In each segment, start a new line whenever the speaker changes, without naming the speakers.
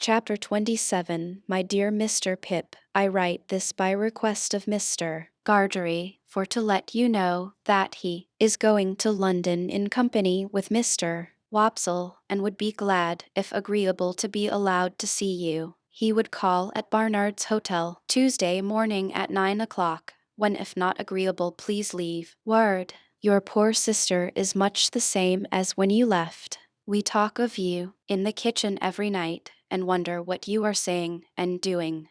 Chapter 27 My dear Mr. Pip, I write this by request of Mr. Gargery, for to let you know that he is going to London in company with Mr. Wopsle, and would be glad, if agreeable, to be allowed to see you. He would call at Barnard's Hotel Tuesday morning at 9 o'clock, when if not agreeable please leave word. Your poor sister is much the same as when you left. We talk of you in the kitchen every night, and wonder what you are saying and doing.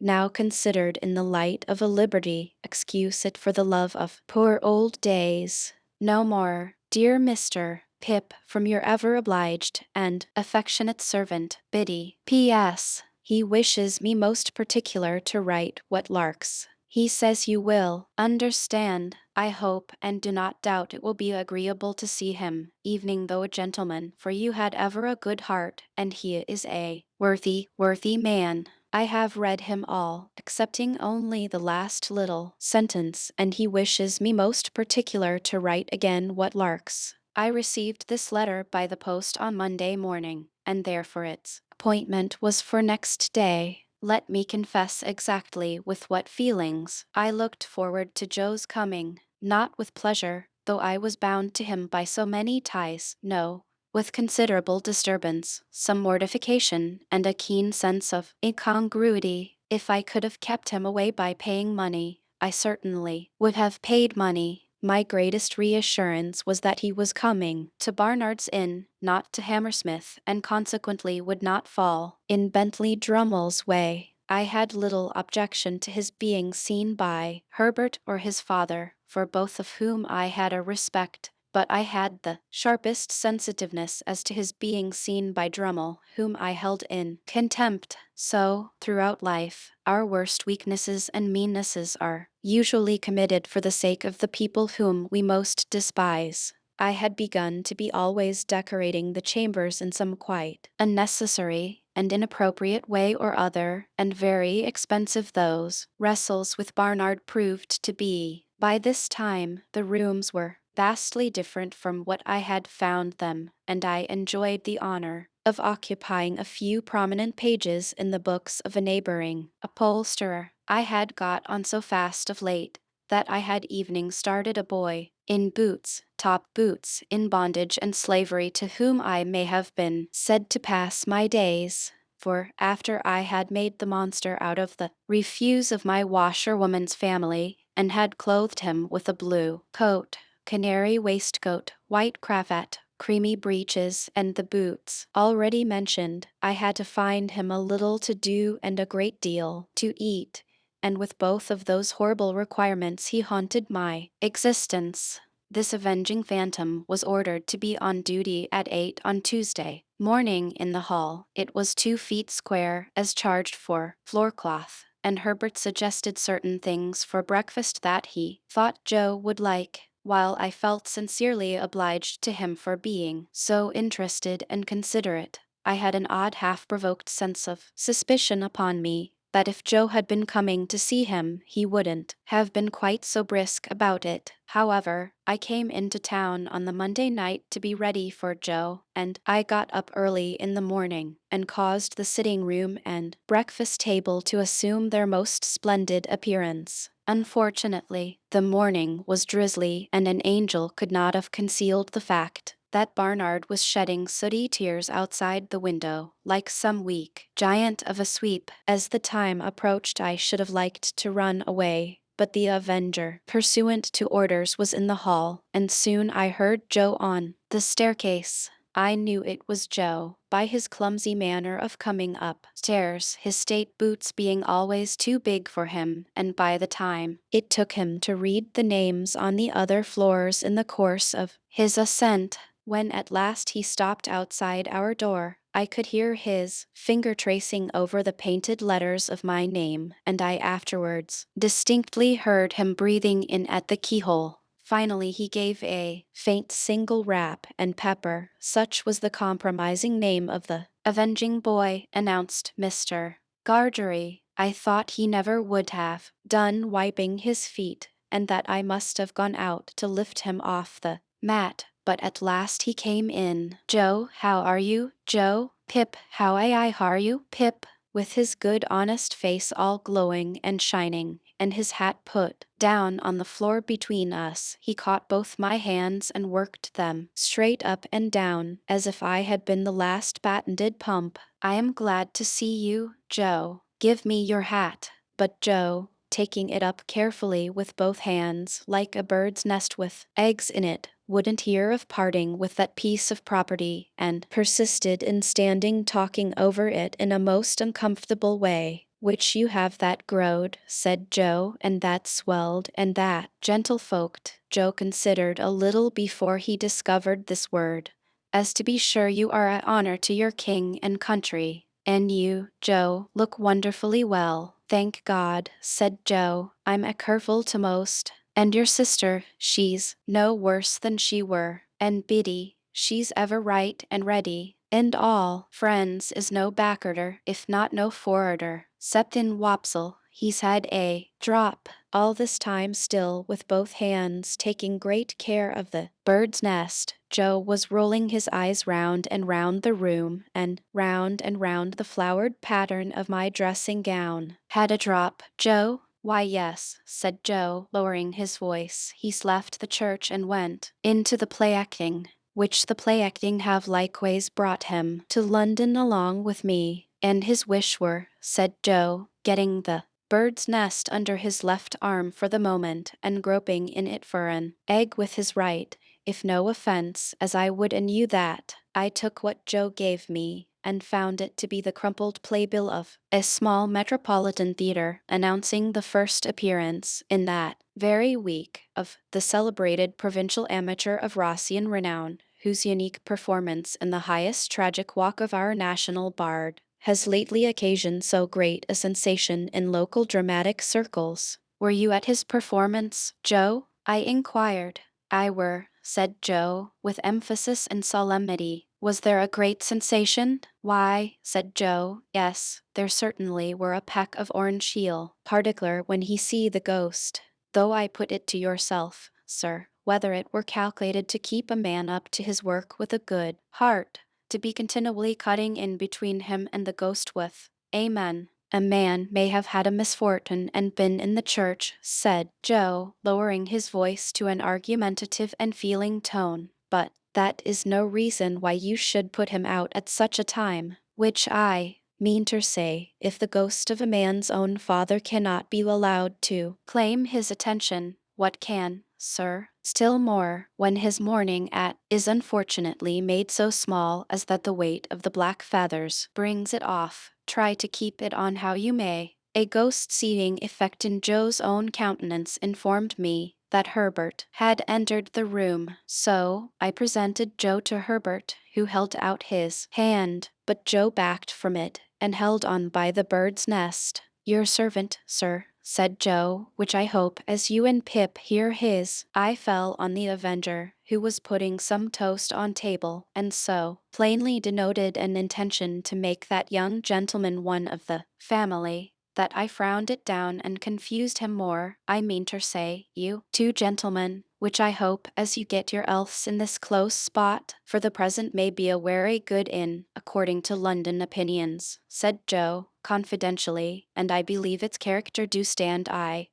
Now considered in the light of a liberty, excuse it for the love of poor old days. No more, dear Mr. Pip, from your ever obliged and affectionate servant, Biddy. P.S. He wishes me most particular to write what larks. He says you will understand, I hope, and do not doubt it will be agreeable to see him, evening though a gentleman, for you had ever a good heart, and he is a worthy man. I have read him all, excepting only the last little sentence, and he wishes me most particular to write again what larks. I received this letter by the post on Monday morning, and therefore its appointment was for next day. Let me confess exactly with what feelings I looked forward to Joe's coming, not with pleasure, though I was bound to him by so many ties, no, with considerable disturbance, some mortification, and a keen sense of incongruity. If I could have kept him away by paying money, I certainly would have paid money. My greatest reassurance was that he was coming to Barnard's Inn, not to Hammersmith, and consequently would not fall in Bentley Drummle's way. I had little objection to his being seen by Herbert or his father, for both of whom I had a respect, but I had the sharpest sensitiveness as to his being seen by Drummle, whom I held in contempt. So, throughout life, our worst weaknesses and meannesses are usually committed for the sake of the people whom we most despise. I had begun to be always decorating the chambers in some quite unnecessary and inappropriate way or other, and very expensive those wrestles with Barnard proved to be. By this time, the rooms were vastly different from what I had found them, and I enjoyed the honor of occupying a few prominent pages in the books of a neighboring upholsterer. I had got on so fast of late that I had evenings started a boy in boots, top boots, in bondage and slavery, to whom I may have been said to pass my days. For after I had made the monster out of the refuse of my washerwoman's family, and had clothed him with a blue coat, canary waistcoat, white cravat, creamy breeches, and the boots already mentioned, I had to find him a little to do and a great deal to eat, and with both of those horrible requirements he haunted my existence. This avenging phantom was ordered to be on duty at 8 on Tuesday morning in the hall. It was 2 feet square, as charged for floorcloth, and Herbert suggested certain things for breakfast that he thought Joe would like, while I felt sincerely obliged to him for being so interested and considerate. I had an odd half-provoked sense of suspicion upon me that if Joe had been coming to see him, he wouldn't have been quite so brisk about it. However, I came into town on the Monday night to be ready for Joe, and I got up early in the morning and caused the sitting room and breakfast table to assume their most splendid appearance. Unfortunately, the morning was drizzly, and an angel could not have concealed the fact that Barnard was shedding sooty tears outside the window, like some weak giant of a sweep. As the time approached, I should have liked to run away, but the avenger, pursuant to orders, was in the hall, and soon I heard Joe on the staircase. I knew it was Joe by his clumsy manner of coming up stairs, his state boots being always too big for him, and by the time it took him to read the names on the other floors in the course of his ascent. When at last he stopped outside our door, I could hear his finger tracing over the painted letters of my name, and I afterwards distinctly heard him breathing in at the keyhole. Finally he gave a faint single rap, and Pepper, such was the compromising name of the avenging boy, announced Mr. Gargery. I thought he never would have done wiping his feet, and that I must have gone out to lift him off the mat, but at last he came in. "Joe, how are you, Joe?" Pip, how I are you, Pip? With his good honest face all glowing and shining, and his hat put down on the floor between us, he caught both my hands and worked them straight up and down, as if I had been the last patented pump. I am glad to see you, Joe. Give me your hat. But Joe, taking it up carefully with both hands, like a bird's nest with eggs in it, wouldn't hear of parting with that piece of property, and persisted in standing talking over it in a most uncomfortable way. Which you have that growed, said Joe, and that swelled, and that gentlefolked. Joe considered a little before he discovered this word. As to be sure you are a honor to your king and country. And you, Joe, look wonderfully well. Thank God, said Joe. I'm a careful to most. And your sister, she's no worse than she were. And Biddy, she's ever right and ready. And all friends is no backarder, if not no forwarder. 'Cept in Wopsle, he's had a drop. All this time still with both hands taking great care of the bird's nest. Joe was rolling his eyes round and round the room, and round the flowered pattern of my dressing gown. Had a drop, Joe? Why, yes, said Joe, lowering his voice. He's left the church and went into the play acting, which the play acting have likeways brought him to London along with me. And his wish were, said Joe, getting the bird's nest under his left arm for the moment, and groping in it for an egg with his right, if no offense, as I would and you that. I took what Joe gave me, and found it to be the crumpled playbill of a small metropolitan theater, announcing the first appearance, in that very week, of the celebrated provincial amateur of Rossian renown, whose unique performance in the highest tragic walk of our national bard has lately occasioned so great a sensation in local dramatic circles. Were you at his performance, Joe? I inquired. I were, said Joe, with emphasis and solemnity. Was there a great sensation? Why, said Joe, yes, there certainly were a peck of orange heel, particular when he see the ghost. Though I put it to yourself, sir, whether it were calculated to keep a man up to his work with a good heart, to be continually cutting in between him and the ghost with, Amen. A man may have had a misfortune and been in the church, said Joe, lowering his voice to an argumentative and feeling tone, but that is no reason why you should put him out at such a time, which I mean to say, if the ghost of a man's own father cannot be allowed to claim his attention, what can, sir? Still more, when his mourning at is unfortunately made so small as that the weight of the black feathers brings it off. Try to keep it on how you may. A ghost-seeing effect in Joe's own countenance informed me that Herbert had entered the room, so I presented Joe to Herbert, who held out his hand, but Joe backed from it and held on by the bird's nest. Your servant, sir, said Joe, which I hope as you and Pip hear his. I fell on the Avenger, who was putting some toast on table, and so plainly denoted an intention to make that young gentleman one of the family, that I frowned it down and confused him more. I mean to say, you two gentlemen, which I hope as you get your elfs in this close spot, for the present may be a wery good inn, according to London opinions, said Joe, confidentially, and I believe its character do stand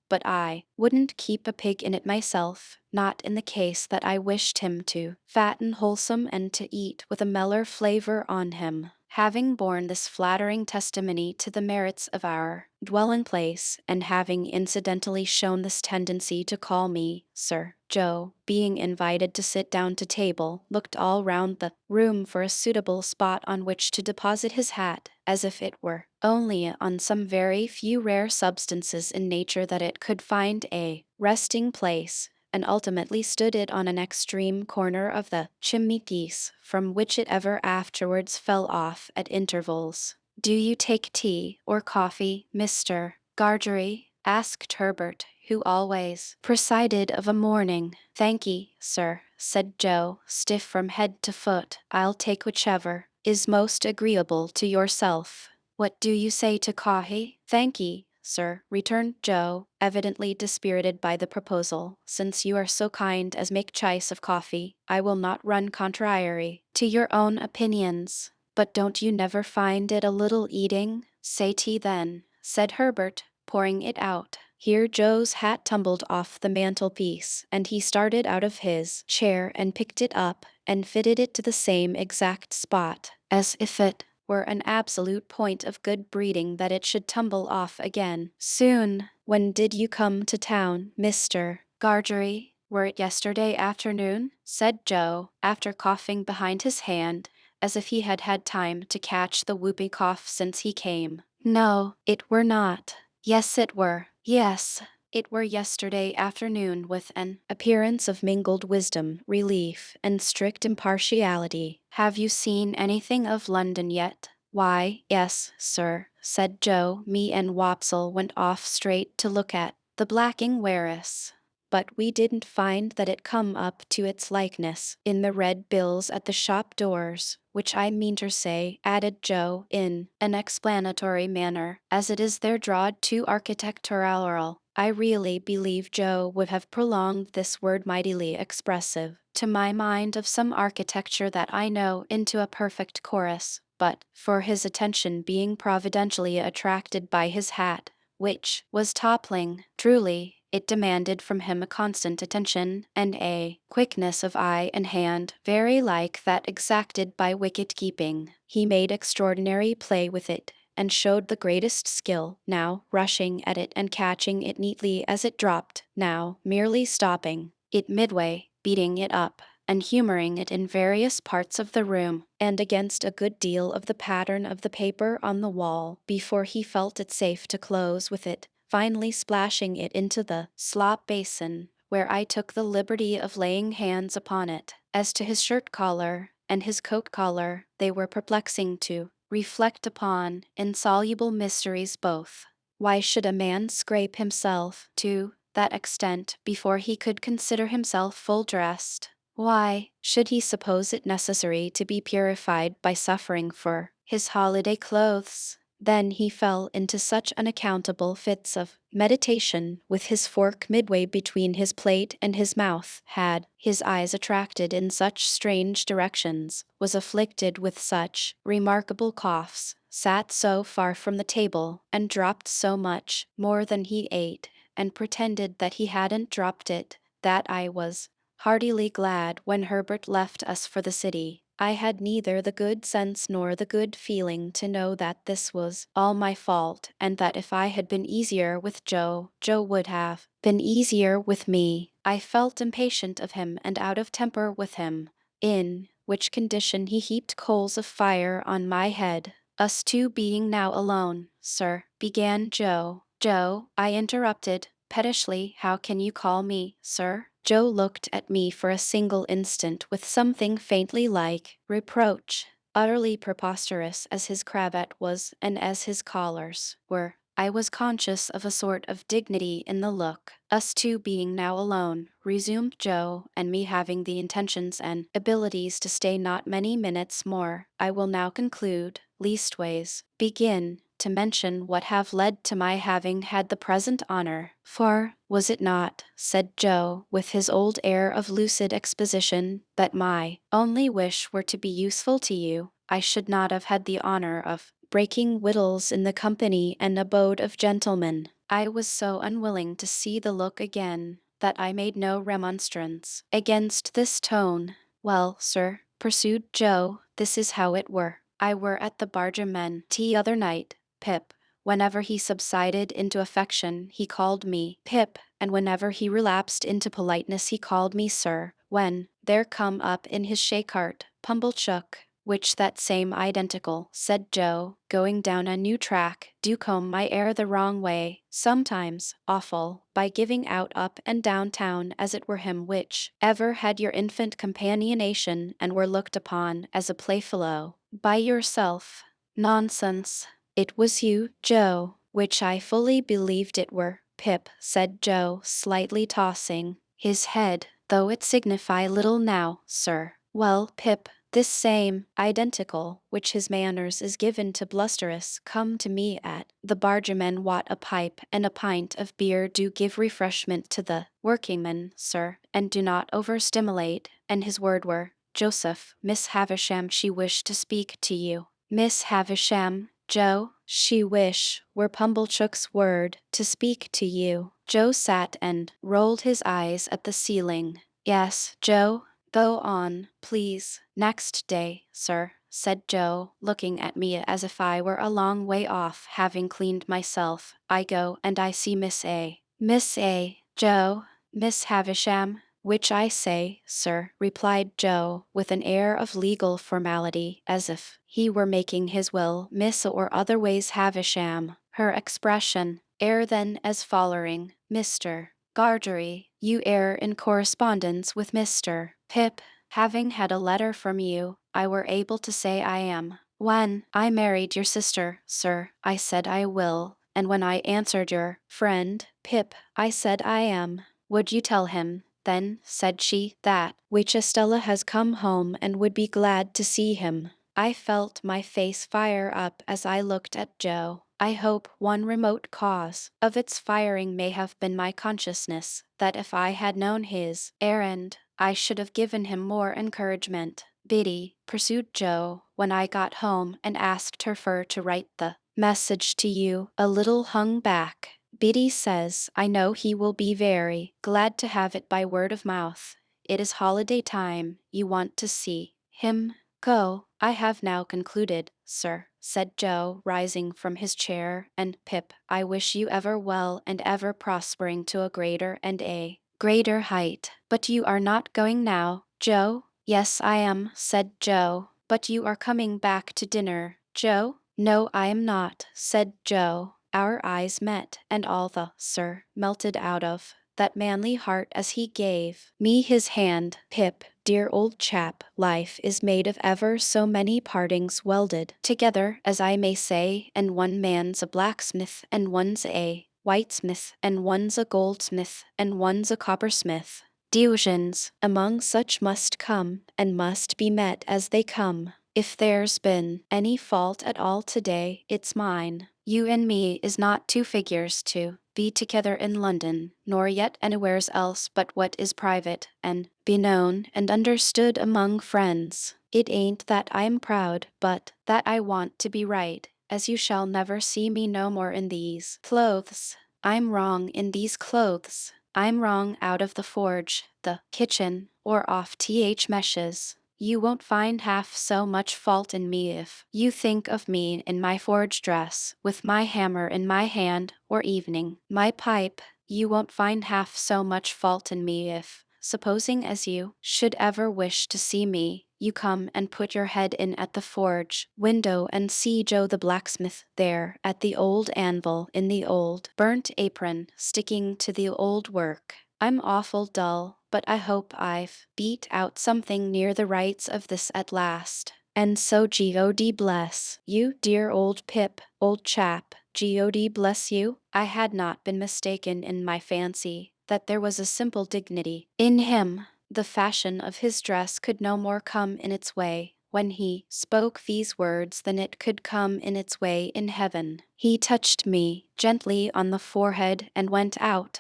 but I wouldn't keep a pig in it myself, not in the case that I wished him to fat and wholesome and to eat with a meller flavor on him. Having borne this flattering testimony to the merits of our dwelling place, and having incidentally shown this tendency to call me, sir, Joe, being invited to sit down to table, looked all round the room for a suitable spot on which to deposit his hat, as if it were only on some very few rare substances in nature that it could find a resting place, and ultimately stood it on an extreme corner of the chimney-piece, from which it ever afterwards fell off at intervals. Do you take tea or coffee, Mr. Gargery? Asked Herbert, who always presided of a morning. Thank'ee, sir, said Joe, stiff from head to foot. I'll take whichever is most agreeable to yourself. What do you say to coffee? Thank'ee, sir, returned Joe, evidently dispirited by the proposal. Since you are so kind as make choice of coffee, I will not run contrary to your own opinions. But don't you never find it a little eating? Say tea then, said Herbert, pouring it out. Here Joe's hat tumbled off the mantelpiece, and he started out of his chair and picked it up and fitted it to the same exact spot, as if it were an absolute point of good breeding that it should tumble off again soon. When did you come to town, Mr. Gargery? Were it yesterday afternoon? Said Joe, after coughing behind his hand, as if he had had time to catch the whooping cough since he came. No, it were not. Yes, it were. Yes, it were yesterday afternoon, with an appearance of mingled wisdom, relief, and strict impartiality. Have you seen anything of London yet? Why, yes, sir, said Joe. Me and Wopsle went off straight to look at the blacking Waris. But we didn't find that it come up to its likeness in the red bills at the shop doors, which I mean to say, added Joe, in an explanatory manner, as it is there drawed too architectural. I really believe Joe would have prolonged this word mightily expressive, to my mind, of some architecture that I know, into a perfect chorus, but, for his attention being providentially attracted by his hat, which was toppling, truly, it demanded from him a constant attention, and a quickness of eye and hand very like that exacted by wicket-keeping. He made extraordinary play with it, and showed the greatest skill, now rushing at it and catching it neatly as it dropped, now merely stopping it midway, beating it up, and humoring it in various parts of the room, and against a good deal of the pattern of the paper on the wall, before he felt it safe to close with it, finally splashing it into the slop basin, where I took the liberty of laying hands upon it. As to his shirt collar and his coat collar, they were perplexing to reflect upon, insoluble mysteries both. Why should a man scrape himself to that extent before he could consider himself full dressed? Why should he suppose it necessary to be purified by suffering for his holiday clothes? Then he fell into such unaccountable fits of meditation, with his fork midway between his plate and his mouth, had his eyes attracted in such strange directions, was afflicted with such remarkable coughs, sat so far from the table, and dropped so much more than he ate, and pretended that he hadn't dropped it, that I was heartily glad when Herbert left us for the city. I had neither the good sense nor the good feeling to know that this was all my fault, and that if I had been easier with Joe, Joe would have been easier with me. I felt impatient of him and out of temper with him, in which condition he heaped coals of fire on my head. Us two being now alone, sir, began Joe. Joe, I interrupted, pettishly. How can you call me, sir? Joe looked at me for a single instant with something faintly like reproach, utterly preposterous as his cravat was and as his collars were. I was conscious of a sort of dignity in the look. Us two being now alone, resumed Joe, and me having the intentions and abilities to stay not many minutes more, I will now conclude, leastways, begin to mention what have led to my having had the present honor. For, was it not, said Joe, with his old air of lucid exposition, that my only wish were to be useful to you, I should not have had the honor of breaking whittles in the company and abode of gentlemen. I was so unwilling to see the look again, that I made no remonstrance against this tone. Well, sir, pursued Joe, this is how it were. I were at the Bargermen tea other night. Pip, whenever he subsided into affection, he called me Pip, and whenever he relapsed into politeness, he called me sir. When there come up in his shay-cart, Pumblechook, which that same identical, said Joe, going down a new track, do comb my air the wrong way, sometimes, awful, by giving out up and down town as it were him which ever had your infant companionation and were looked upon as a playfellow by yourself. Nonsense. It was you, Joe, which I fully believed it were. Pip, said Joe, slightly tossing his head, though it signify little now, sir. Well, Pip, this same identical, which his manners is given to blusterous, come to me at the Bargermen wot a pipe and a pint of beer do give refreshment to the workingmen, sir, and do not overstimulate, and his word were, Joseph, Miss Havisham, she wished to speak to you. Miss Havisham, Joe, she wish, were Pumblechook's word, to speak to you. Joe sat and rolled his eyes at the ceiling. Yes, Joe, go on, please. Next day, sir, said Joe, looking at me as if I were a long way off, having cleaned myself. I go and I see Miss A. Miss A, Joe, Miss Havisham, which I say, sir, replied Joe, with an air of legal formality, as if he were making his will, Miss or otherways Havisham. Her expression, air then as following, Mr. Gargery, you air in correspondence with Mr. Pip. Having had a letter from you, I were able to say I am. When I married your sister, sir, I said I will, and when I answered your friend, Pip, I said I am. Would you tell him, then, said she, that which Estella has come home and would be glad to see him? I felt my face fire up as I looked at Joe. I hope one remote cause of its firing may have been my consciousness that if I had known his errand, I should have given him more encouragement. Biddy, pursued Joe, when I got home and asked her fur to write the message to you, a little hung back. Biddy says, I know he will be very glad to have it by word of mouth. It is holiday time, you want to see him. Go, I have now concluded, sir, said Joe, rising from his chair, and Pip, I wish you ever well and ever prospering to a greater and a greater height. But you are not going now, Joe? Yes, I am, said Joe. But you are coming back to dinner, Joe? No, I am not, said Joe. Our eyes met, and all the sir melted out of that manly heart as he gave me his hand. Pip, dear old chap, life is made of ever so many partings welded together, as I may say, and one man's a blacksmith, and one's a whitesmith, and one's a goldsmith, and one's a coppersmith. Divisions among such must come, and must be met as they come. If there's been any fault at all today, it's mine. You and me is not two figures to be together in London, nor yet anywheres else but what is private, and be known and understood among friends. It ain't that I'm proud, but that I want to be right, as you shall never see me no more in these clothes. I'm wrong in these clothes. I'm wrong out of the forge, the kitchen, or off th meshes. You won't find half so much fault in me if you think of me in my forge dress, with my hammer in my hand, or evening my pipe. You won't find half so much fault in me if, supposing as you should ever wish to see me, you come and put your head in at the forge window and see Joe the blacksmith there at the old anvil in the old burnt apron, sticking to the old work. I'm awful dull, but I hope I've beat out something near the rights of this at last. And so God bless you, dear old Pip, old chap. God bless you. I had not been mistaken in my fancy that there was a simple dignity in him. The fashion of his dress could no more come in its way when he spoke these words than it could come in its way in heaven. He touched me gently on the forehead and went out.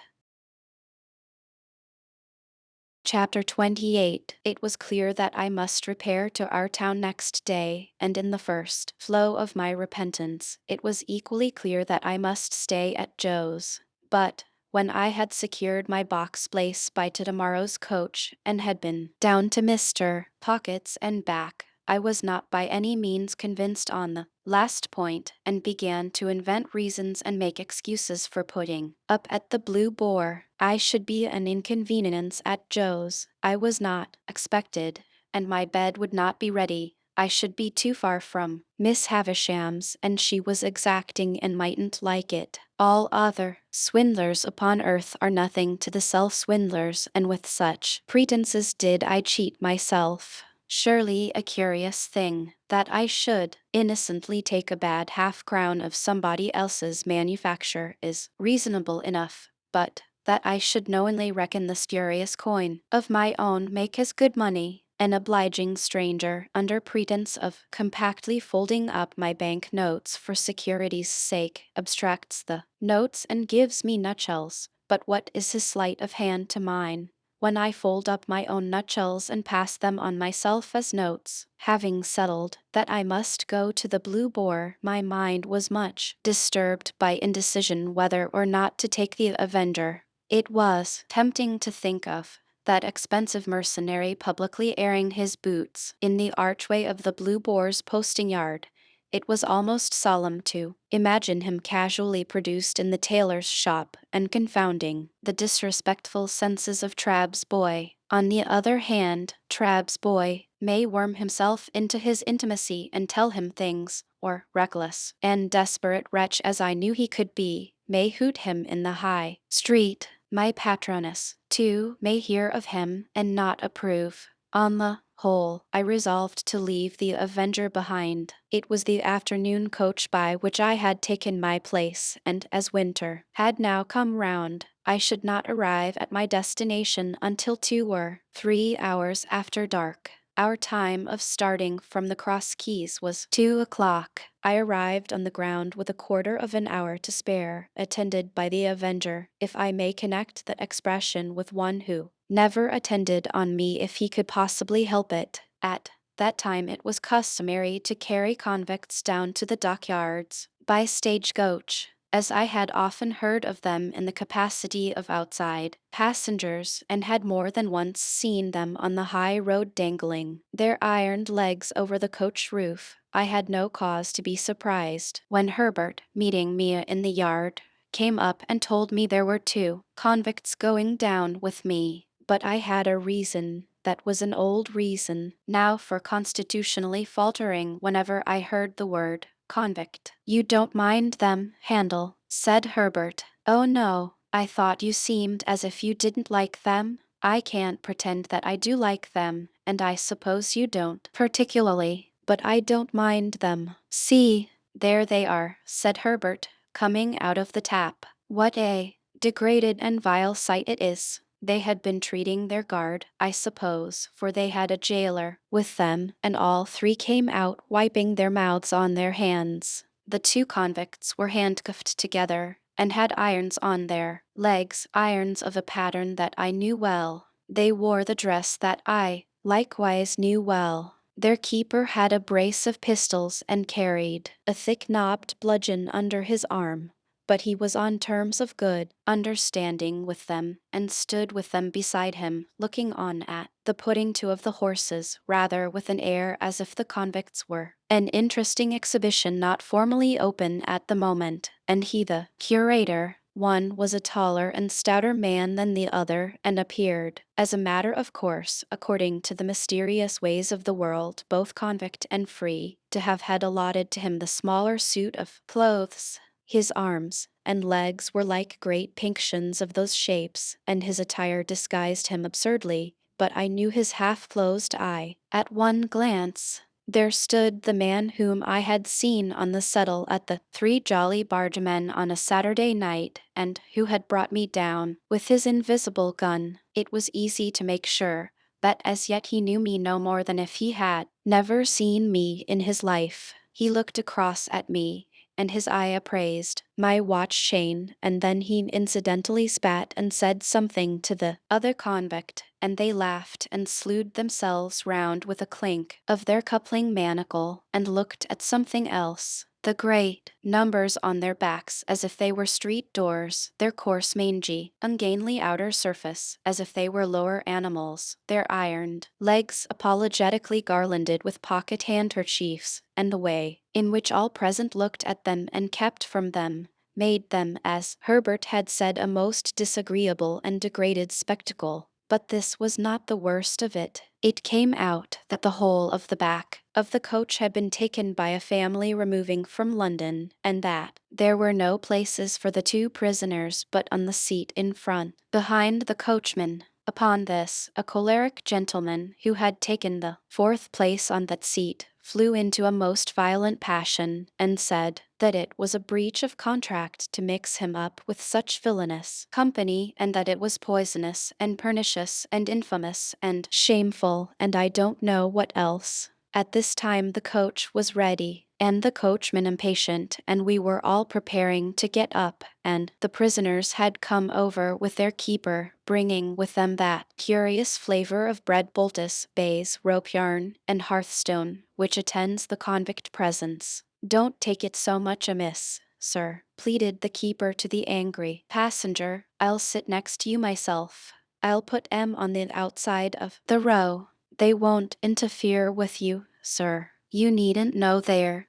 Chapter 28. It was clear that I must repair to our town next day, and in the first flow of my repentance, it was equally clear that I must stay at Joe's. But when I had secured my box place by to-morrow's coach, and had been down to Mr. Pocket's and back, I was not by any means convinced on the last point, and began to invent reasons and make excuses for putting up at the Blue Boar. I should be an inconvenience at Joe's. I was not expected, and my bed would not be ready. I should be too far from Miss Havisham's, and she was exacting and mightn't like it. All other swindlers upon earth are nothing to the self-swindlers, and with such pretenses did I cheat myself. Surely a curious thing, that I should innocently take a bad half-crown of somebody else's manufacture is reasonable enough, but that I should knowingly reckon the spurious coin of my own make as good money. An obliging stranger, under pretence of compactly folding up my bank notes for security's sake, abstracts the notes and gives me nutshells. But what is his sleight of hand to mine? when I fold up my own nutshells and pass them on myself as notes. Having settled that I must go to the Blue Boar, my mind was much disturbed by indecision whether or not to take the Avenger. It was tempting to think of that expensive mercenary publicly airing his boots in the archway of the Blue Boar's posting yard. It was almost solemn to imagine him casually produced in the tailor's shop and confounding the disrespectful senses of Trabb's boy. On the other hand, Trabb's boy may worm himself into his intimacy and tell him things, or reckless and desperate wretch as I knew he could be, may hoot him in the high street. My patroness, too, may hear of him and not approve. On the whole, I resolved to leave the Avenger behind. It was the afternoon coach by which I had taken my place, and as winter had now come round, I should not arrive at my destination until 2 or 3 hours after dark. Our time of starting from the Cross Keys was 2 o'clock. I arrived on the ground with a quarter of an hour to spare, attended by the Avenger, if I may connect that expression with one who never attended on me if he could possibly help it. At that time it was customary to carry convicts down to the dockyards by stagecoach, as I had often heard of them in the capacity of outside passengers, and had more than once seen them on the high road dangling their ironed legs over the coach roof. I had no cause to be surprised when Herbert, meeting me in the yard, came up and told me there were 2 convicts going down with me. But I had a reason, that was an old reason, now for constitutionally faltering whenever I heard the word convict. You don't mind them, Handel, said Herbert. Oh no, I thought you seemed as if you didn't like them. I can't pretend that I do like them, and I suppose you don't particularly, but I don't mind them. See, there they are, said Herbert, coming out of the tap. What a degraded and vile sight it is. They had been treating their guard, I suppose, for they had a jailer with them, and all 3 came out wiping their mouths on their hands. The 2 convicts were handcuffed together, and had irons on their legs, irons of a pattern that I knew well. They wore the dress that I likewise knew well. Their keeper had a brace of pistols and carried a thick-knobbed bludgeon under his arm, but he was on terms of good understanding with them, and stood with them beside him, looking on at the putting to of the horses, rather with an air as if the convicts were an interesting exhibition not formally open at the moment, and he the curator. One was a taller and stouter man than the other, and appeared, as a matter of course, according to the mysterious ways of the world, both convict and free, to have had allotted to him the smaller suit of clothes. His arms and legs were like great pinctions of those shapes, and his attire disguised him absurdly, but I knew his half-closed eye at one glance. There stood the man whom I had seen on the settle at the Three Jolly Bargemen on a Saturday night, and who had brought me down with his invisible gun. It was easy to make sure, but as yet he knew me no more than if he had never seen me in his life. He looked across at me, and his eye appraised my watch chain, and then he incidentally spat and said something to the other convict, and they laughed and slewed themselves round with a clink of their coupling manacle, and looked at something else. The great numbers on their backs as if they were street doors, their coarse mangy, ungainly outer surface as if they were lower animals, their ironed legs apologetically garlanded with pocket handkerchiefs, and the way in which all present looked at them and kept from them, made them, as Herbert had said, a most disagreeable and degraded spectacle. But this was not the worst of it. It came out that the whole of the back of the coach had been taken by a family removing from London, and that there were no places for the 2 prisoners but on the seat in front, behind the coachman. Upon this, a choleric gentleman, who had taken the 4th place on that seat, flew into a most violent passion, and said that it was a breach of contract to mix him up with such villainous company, and that it was poisonous and pernicious and infamous and shameful, and I don't know what else. At this time the coach was ready, and the coachman impatient, and we were all preparing to get up, and the prisoners had come over with their keeper, bringing with them that curious flavor of bread poultice, baize, rope yarn, and hearthstone, which attends the convict presence. Don't take it so much amiss, sir, pleaded the keeper to the angry passenger. I'll sit next to you myself. I'll put M on the outside of the row. They won't interfere with you, sir. You needn't know there,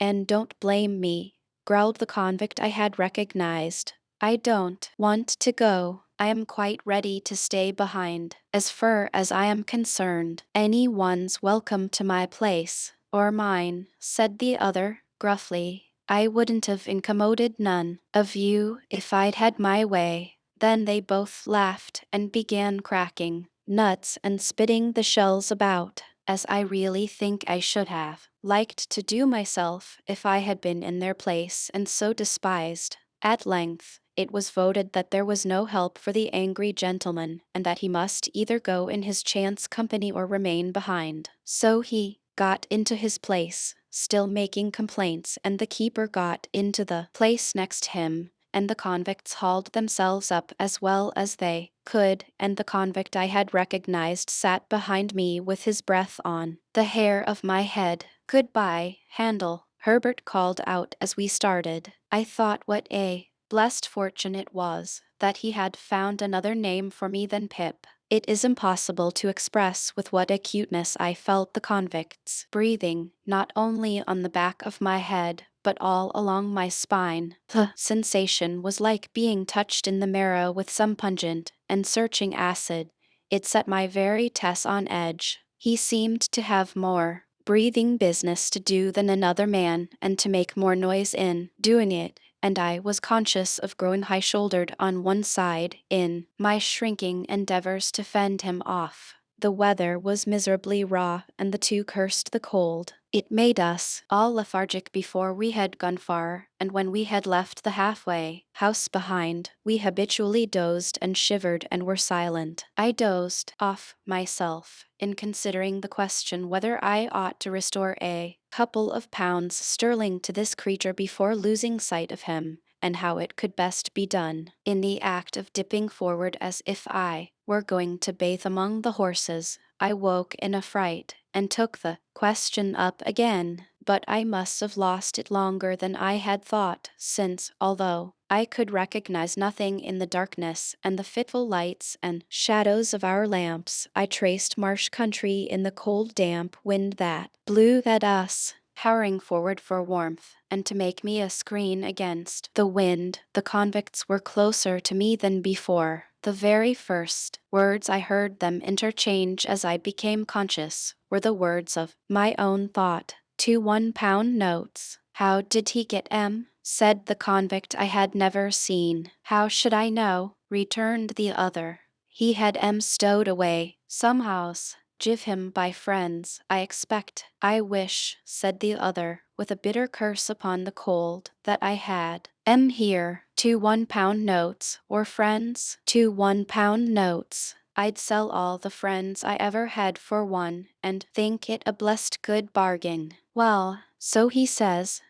and don't blame me, growled the convict I had recognized. I don't want to go. I am quite ready to stay behind. As far as I am concerned, anyone's welcome to my place, or mine, said the other, gruffly. I wouldn't have incommoded none of you if I'd had my way. Then they both laughed and began cracking nuts and spitting the shells about, as I really think I should have liked to do myself if I had been in their place and so despised. At length, it was voted that there was no help for the angry gentleman, and that he must either go in his chance company or remain behind. So he got into his place, still making complaints, and the keeper got into the place next him, and the convicts hauled themselves up as well as they could, and the convict I had recognized sat behind me with his breath on the hair of my head. Goodbye, Handel, Herbert called out as we started. I thought what a blessed fortune it was that he had found another name for me than Pip. It is impossible to express with what acuteness I felt the convicts breathing, not only on the back of my head, but all along my spine. The sensation was like being touched in the marrow with some pungent and searching acid. It set my very Tess on edge. He seemed to have more breathing business to do than another man, and to make more noise in doing it, and I was conscious of growing high-shouldered on one side in my shrinking endeavors to fend him off. The weather was miserably raw, and the two cursed the cold. It made us all lethargic before we had gone far, and when we had left the halfway house behind, we habitually dozed and shivered and were silent. I dozed off myself in considering the question whether I ought to restore a couple of pounds sterling to this creature before losing sight of him, and how it could best be done. In the act of dipping forward as if I were going to bathe among the horses, I woke in a fright, and took the question up again, but I must have lost it longer than I had thought, since, although I could recognize nothing in the darkness and the fitful lights and shadows of our lamps, I traced marsh country in the cold damp wind that blew at us, powering forward for warmth, and to make me a screen against the wind. The convicts were closer to me than before. The very first words I heard them interchange as I became conscious were the words of my own thought. 2 1-pound notes. How did he get M? Said the convict I had never seen. How should I know? Returned the other. He had M stowed away, somehows. Give him by friends, I expect. I wish, said the other, with a bitter curse upon the cold, that I had M here. 2 1-pound notes, or friends? 2 1-pound notes. I'd sell all the friends I ever had for one, and think it a blessed good bargain. Well, so he says,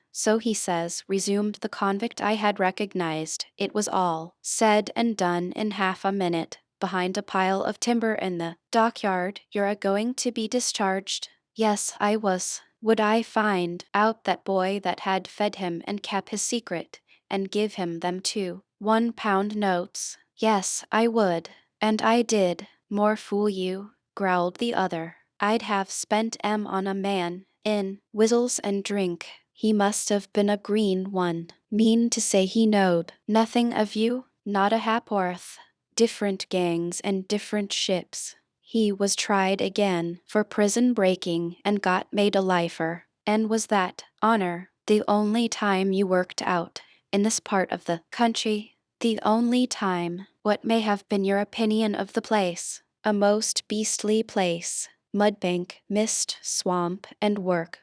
resumed the convict I had recognized. It was all said and done in half a minute. Behind a pile of timber in the dockyard, you're a-going to be discharged. Yes, I was. Would I find out that boy that had fed him and kept his secret, and give him them 2 1-pound notes? Yes, I would. And I did. More fool you, growled the other. I'd have spent M on a man, in whistles and drink. He must have been a green one. Mean to say he knowed nothing of you? Not a ha'porth. Different gangs and different ships. He was tried again for prison breaking and got made a lifer. And was that honor the only time you worked out in this part of the country? The only time? What may have been your opinion of the place? A most beastly place. Mudbank, mist, swamp, and work,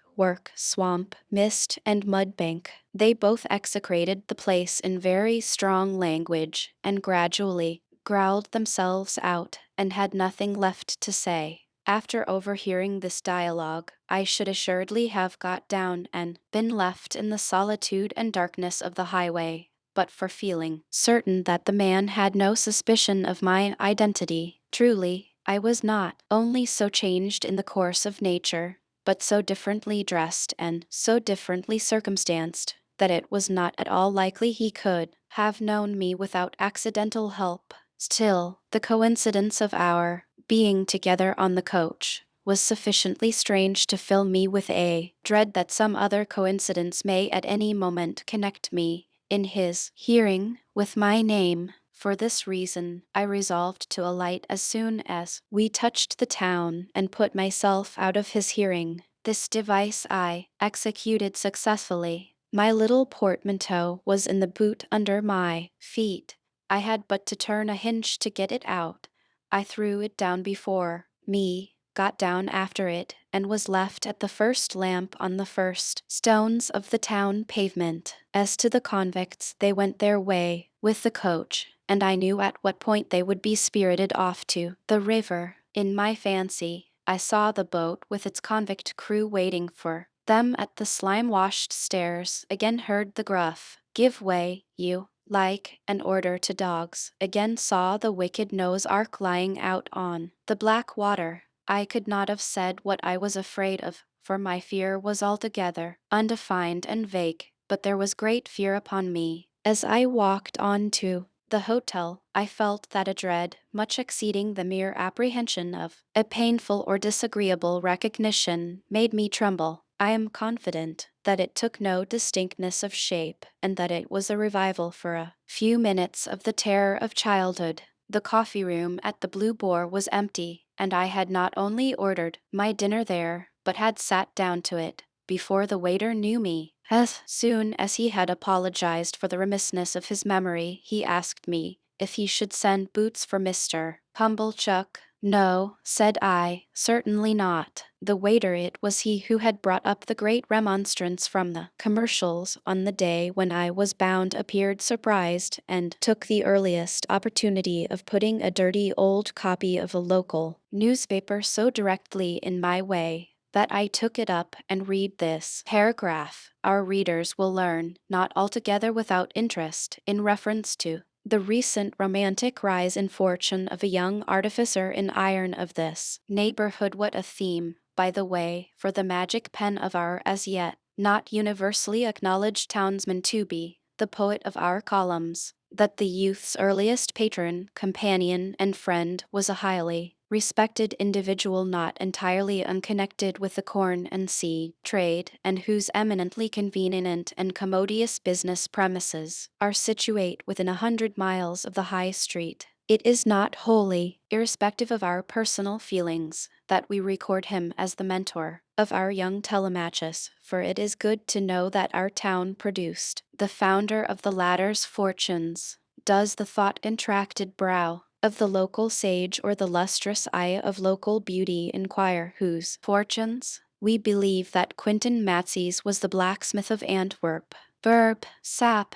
swamp, mist, and mudbank. They both execrated the place in very strong language, and gradually growled themselves out, and had nothing left to say. After overhearing this dialogue, I should assuredly have got down and been left in the solitude and darkness of the highway, but for feeling certain that the man had no suspicion of my identity. Truly, I was not only so changed in the course of nature, but so differently dressed and so differently circumstanced, that it was not at all likely he could have known me without accidental help. Still, the coincidence of our being together on the coach was sufficiently strange to fill me with a dread that some other coincidence may at any moment connect me, in his hearing, with my name. For this reason, I resolved to alight as soon as we touched the town and put myself out of his hearing. This device I executed successfully. My little portmanteau was in the boot under my feet. I had but to turn a hinge to get it out. I threw it down before me, got down after it, and was left at the first lamp on the first stones of the town pavement. As to the convicts, they went their way with the coach, and I knew at what point they would be spirited off to the river. In my fancy, I saw the boat with its convict crew waiting for them at the slime-washed stairs, again heard the gruff, "Give way, you," like an order to dogs, again saw the wicked nose ark lying out on the black water. I could not have said what I was afraid of, for my fear was altogether undefined and vague, but there was great fear upon me. As I walked on to the hotel, I felt that a dread, much exceeding the mere apprehension of a painful or disagreeable recognition, made me tremble. I am confident that it took no distinctness of shape, and that it was a revival for a few minutes of the terror of childhood. The coffee room at the Blue Boar was empty, and I had not only ordered my dinner there, but had sat down to it before the waiter knew me. As soon as he had apologized for the remissness of his memory, he asked me if he should send boots for Mr. Pumblechook. "No," said I, "certainly not." The waiter, it was he who had brought up the great remonstrance from the commercials on the day when I was bound, appeared surprised, and took the earliest opportunity of putting a dirty old copy of a local newspaper so directly in my way that I took it up and read this paragraph. Our readers will learn, not altogether without interest, in reference to the recent romantic rise in fortune of a young artificer in iron of this neighborhood. What a theme, by the way, for the magic pen of our as yet not universally acknowledged townsman to be the poet of our columns. That the youth's earliest patron, companion, and friend was a highly respected individual not entirely unconnected with the corn and seed trade, and whose eminently convenient and commodious business premises are situate within 100 miles of the High Street. It is not wholly irrespective of our personal feelings that we record him as the mentor of our young Telemachus, for it is good to know that our town produced the founder of the latter's fortunes. Does the thought-contracted brow of the local sage or the lustrous eye of local beauty inquire whose fortunes? We believe that Quintin Matses was the blacksmith of Antwerp. Verb. Sap.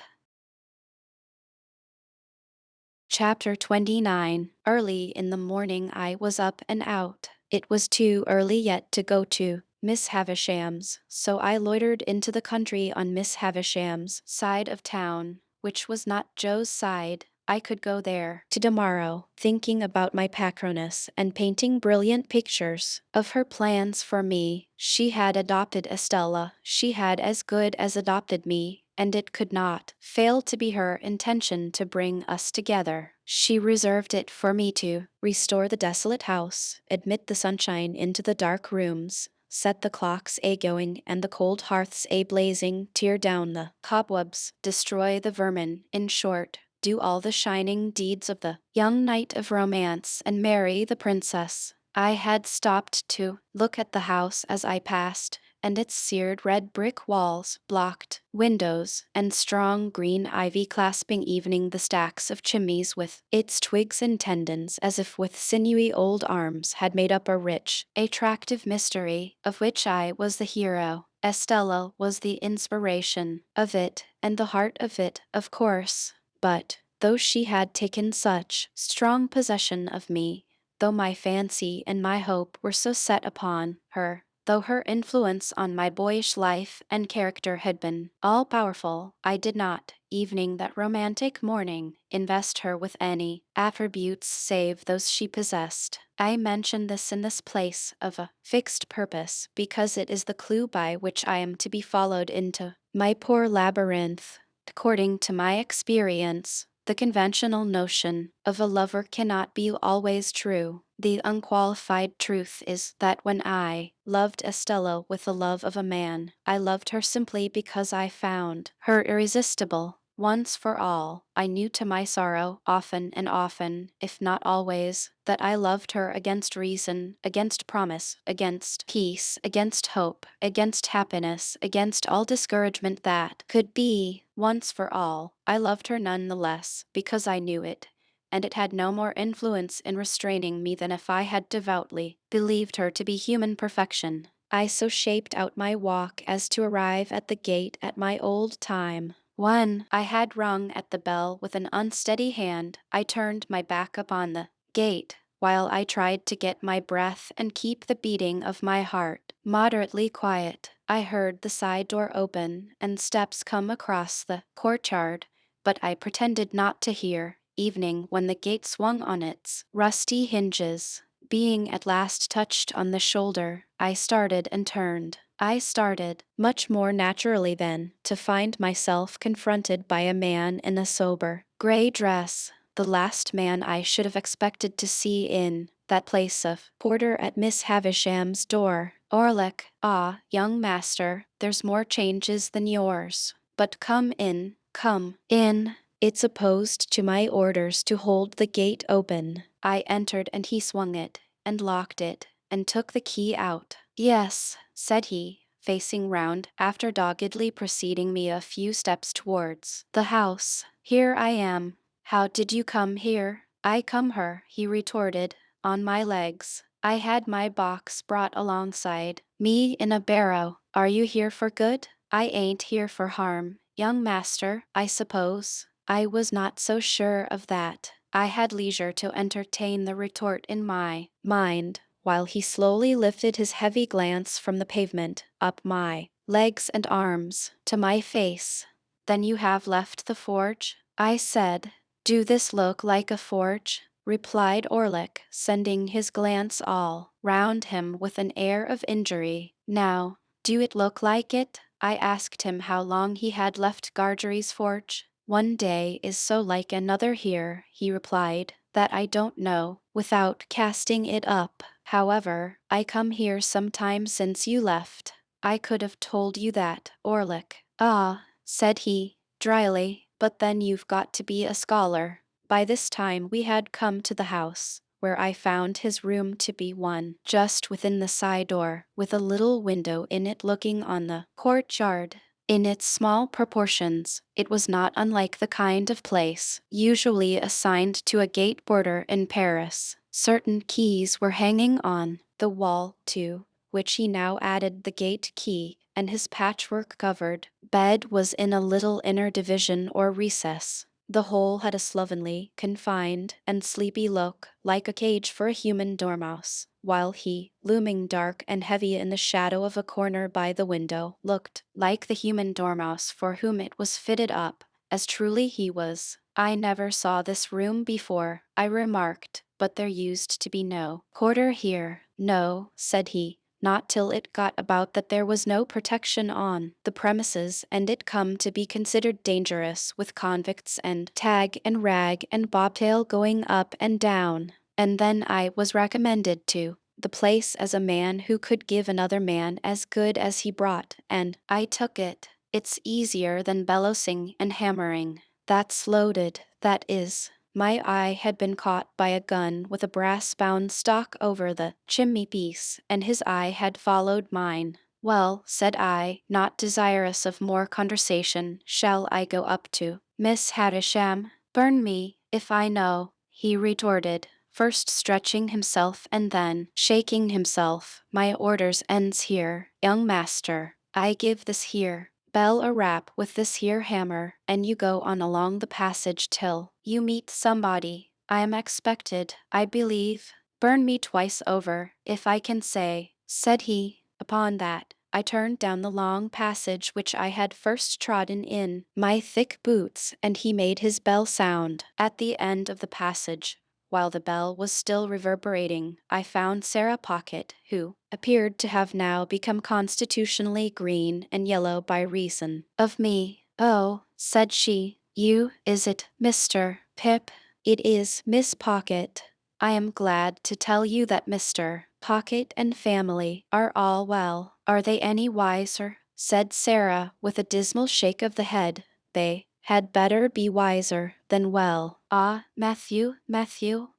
Chapter 29. Early in the morning I was up and out. It was too early yet to go to Miss Havisham's, so I loitered into the country on Miss Havisham's side of town, which was not Joe's side. I could go there to-morrow, thinking about my patroness and painting brilliant pictures of her plans for me. She had adopted Estella. She had as good as adopted me, and it could not fail to be her intention to bring us together. She reserved it for me to restore the desolate house, admit the sunshine into the dark rooms, set the clocks a-going and the cold hearths a-blazing, tear down the cobwebs, destroy the vermin, in short, do all the shining deeds of the young knight of romance, and marry the princess. I had stopped to look at the house as I passed, and its seared red brick walls, blocked windows, and strong green ivy clasping evening the stacks of chimneys with its twigs and tendons, as if with sinewy old arms, had made up a rich, attractive mystery, of which I was the hero. Estella was the inspiration of it, and the heart of it, of course. But, though she had taken such strong possession of me, though my fancy and my hope were so set upon her, though her influence on my boyish life and character had been all-powerful, I did not, evening that romantic morning, invest her with any attributes save those she possessed. I mention this in this place of a fixed purpose, because it is the clue by which I am to be followed into my poor labyrinth. According to my experience, the conventional notion of a lover cannot be always true. The unqualified truth is that when I loved Estella with the love of a man, I loved her simply because I found her irresistible. Once for all, I knew to my sorrow, often and often, if not always, that I loved her against reason, against promise, against peace, against hope, against happiness, against all discouragement that could be. Once for all, I loved her none the less, because I knew it, and it had no more influence in restraining me than if I had devoutly believed her to be human perfection. I so shaped out my walk as to arrive at the gate at my old time. When I had rung at the bell with an unsteady hand, I turned my back upon the gate, while I tried to get my breath and keep the beating of my heart moderately quiet. I heard the side door open and steps come across the courtyard, but I pretended not to hear. Evening, when the gate swung on its rusty hinges, being at last touched on the shoulder, I started and turned. I started, much more naturally than, to find myself confronted by a man in a sober, gray dress, the last man I should have expected to see in that place of porter at Miss Havisham's door. Orlick, ah, young master, there's more changes than yours. But come in, come in. It's opposed to my orders to hold the gate open. I entered and he swung it, and locked it, and took the key out. Yes, said he, facing round, after doggedly preceding me a few steps towards the house. Here I am. How did you come here? I come her, he retorted, on my legs. I had my box brought alongside me in a barrow. Are you here for good? I ain't here for harm, young master, I suppose. I was not so sure of that. I had leisure to entertain the retort in my mind, while he slowly lifted his heavy glance from the pavement, up my legs and arms, to my face. Then you have left the forge? I said. Do this look like a forge? Replied Orlick, sending his glance all round him with an air of injury. Now, do it look like it? I asked him how long he had left Gargery's forge. One day is so like another here, he replied, that I don't know, without casting it up. However, I come here some time since you left. I could have told you that, Orlick. Ah, said he, dryly, but then you've got to be a scholar. By this time we had come to the house, where I found his room to be one just within the side door, with a little window in it looking on the courtyard. In its small proportions, it was not unlike the kind of place usually assigned to a gate porter in Paris. Certain keys were hanging on the wall, too, which he now added the gate key, and his patchwork-covered bed was in a little inner division or recess. The whole had a slovenly, confined, and sleepy look, like a cage for a human dormouse, while he, looming dark and heavy in the shadow of a corner by the window, looked like the human dormouse for whom it was fitted up, as truly he was. I never saw this room before, I remarked, but there used to be no porter here. No, said he, not till it got about that there was no protection on the premises, and it come to be considered dangerous with convicts and tag and rag and bobtail going up and down. And then I was recommended to the place as a man who could give another man as good as he brought, and I took it. It's easier than bellowsing and hammering. That's loaded, that is. My eye had been caught by a gun with a brass-bound stock over the chimney-piece, and his eye had followed mine. Well, said I, not desirous of more conversation, shall I go up to Miss Havisham? Burn me, if I know, he retorted, first stretching himself and then shaking himself. My orders ends here, young master. I give this here bell a rap with this here hammer, and you go on along the passage till you meet somebody. I am expected, I believe. Burn me twice over, if I can say, said he. Upon that, I turned down the long passage which I had first trodden in my thick boots, and he made his bell sound. At the end of the passage, while the bell was still reverberating, I found Sarah Pocket, who appeared to have now become constitutionally green and yellow by reason of me. "Oh," said she, "you, is it, Mr. Pip?" "It is, Miss Pocket. I am glad to tell you that Mr. Pocket and family are all well." "Are they any wiser?" said Sarah with a dismal shake of the head. "They had better be wiser than well." "Ah, Matthew,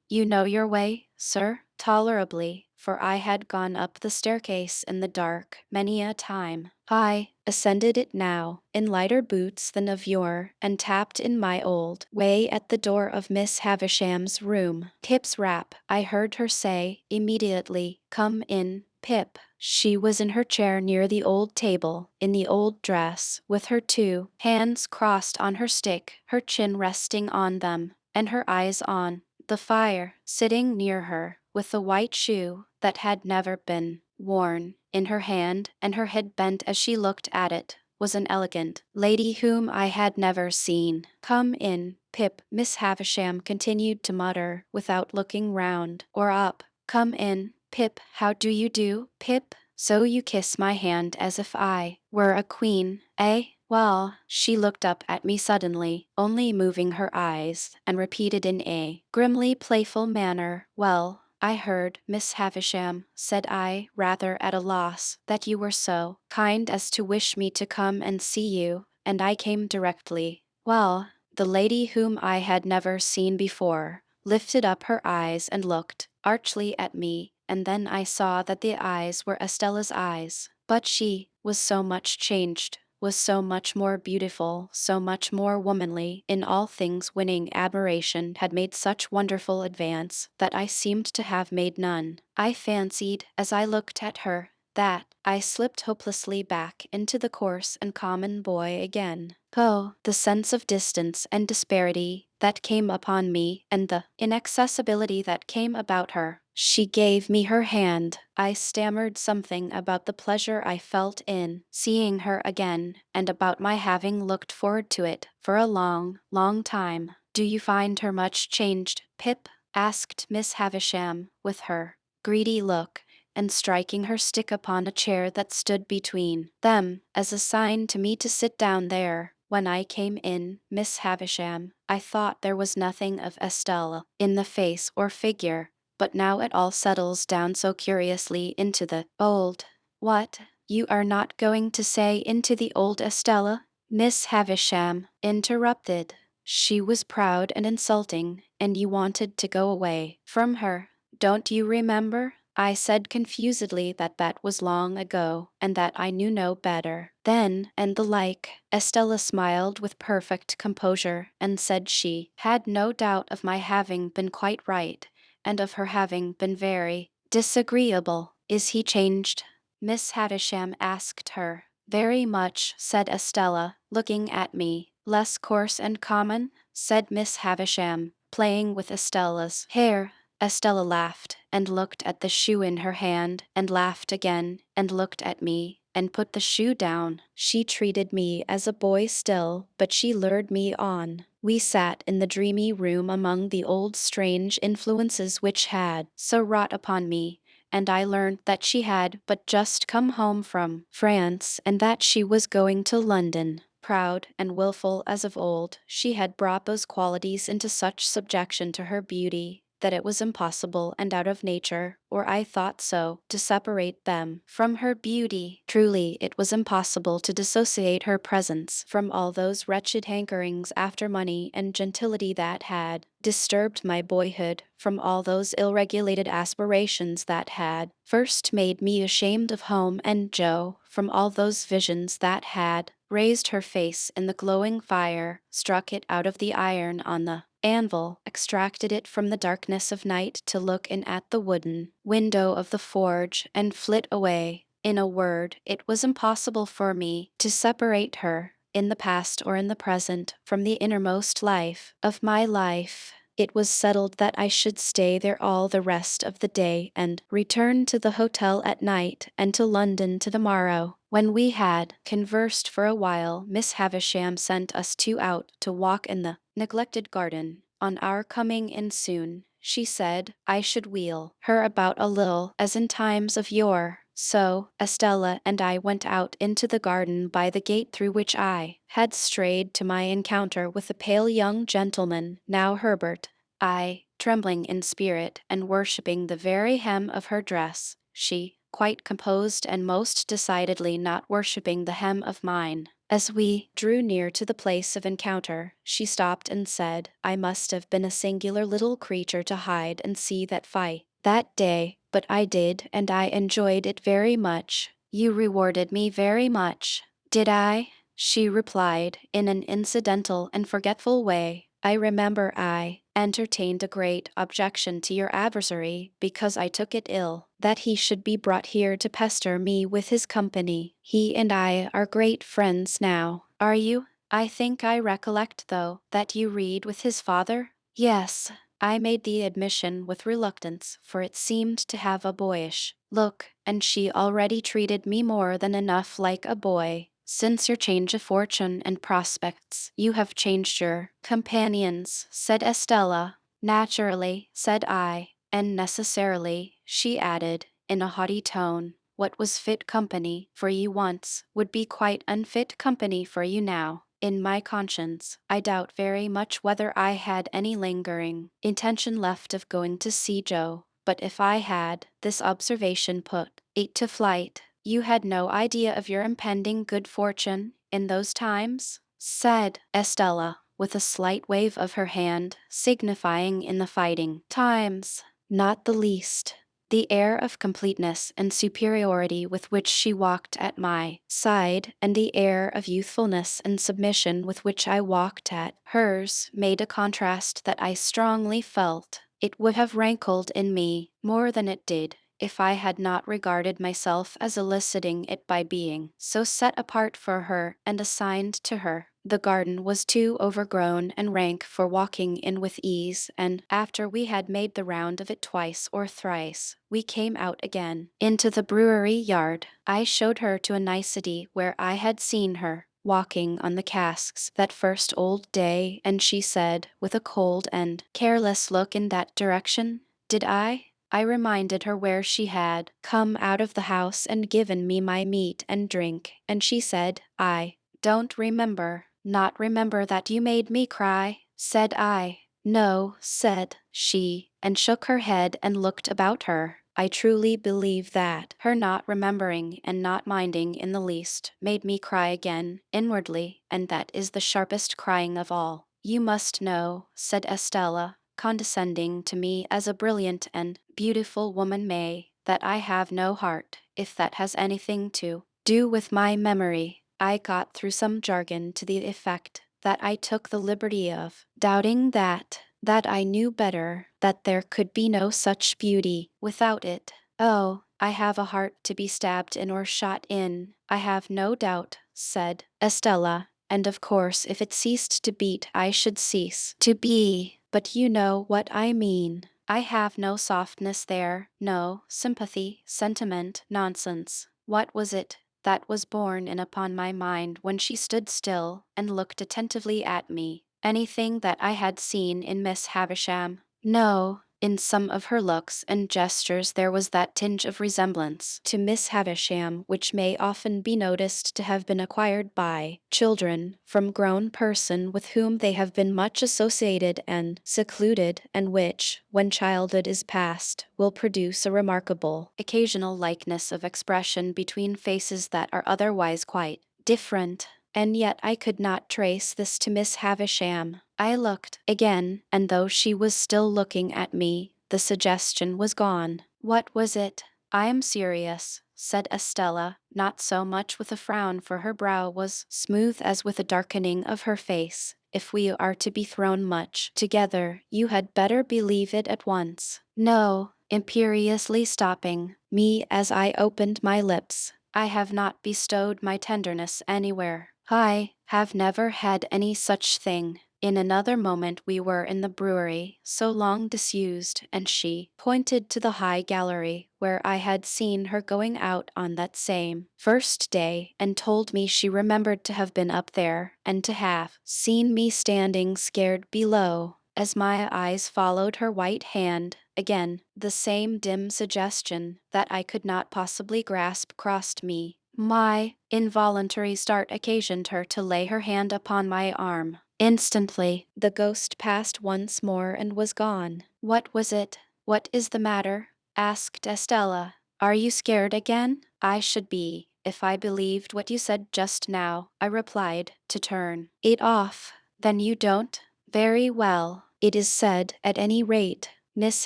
you know your way, sir?" "Tolerably, for I had gone up the staircase in the dark many a time. I ascended it now, in lighter boots than of yore, and tapped in my old way at the door of Miss Havisham's room. Pip's rap, I heard her say immediately, "Come in, Pip." She was in her chair near the old table, in the old dress, with her two hands crossed on her stick, her chin resting on them, and her eyes on the fire, sitting near her, with the white shoe that had never been worn in her hand, and her head bent as she looked at it, was an elegant lady whom I had never seen. "Come in, Pip," Miss Havisham continued to mutter, without looking round or up. "Come in, Pip. How do you do, Pip? So you kiss my hand as if I were a queen, eh? Well," she looked up at me suddenly, only moving her eyes, and repeated in a grimly playful manner, "Well, I heard, Miss Havisham," said I, rather at a loss, "that you were so kind as to wish me to come and see you, and I came directly." "Well," the lady, whom I had never seen before, lifted up her eyes and looked archly at me, and then I saw that the eyes were Estella's eyes. But she was so much changed, was so much more beautiful, so much more womanly, in all things winning admiration had made such wonderful advance, that I seemed to have made none. I fancied, as I looked at her, that I slipped hopelessly back into the coarse and common boy again. Oh, the sense of distance and disparity that came upon me, and the inaccessibility that came about her. She gave me her hand. I stammered something about the pleasure I felt in seeing her again, and about my having looked forward to it for a long, long time. "Do you find her much changed, Pip?" asked Miss Havisham, with her greedy look, and striking her stick upon a chair that stood between them, as a sign to me to sit down there. "When I came in, Miss Havisham, I thought there was nothing of Estella in the face or figure, but now it all settles down so curiously into the old." "What, you are not going to say into the old Estella?" Miss Havisham interrupted. "She was proud and insulting, and you wanted to go away from her. Don't you remember? I said confusedly that that was long ago, and that I knew no better then, and the like." Estella smiled with perfect composure, and said she had no doubt of my having been quite right, and of her having been very disagreeable. "Is he changed?" Miss Havisham asked her. "Very much," said Estella, looking at me. "Less coarse and common?" said Miss Havisham, playing with Estella's hair. Estella laughed, and looked at the shoe in her hand, and laughed again, and looked at me, and put the shoe down. She treated me as a boy still, but she lured me on. We sat in the dreamy room among the old strange influences which had so wrought upon me, and I learned that she had but just come home from France, and that she was going to London. Proud and wilful as of old, she had brought those qualities into such subjection to her beauty that it was impossible and out of nature, or I thought so, to separate them from her beauty. Truly, it was impossible to dissociate her presence from all those wretched hankerings after money and gentility that had disturbed my boyhood, from all those ill-regulated aspirations that had first made me ashamed of home and Joe, from all those visions that had raised her face in the glowing fire, struck it out of the iron on the anvil, extracted it from the darkness of night to look in at the wooden window of the forge, and flit away. In a word, it was impossible for me to separate her, in the past or in the present, from the innermost life of my life. It was settled that I should stay there all the rest of the day and return to the hotel at night and to London to the morrow. When we had conversed for a while, Miss Havisham sent us two out to walk in the neglected garden. On our coming in soon, she said I should wheel her about a little as in times of yore. So Estella and I went out into the garden by the gate through which I had strayed to my encounter with the pale young gentleman, now Herbert. I, trembling in spirit and worshipping the very hem of her dress, she, quite composed and most decidedly not worshipping the hem of mine. As we drew near to the place of encounter, she stopped and said, I must have been a singular little creature to hide and see that fight that day, but I did, and I enjoyed it very much. You rewarded me very much. Did I? She replied, in an incidental and forgetful way. I remember I entertained a great objection to your adversary, because I took it ill that he should be brought here to pester me with his company. He and I are great friends now. Are you? I think I recollect, though, that you read with his father? Yes. I made the admission with reluctance, for it seemed to have a boyish look, and she already treated me more than enough like a boy. Since your change of fortune and prospects, you have changed your companions, said Estella. Naturally, said I, and necessarily, she added, in a haughty tone. What was fit company for you once would be quite unfit company for you now. In my conscience, I doubt very much whether I had any lingering intention left of going to see Joe, but if I had, this observation put it to flight. You had no idea of your impending good fortune in those times? Said Estella, with a slight wave of her hand, signifying in the fighting times. Not the least. The air of completeness and superiority with which she walked at my side, and the air of youthfulness and submission with which I walked at hers, made a contrast that I strongly felt. It would have rankled in me more than it did if I had not regarded myself as eliciting it by being so set apart for her and assigned to her. The garden was too overgrown and rank for walking in with ease, and after we had made the round of it twice or thrice, we came out again into the brewery yard. I showed her to a nicety where I had seen her walking on the casks that first old day, and she said, with a cold and careless look in that direction, Did I? I reminded her where she had come out of the house and given me my meat and drink, and she said, I don't remember. Not remember that you made me cry, said I. No, said she, and shook her head and looked about her. I truly believe that her not remembering and not minding in the least made me cry again, inwardly, and that is the sharpest crying of all. You must know, said Estella, condescending to me as a brilliant and beautiful woman may, that I have no heart, if that has anything to do with my memory. I got through some jargon to the effect that I took the liberty of doubting that I knew better, that there could be no such beauty without it. Oh, I have a heart to be stabbed in or shot in, I have no doubt, said Estella, and of course if it ceased to beat I should cease to be, but you know what I mean. I have no softness there, no sympathy, sentiment, nonsense. What was it that was borne in upon my mind when she stood still and looked attentively at me? Anything that I had seen in Miss Havisham? No. In some of her looks and gestures there was that tinge of resemblance to Miss Havisham which may often be noticed to have been acquired by children from grown person with whom they have been much associated and secluded, and which, when childhood is past, will produce a remarkable occasional likeness of expression between faces that are otherwise quite different. And yet I could not trace this to Miss Havisham. I looked again, and though she was still looking at me, the suggestion was gone. What was it? I am serious, said Estella, not so much with a frown, for her brow was smooth as with a darkening of her face. If we are to be thrown much together, you had better believe it at once. No, imperiously stopping me as I opened my lips. I have not bestowed my tenderness anywhere. I have never had any such thing. In another moment we were in the brewery, so long disused, and she pointed to the high gallery where I had seen her going out on that same first day, and told me she remembered to have been up there and to have seen me standing scared below. As my eyes followed her white hand, again the same dim suggestion that I could not possibly grasp crossed me. My involuntary start occasioned her to lay her hand upon my arm. Instantly, the ghost passed once more and was gone. What was it? What is the matter? Asked Estella. Are you scared again? I should be, if I believed what you said just now, I replied, to turn it off. Then you don't? Very well. It is said, at any rate, Miss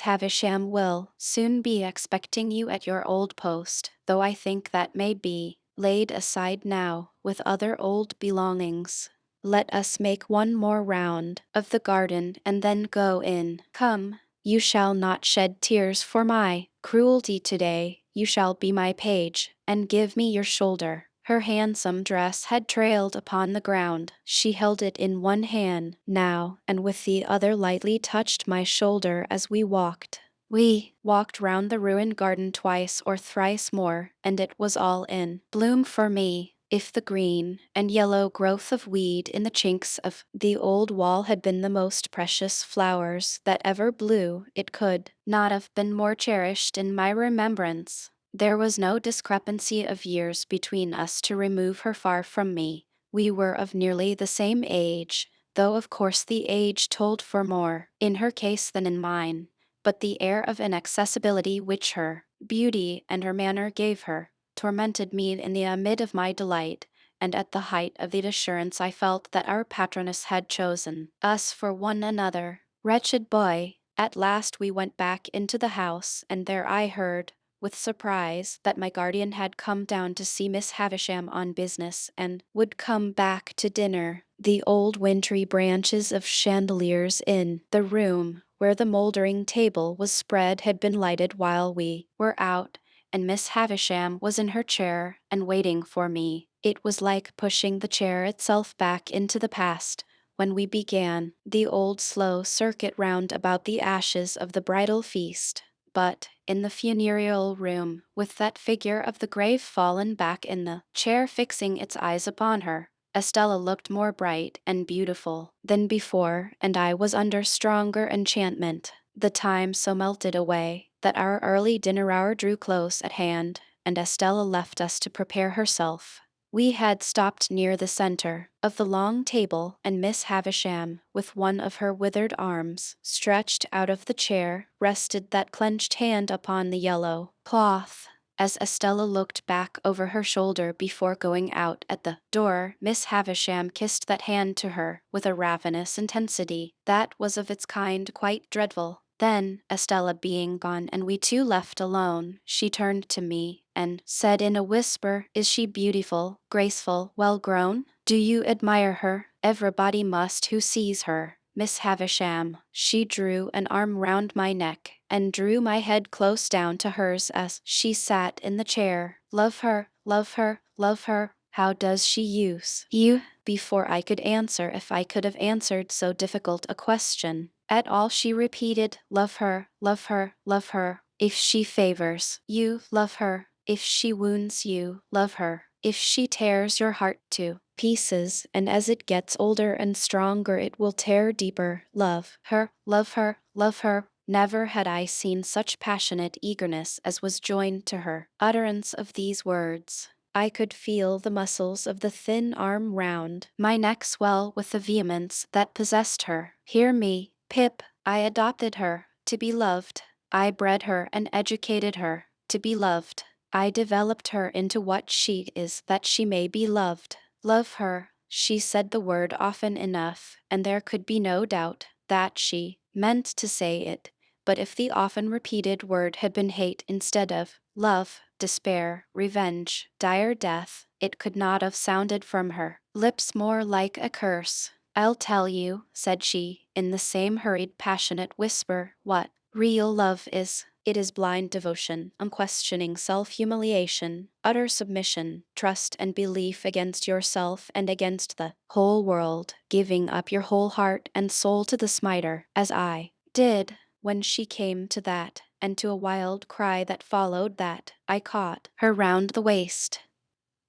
Havisham will soon be expecting you at your old post, though I think that may be laid aside now with other old belongings. Let us make one more round of the garden and then go in. Come, you shall not shed tears for my cruelty today. You shall be my page, and give me your shoulder. Her handsome dress had trailed upon the ground. She held it in one hand now, and with the other lightly touched my shoulder as we walked. We walked round the ruined garden twice or thrice more, and it was all in bloom for me. If the green and yellow growth of weed in the chinks of the old wall had been the most precious flowers that ever blew, it could not have been more cherished in my remembrance. There was no discrepancy of years between us to remove her far from me. We were of nearly the same age, though of course the age told for more in her case than in mine. But the air of inaccessibility which her beauty and her manner gave her tormented me in the amid of my delight, and at the height of the assurance I felt that our patroness had chosen us for one another. Wretched boy! At last we went back into the house, and there I heard, with surprise, that my guardian had come down to see Miss Havisham on business, and would come back to dinner. The old wintry branches of chandeliers in the room where the mouldering table was spread had been lighted while we were out, and Miss Havisham was in her chair and waiting for me. It was like pushing the chair itself back into the past when we began the old slow circuit round about the ashes of the bridal feast. But in the funereal room, with that figure of the grave fallen back in the chair fixing its eyes upon her, Estella looked more bright and beautiful than before, and I was under stronger enchantment. The time so melted away that our early dinner hour drew close at hand, and Estella left us to prepare herself. We had stopped near the center of the long table, and Miss Havisham, with one of her withered arms stretched out of the chair, rested that clenched hand upon the yellow cloth. As Estella looked back over her shoulder before going out at the door, Miss Havisham kissed that hand to her with a ravenous intensity that was of its kind quite dreadful. Then, Estella being gone and we two left alone, she turned to me and said in a whisper, "Is she beautiful, graceful, well grown? Do you admire her? Everybody must who sees her. Miss Havisham." She drew an arm round my neck and drew my head close down to hers as she sat in the chair. "Love her, love her, love her. How does she use you?" Before I could answer, if I could have answered so difficult a question at all, she repeated, "Love her, love her, love her. If she favors you, love her. If she wounds you, love her. If she tears your heart to pieces, and as it gets older and stronger it will tear deeper, love her, love her, love her." Never had I seen such passionate eagerness as was joined to her utterance of these words. I could feel the muscles of the thin arm round my neck swell with the vehemence that possessed her. Hear me, Pip. I adopted her to be loved. I bred her and educated her to be loved. I developed her into what she is that she may be loved. Love her. She said the word often enough, and there could be no doubt that she meant to say it. But if the often repeated word had been hate instead of love, despair, revenge, dire death, it could not have sounded from her lips more like a curse. "I'll tell you," said she, in the same hurried, passionate whisper, "what Real love is. It is blind devotion, unquestioning self-humiliation, utter submission, trust and belief against yourself and against the whole world, giving up your whole heart and soul to the smiter, as I did when she came to that, and to a wild cry that followed that, I caught her round the waist.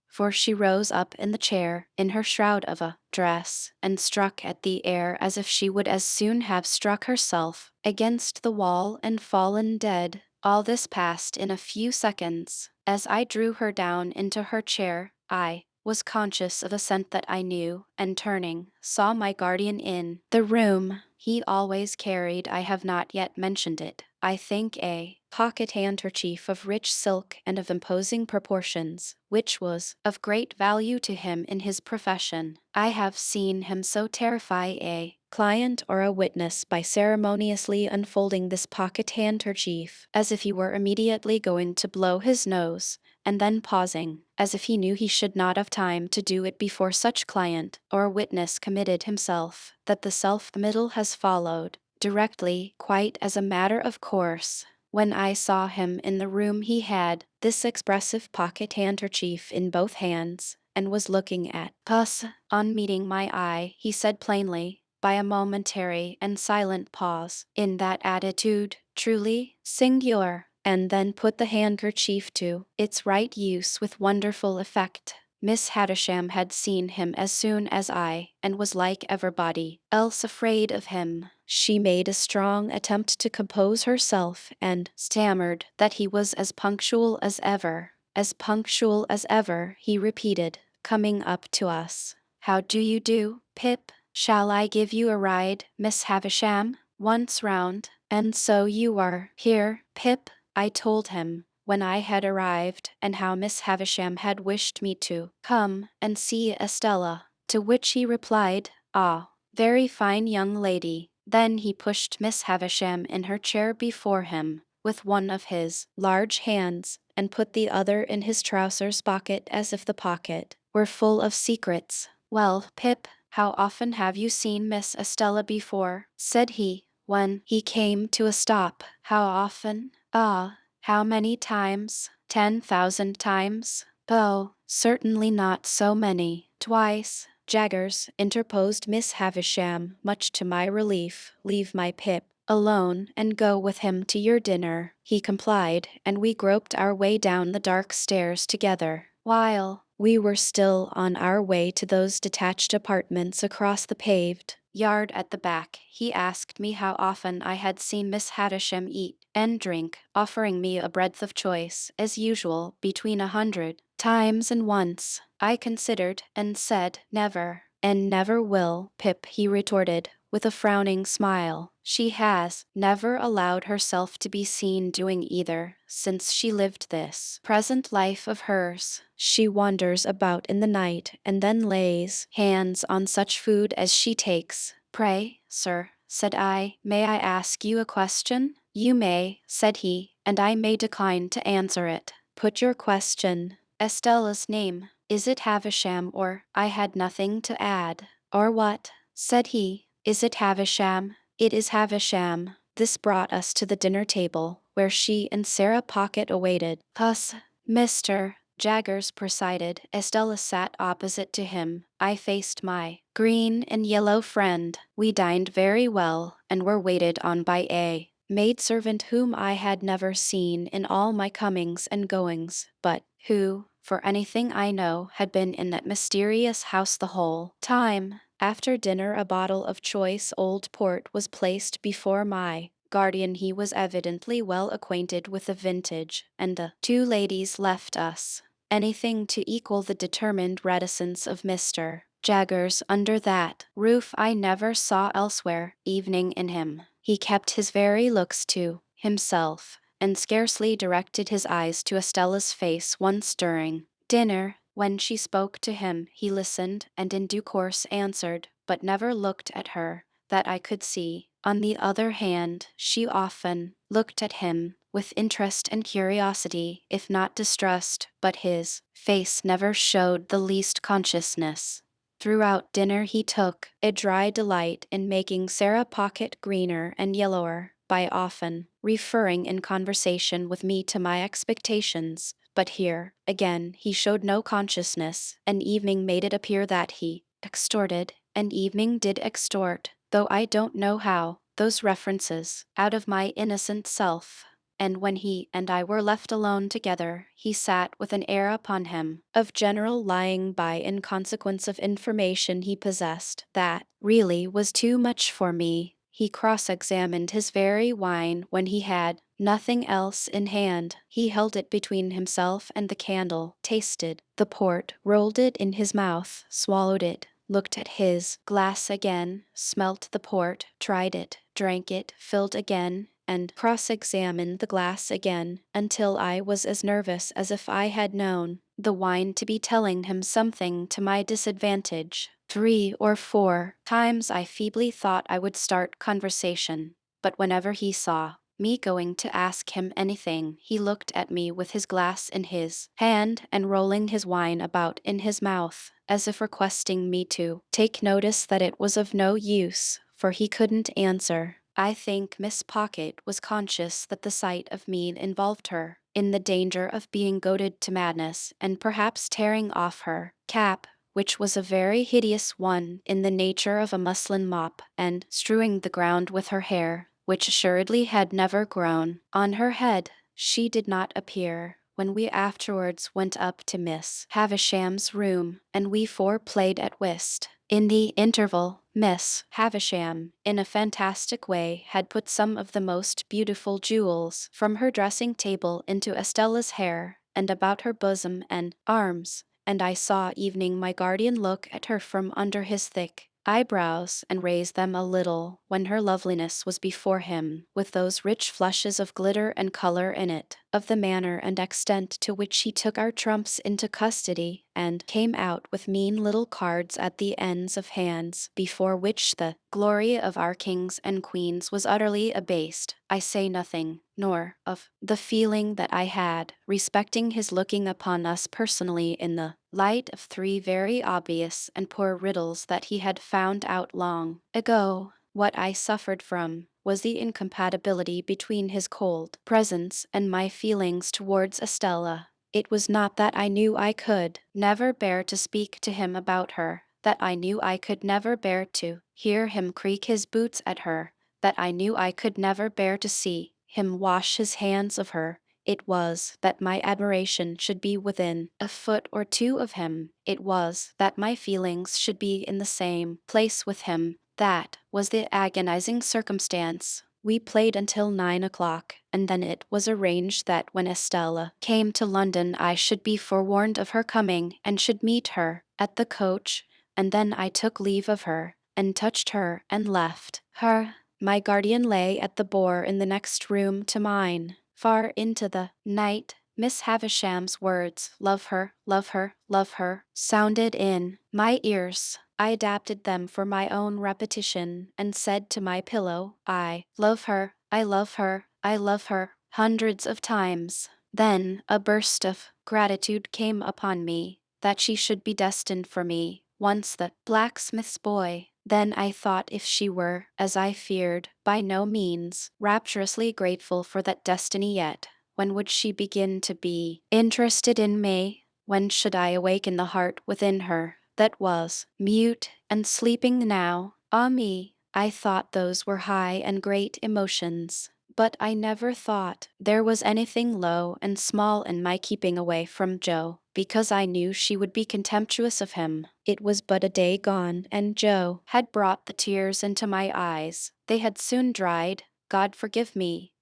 For she rose up in the chair, in her shroud of a dress, and struck at the air as if she would as soon have struck herself against the wall and fallen dead. All this passed in a few seconds. As I drew her down into her chair, I was conscious of a scent that I knew, and turning, saw my guardian in the room. He always carried, I have not yet mentioned it, I think, a pocket handkerchief of rich silk and of imposing proportions, which was of great value to him in his profession. I have seen him so terrify a client or a witness by ceremoniously unfolding this pocket handkerchief, as if he were immediately going to blow his nose, and then pausing, as if he knew he should not have time to do it before such client or witness committed himself, that the self-committal has followed directly, quite as a matter of course. When I saw him in the room he had this expressive pocket handkerchief in both hands, and was looking at us. On meeting my eye, he said plainly, by a momentary and silent pause, in that attitude, truly singular, and then put the handkerchief to its right use with wonderful effect. Miss Havisham had seen him as soon as I, and was like everybody else afraid of him. She made a strong attempt to compose herself, and stammered that he was as punctual as ever. As punctual as ever, he repeated, coming up to us. How do you do, Pip? Shall I give you a ride, Miss Havisham? Once round, and so you are here, Pip? I told him, when I had arrived, and how Miss Havisham had wished me to come and see Estella, to which he replied, "Ah, very fine young lady." Then he pushed Miss Havisham in her chair before him, with one of his large hands, and put the other in his trousers pocket as if the pocket were full of secrets. "Well, Pip, how often have you seen Miss Estella before?" said he, when he came to a stop. "How often? Ah, how many times? 10,000 times? Oh, certainly not so many. Twice." "Jaggers," interposed Miss Havisham, much to my relief, "leave my Pip alone and go with him to your dinner." He complied, and we groped our way down the dark stairs together. While we were still on our way to those detached apartments across the paved yard at the back, he asked me how often I had seen Miss Havisham eat and drink, offering me a breadth of choice, as usual, between 100 times and once. I considered, and said, "Never." "And never will, Pip," he retorted, with a frowning smile. "She has never allowed herself to be seen doing either, since she lived this present life of hers. She wanders about in the night, and then lays hands on such food as she takes." "Pray, sir," said I, "may I ask you a question?" "You may," said he, "and I may decline to answer it." "Put your question." "Estella's name, is it Havisham or—" I had nothing to add. "Or what?" said he. "Is it Havisham?" "It is Havisham." This brought us to the dinner table, where she and Sarah Pocket awaited us. Mr. Jaggers presided. Estella sat opposite to him. I faced my green and yellow friend. We dined very well, and were waited on by a maidservant whom I had never seen in all my comings and goings, but who, for anything I know, had been in that mysterious house the whole time. After dinner a bottle of choice old port was placed before my guardian. He was evidently well acquainted with the vintage, and the two ladies left us anything to equal the determined reticence of Mr. Jaggers under that roof. I never saw elsewhere evening in him. He kept his very looks to himself, and scarcely directed his eyes to Estella's face once during dinner. When she spoke to him, he listened, and in due course answered, but never looked at her, that I could see. On the other hand, she often looked at him with interest and curiosity, if not distrust, but his face never showed the least consciousness. Throughout dinner he took a dry delight in making Sarah Pocket greener and yellower by often referring in conversation with me to my expectations, but here, again, he showed no consciousness, and evening made it appear that he extorted, and evening did extort, though I don't know how, those references, out of my innocent self. And when he and I were left alone together, he sat with an air upon him of general lying by in consequence of information he possessed that really was too much for me. He cross-examined his very wine when he had nothing else in hand. He held it between himself and the candle, tasted the port, rolled it in his mouth, swallowed it, looked at his glass again, smelt the port, tried it, drank it, filled again, and cross-examined the glass again, until I was as nervous as if I had known the wine to be telling him something to my disadvantage. 3 or 4 times I feebly thought I would start conversation, but whenever he saw me going to ask him anything, he looked at me with his glass in his hand and rolling his wine about in his mouth, as if requesting me to take notice that it was of no use, for he couldn't answer. I think Miss Pocket was conscious that the sight of me involved her in the danger of being goaded to madness and perhaps tearing off her cap, which was a very hideous one in the nature of a muslin mop, and strewing the ground with her hair, which assuredly had never grown on her head. She did not appear when we afterwards went up to Miss Havisham's room, and we four played at whist. In the interval, Miss Havisham, in a fantastic way, had put some of the most beautiful jewels from her dressing table into Estella's hair, and about her bosom and arms, and I saw evening my guardian look at her from under his thick eyebrows and raise them a little when her loveliness was before him, with those rich flushes of glitter and color in it, of the manner and extent to which he took our trumps into custody, and came out with mean little cards at the ends of hands, before which the glory of our kings and queens was utterly abased. I say nothing, nor of the feeling that I had respecting his looking upon us personally in the light of 3 very obvious and poor riddles that he had found out long ago. What I suffered from was the incompatibility between his cold presence and my feelings towards Estella. It was not that I knew I could never bear to speak to him about her, that I knew I could never bear to hear him creak his boots at her, that I knew I could never bear to see him wash his hands of her. It was that my admiration should be within a foot or two of him. It was that my feelings should be in the same place with him. That was the agonizing circumstance. We played until 9 o'clock, and then it was arranged that when Estella came to London I should be forewarned of her coming and should meet her at the coach, and then I took leave of her, and touched her and left her. My guardian lay at the Boar in the next room to mine. Far into the night, Miss Havisham's words, "Love her, love her, love her," sounded in my ears. I adapted them for my own repetition, and said to my pillow, "I love her, I love her, I love her," hundreds of times. Then a burst of gratitude came upon me, that she should be destined for me, once the blacksmith's boy. Then I thought if she were, as I feared, by no means rapturously grateful for that destiny yet, when would she begin to be interested in me? When should I awaken the heart within her that was mute and sleeping now? Ah me, I thought those were high and great emotions. But I never thought there was anything low and small in my keeping away from Joe, because I knew she would be contemptuous of him. It was but a day gone, and Joe had brought the tears into my eyes. They had soon dried, God forgive me.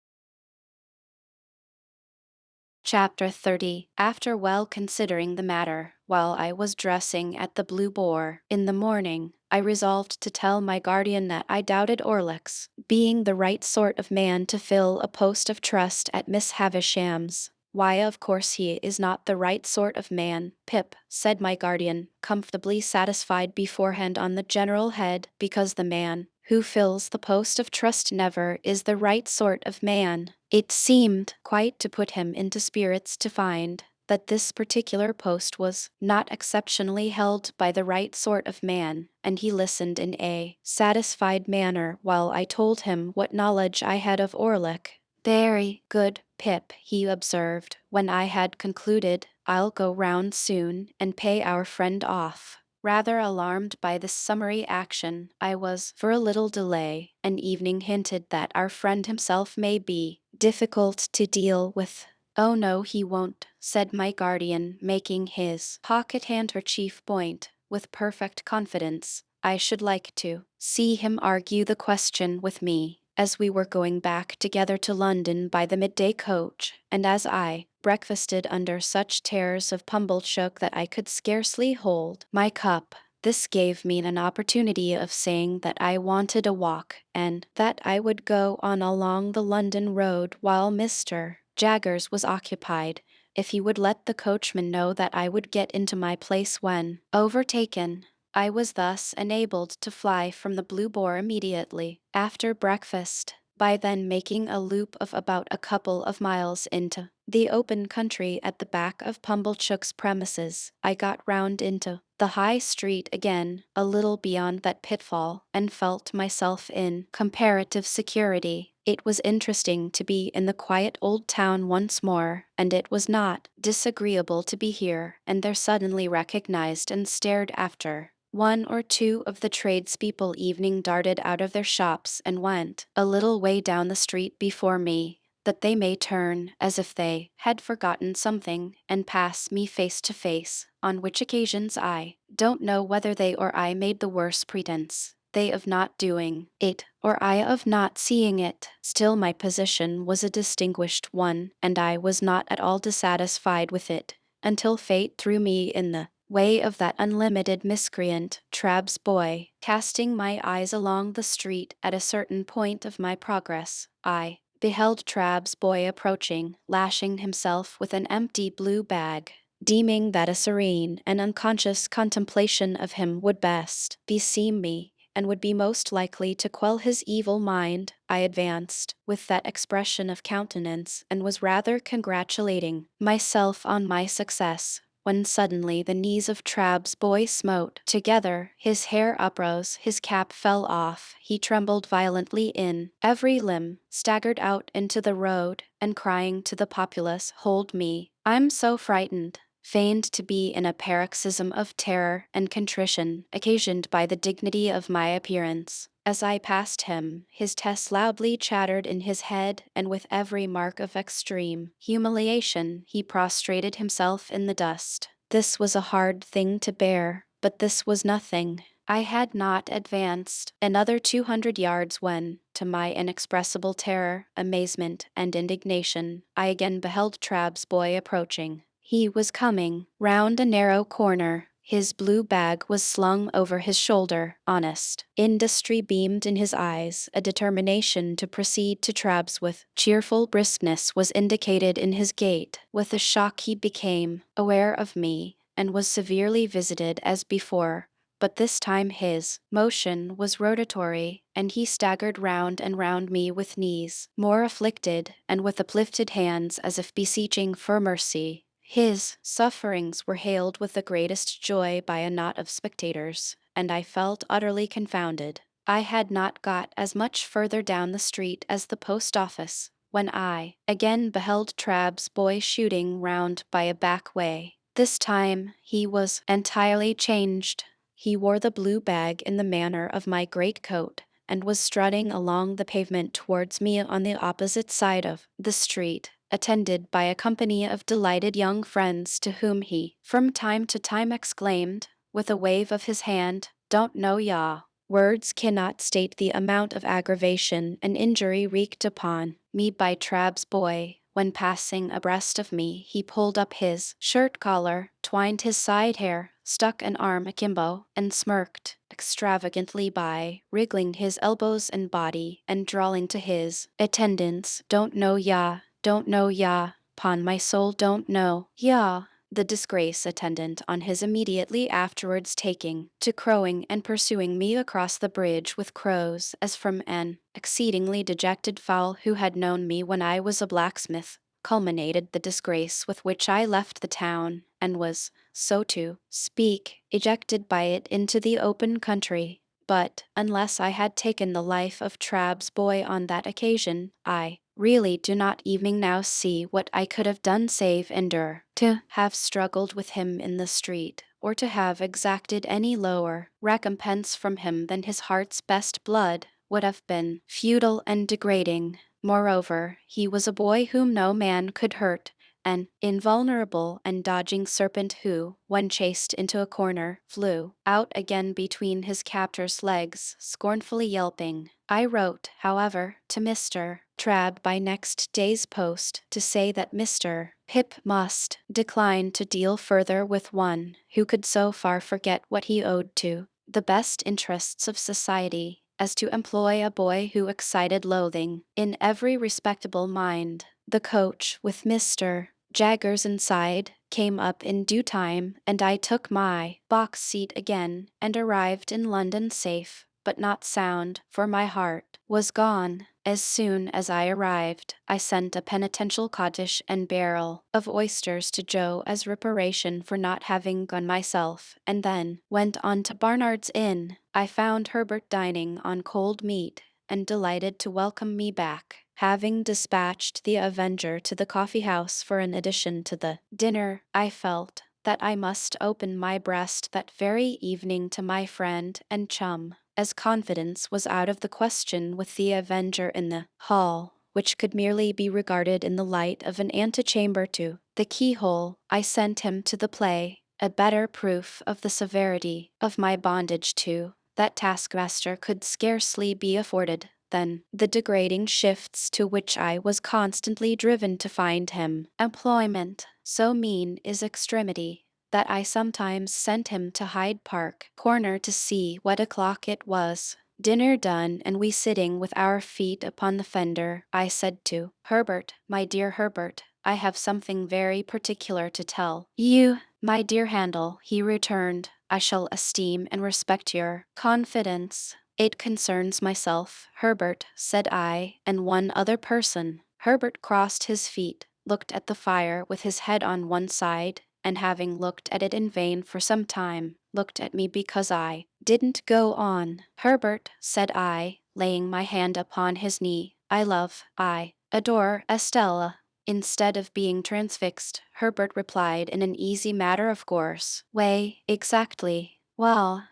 Chapter 30. After well considering the matter, while I was dressing at the Blue Boar in the morning, I resolved to tell my guardian that I doubted Orlick's being the right sort of man to fill a post of trust at Miss Havisham's. "Why, of course he is not the right sort of man, Pip," said my guardian, comfortably satisfied beforehand on the general head, "because the man who fills the post of trust never is the right sort of man." It seemed quite to put him into spirits to find that this particular post was not exceptionally held by the right sort of man, and he listened in a satisfied manner while I told him what knowledge I had of Orlick. "Very good, Pip," he observed, when I had concluded. "I'll go round soon and pay our friend off." Rather alarmed by this summary action, I was for a little delay, and evening hinted that our friend himself may be difficult to deal with. "Oh no, he won't," said my guardian, making his pocket handkerchief point with perfect confidence. I should like to see him argue the question with me, as we were going back together to London by the midday coach, and as I breakfasted under such tears of Pumblechook that I could scarcely hold my cup. This gave me an opportunity of saying that I wanted a walk, and that I would go on along the London road while Mr. Jaggers was occupied, if he would let the coachman know that I would get into my place when overtaken. I was thus enabled to fly from the Blue Boar immediately after breakfast, by then making a loop of about a couple of miles into the open country at the back of Pumblechook's premises. I got round into the High Street again, a little beyond that pitfall, and felt myself in comparative security. It was interesting to be in the quiet old town once more, and it was not disagreeable to be here and there suddenly recognized and stared after. One or two of the tradespeople evening darted out of their shops and went a little way down the street before me, that they may turn, as if they had forgotten something, and pass me face to face, on which occasions I don't know whether they or I made the worse pretence, they of not doing it, or I of not seeing it. Still my position was a distinguished one, and I was not at all dissatisfied with it, until fate threw me in the way of that unlimited miscreant, Trabb's boy. Casting my eyes along the street at a certain point of my progress, I beheld Trabb's boy approaching, lashing himself with an empty blue bag. Deeming that a serene and unconscious contemplation of him would best beseem me, and would be most likely to quell his evil mind, I advanced with that expression of countenance, and was rather congratulating myself on my success, when suddenly the knees of Trabb's boy smote together, his hair uprose, his cap fell off, he trembled violently in every limb, staggered out into the road, and crying to the populace, "Hold me, I'm so frightened," feigned to be in a paroxysm of terror and contrition, occasioned by the dignity of my appearance. As I passed him, his tests loudly chattered in his head, and with every mark of extreme humiliation he prostrated himself in the dust. This was a hard thing to bear, but this was nothing. I had not advanced another 200 yards when, to my inexpressible terror, amazement, and indignation, I again beheld Trabb's boy approaching. He was coming round a narrow corner. His blue bag was slung over his shoulder. Honest industry beamed in his eyes. A determination to proceed to Trabb's with cheerful briskness was indicated in his gait. With a shock he became aware of me, and was severely visited as before, but this time his motion was rotatory, and he staggered round and round me with knees more afflicted, and with uplifted hands as if beseeching for mercy. His sufferings were hailed with the greatest joy by a knot of spectators, and I felt utterly confounded. I had not got as much further down the street as the post office, when I again beheld Trabb's boy shooting round by a back way. This time he was entirely changed. He wore the blue bag in the manner of my greatcoat, and was strutting along the pavement towards me on the opposite side of the street, attended by a company of delighted young friends, to whom he from time to time exclaimed, with a wave of his hand, "Don't know ya." Words cannot state the amount of aggravation and injury wreaked upon me by Trabb's boy. When passing abreast of me, he pulled up his shirt collar, twined his side hair, stuck an arm akimbo, and smirked extravagantly by, wriggling his elbows and body, and drawling to his attendants, "Don't know ya, don't know ya, 'pon my soul don't know ya." The disgrace attendant on his immediately afterwards taking to crowing and pursuing me across the bridge with crows as from an exceedingly dejected fowl who had known me when I was a blacksmith, culminated the disgrace with which I left the town, and was, so to speak, ejected by it into the open country. But, unless I had taken the life of Trabb's boy on that occasion, I really do not even now see what I could have done save endure. To have struggled with him in the street, or to have exacted any lower recompense from him than his heart's best blood, would have been futile and degrading. Moreover, he was a boy whom no man could hurt, an invulnerable and dodging serpent who, when chased into a corner, flew out again between his captor's legs, scornfully yelping. I wrote, however, to Mr. Trabb by next day's post to say that Mr. Pip must decline to deal further with one who could so far forget what he owed to the best interests of society as to employ a boy who excited loathing in every respectable mind. The coach with Mr. Jaggers inside came up in due time, and I took my box seat again and arrived in London safe, but not sound, for my heart was gone. As soon as I arrived, I sent a penitential codfish and barrel of oysters to Joe as reparation for not having gone myself, and then went on to Barnard's Inn. I found Herbert dining on cold meat, and delighted to welcome me back, having dispatched the Avenger to the coffee-house for an addition to the dinner. I felt that I must open my breast that very evening to my friend and chum, as confidence was out of the question with the Avenger in the hall, which could merely be regarded in the light of an antechamber to the keyhole. I sent him to the play, a better proof of the severity of my bondage to that taskmaster could scarcely be afforded than the degrading shifts to which I was constantly driven to find him. Employment, so mean is extremity, that I sometimes sent him to Hyde Park Corner to see what o'clock it was. Dinner done, and we sitting with our feet upon the fender, I said to Herbert, my dear Herbert, I have something very particular to tell you. My dear Handel, he returned, I shall esteem and respect your confidence. It concerns myself, Herbert, said I, and one other person. Herbert crossed his feet, looked at the fire with his head on one side, and having looked at it in vain for some time, looked at me because I didn't go on. Herbert, said I, laying my hand upon his knee, I adore Estella. Instead of being transfixed, Herbert replied in an easy matter-of-course way, exactly. Well,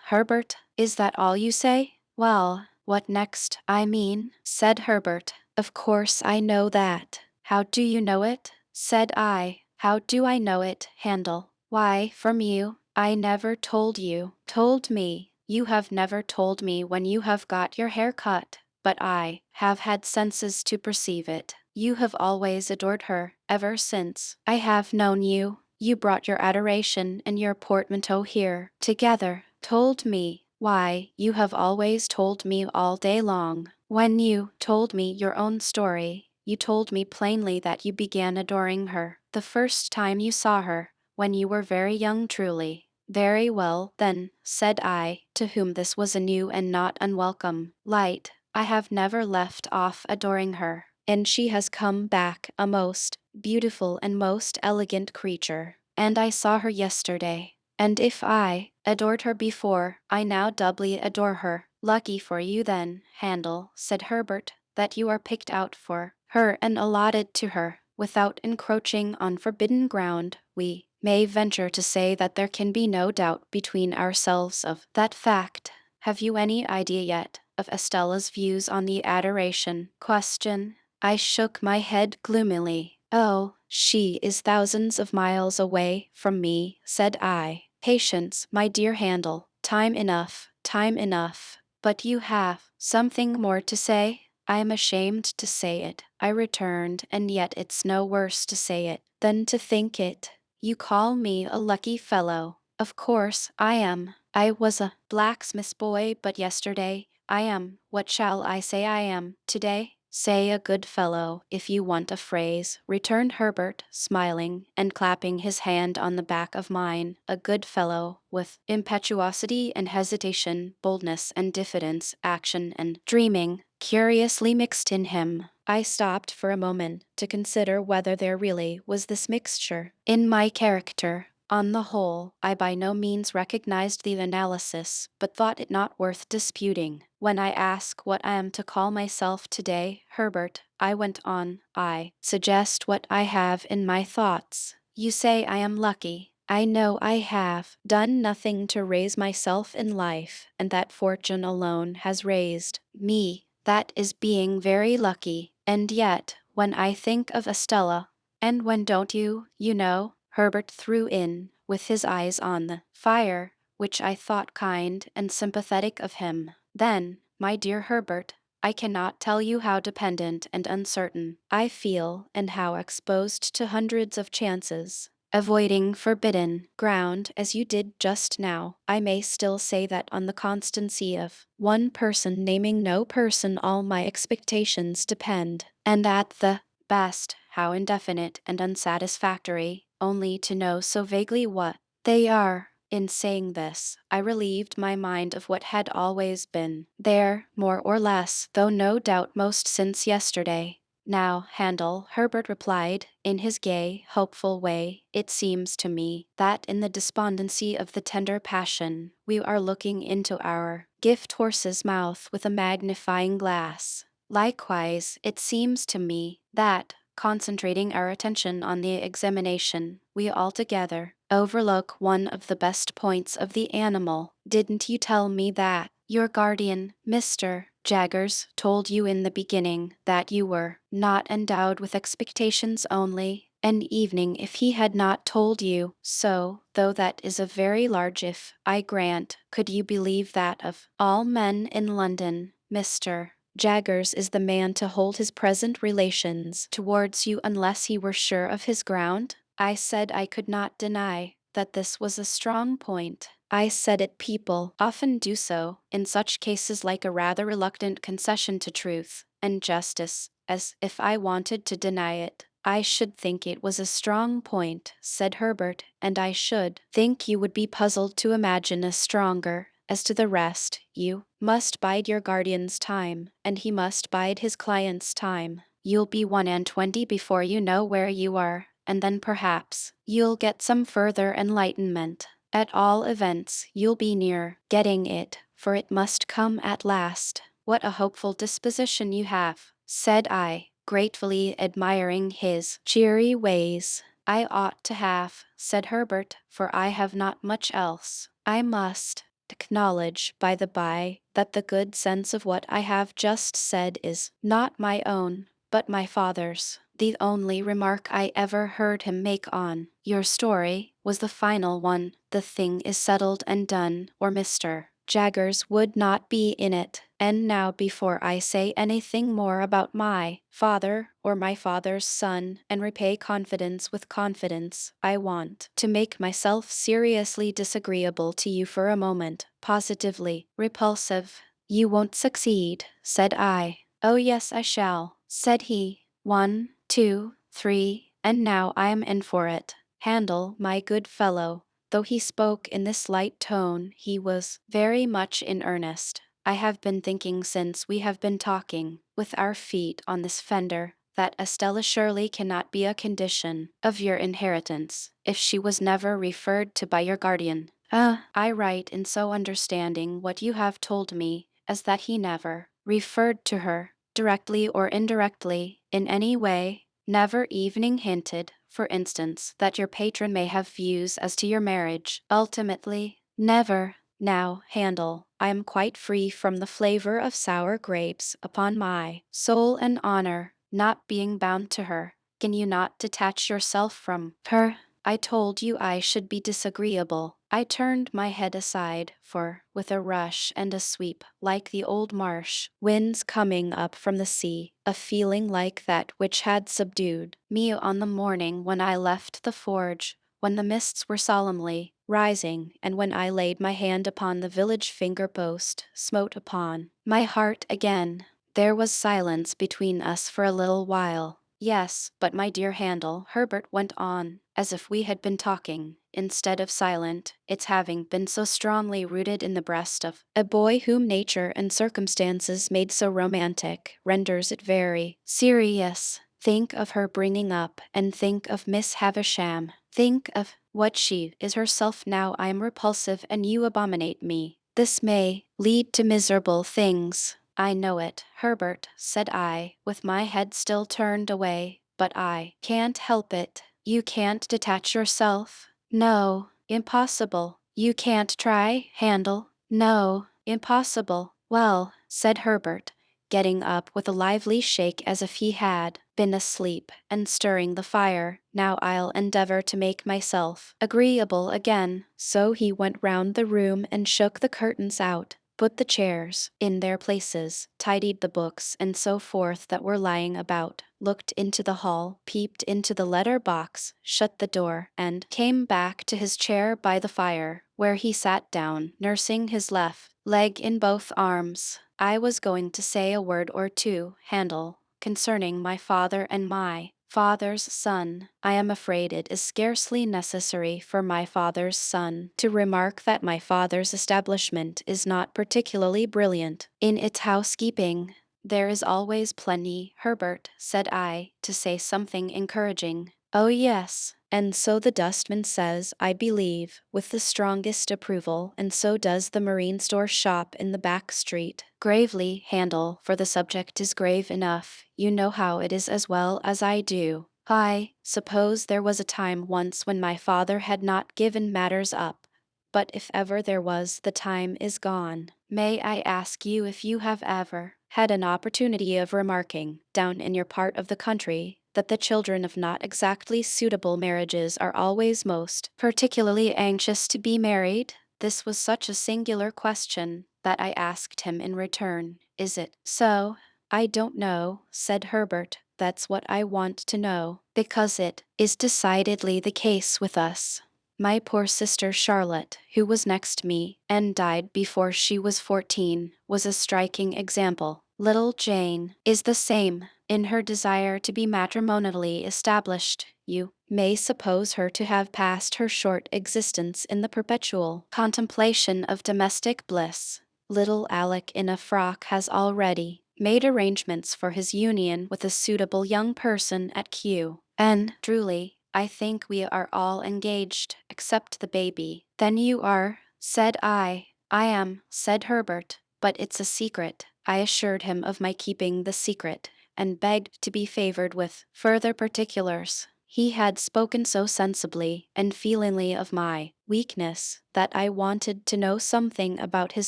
Herbert, is that all you say? Well, what next, I mean, said Herbert. Of course I know that. How do you know it? Said I. How do I know it, Handel? Why, from you. I never told you. Told me. You have never told me when you have got your hair cut, but I have had senses to perceive it. You have always adored her, ever since I have known you. You brought your adoration and your portmanteau here, together, told me. Why, you have always told me all day long. When you told me your own story, you told me plainly that you began adoring her the first time you saw her, when you were very young truly. Very well, then, said I, to whom this was a new and not unwelcome light. I have never left off adoring her, and she has come back a most beautiful and most elegant creature, and I saw her yesterday. And if I adored her before, I now doubly adore her. Lucky for you then, Handel, said Herbert, that you are picked out for her and allotted to her, without encroaching on forbidden ground. We may venture to say that there can be no doubt between ourselves of that fact. Have you any idea yet of Estella's views on the adoration question? I shook my head gloomily. Oh, she is thousands of miles away from me, said I. Patience, my dear Handel. Time enough, time enough. But you have something more to say? I am ashamed to say it, I returned, and yet it's no worse to say it than to think it. You call me a lucky fellow. Of course I am. I was a blacksmith's boy but yesterday. I am, what shall I say I am, today? Say a good fellow, if you want a phrase, returned Herbert, smiling, and clapping his hand on the back of mine. A good fellow, with impetuosity and hesitation, boldness and diffidence, action and dreaming, curiously mixed in him. I stopped for a moment to consider whether there really was this mixture in my character. On the whole, I by no means recognized the analysis, but thought it not worth disputing. When I ask what I am to call myself today, Herbert, I went on, I suggest what I have in my thoughts. You say I am lucky. I know I have done nothing to raise myself in life, and that fortune alone has raised me. That is being very lucky. And yet, when I think of Estella, and when don't you, you know, Herbert threw in, with his eyes on the fire, which I thought kind and sympathetic of him. Then, my dear Herbert, I cannot tell you how dependent and uncertain I feel and how exposed to hundreds of chances. Avoiding forbidden ground as you did just now, I may still say that on the constancy of one person naming no person all my expectations depend, and at the best, how indefinite and unsatisfactory, only to know so vaguely what they are. In saying this, I relieved my mind of what had always been there, more or less, though no doubt most since yesterday. Now, Handel, Herbert replied, in his gay, hopeful way, it seems to me that in the despondency of the tender passion, we are looking into our gift horse's mouth with a magnifying glass. Likewise, it seems to me that, concentrating our attention on the examination, we altogether overlook one of the best points of the animal. Didn't you tell me that your guardian, Mr. Jaggers, told you in the beginning that you were not endowed with expectations only? And evening if he had not told you so, though that is a very large if, I grant, could you believe that of all men in London, Mr. Jaggers is the man to hold his present relations towards you unless he were sure of his ground? I said I could not deny that this was a strong point. I said it people often do so, in such cases like a rather reluctant concession to truth and justice, as if I wanted to deny it. I should think it was a strong point, said Herbert, and I should think you would be puzzled to imagine a stronger. As to the rest, you must bide your guardian's time, and he must bide his client's time. You'll be 1 and 20 before you know where you are, and then perhaps you'll get some further enlightenment. At all events, you'll be near getting it, for it must come at last. What a hopeful disposition you have, said I, gratefully admiring his cheery ways. I ought to have, said Herbert, for I have not much else. I must acknowledge, by the by, that the good sense of what I have just said is not my own, but my father's. The only remark I ever heard him make on your story was the final one. The thing is settled and done, or Mr. Jaggers would not be in it. And now, before I say anything more about my father or my father's son, and repay confidence with confidence, I want to make myself seriously disagreeable to you for a moment, positively repulsive. You won't succeed, said I. Oh yes, I shall, said he. 1, 2, 3, and now I am in for it. Handel, my good fellow, though he spoke in this light tone, he was very much in earnest. I have been thinking since we have been talking, with our feet on this fender, that Estella surely cannot be a condition of your inheritance, if she was never referred to by your guardian. I write in so understanding what you have told me, as that he never referred to her, directly or indirectly, in any way, never even hinted, for instance, that your patron may have views as to your marriage, ultimately, never. Now, Handel, I am quite free from the flavor of sour grapes, upon my soul and honor, not being bound to her. Can you not detach yourself from her? I told you I should be disagreeable. I turned my head aside, for, with a rush and a sweep, like the old marsh winds coming up from the sea, a feeling like that which had subdued me on the morning when I left the forge, when the mists were solemnly rising, and when I laid my hand upon the village finger-post, smote upon my heart again. There was silence between us for a little while. Yes, but my dear Handel, Herbert went on, as if we had been talking instead of silent, its having been so strongly rooted in the breast of a boy whom nature and circumstances made so romantic, renders it very serious. Think of her bringing up, and think of Miss Havisham. Think of what she is herself now. I am repulsive and you abominate me. This may lead to miserable things. I know it, Herbert, said I, with my head still turned away, but I can't help it. You can't detach yourself? No, impossible. You can't try, Handel? No, impossible. Well, said Herbert, getting up with a lively shake as if he had been asleep, and stirring the fire. Now I'll endeavor to make myself agreeable again. So he went round the room and shook the curtains out, put the chairs in their places, tidied the books and so forth that were lying about, looked into the hall, peeped into the letter box, shut the door, and came back to his chair by the fire, where he sat down, nursing his left leg in both arms. I was going to say a word or two, Handel, concerning my father and my father's son. I am afraid it is scarcely necessary for my father's son to remark that my father's establishment is not particularly brilliant in its housekeeping. There is always plenty, Herbert, said I, to say something encouraging. Oh yes, and so the dustman says, I believe, with the strongest approval, and so does the marine store shop in the back street. Gravely, Handel, for the subject is grave enough. You know how it is as well as I do. I suppose there was a time once when my father had not given matters up. But if ever there was, the time is gone. May I ask you if you have ever had an opportunity of remarking, down in your part of the country, that the children of not exactly suitable marriages are always most particularly anxious to be married? This was such a singular question that I asked him in return. Is it so? I don't know, said Herbert. That's what I want to know, because it is decidedly the case with us. My poor sister Charlotte, who was next me, and died before she was 14, was a striking example. Little Jane is the same in her desire to be matrimonially established. You may suppose her to have passed her short existence in the perpetual contemplation of domestic bliss. Little Alec in a frock has already made arrangements for his union with a suitable young person at Kew. And, truly, I think we are all engaged, except the baby. Then you are, said I. I am, said Herbert, but it's a secret. I assured him of my keeping the secret, and begged to be favored with further particulars. He had spoken so sensibly and feelingly of my weakness that I wanted to know something about his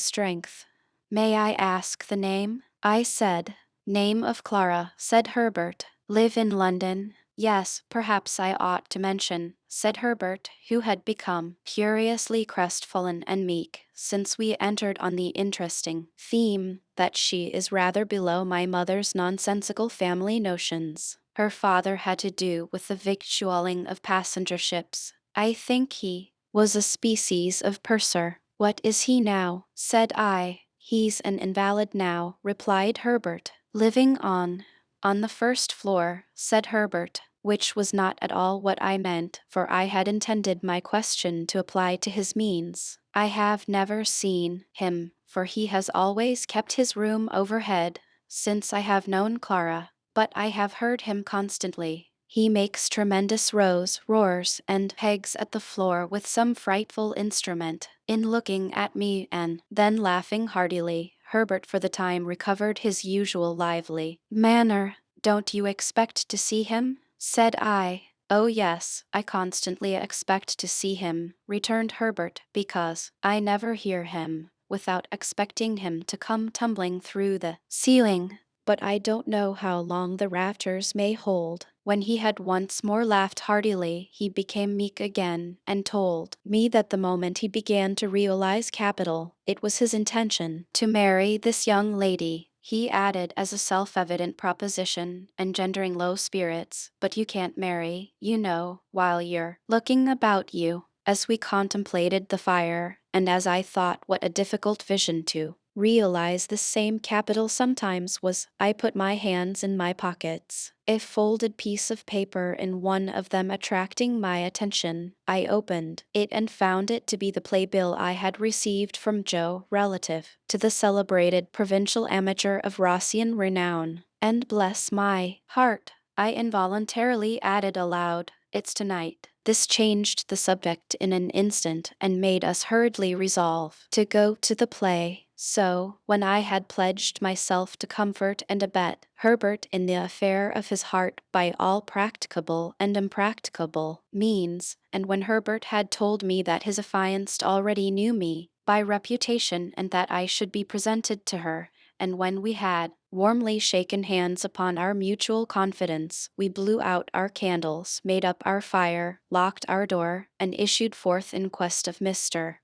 strength. May I ask the name? I said. Name of Clara, said Herbert. Live in London? Yes, perhaps I ought to mention, said Herbert, who had become curiously crestfallen and meek since we entered on the interesting theme, that she is rather below my mother's nonsensical family notions. Her father had to do with the victualling of passenger ships. I think he was a species of purser. What is he now? Said I. He's an invalid now, replied Herbert. Living on the first floor, said Herbert, which was not at all what I meant, for I had intended my question to apply to his means. I have never seen him, for he has always kept his room overhead since I have known Clara, but I have heard him constantly. He makes tremendous roars, and pegs at the floor with some frightful instrument. In looking at me and then laughing heartily, Herbert for the time recovered his usual lively manner. Don't you expect to see him? Said I. Oh yes, I constantly expect to see him, returned Herbert, because I never hear him without expecting him to come tumbling through the ceiling. But I don't know how long the rafters may hold. When he had once more laughed heartily, he became meek again, and told me that the moment he began to realize capital, it was his intention to marry this young lady. He added as a self-evident proposition, engendering low spirits, but you can't marry, you know, while you're looking about you. As we contemplated the fire, and as I thought what a difficult vision to realize the same capital sometimes was, I put my hands in my pockets. A folded piece of paper in one of them attracting my attention, I opened it and found it to be the playbill I had received from Joe relative to the celebrated provincial amateur of Rossian renown. And bless my heart, I involuntarily added aloud, it's tonight. This changed the subject in an instant and made us hurriedly resolve to go to the play. So, when I had pledged myself to comfort and abet Herbert in the affair of his heart by all practicable and impracticable means, and when Herbert had told me that his affianced already knew me by reputation and that I should be presented to her, and when we had warmly shaken hands upon our mutual confidence, we blew out our candles, made up our fire, locked our door, and issued forth in quest of Mr.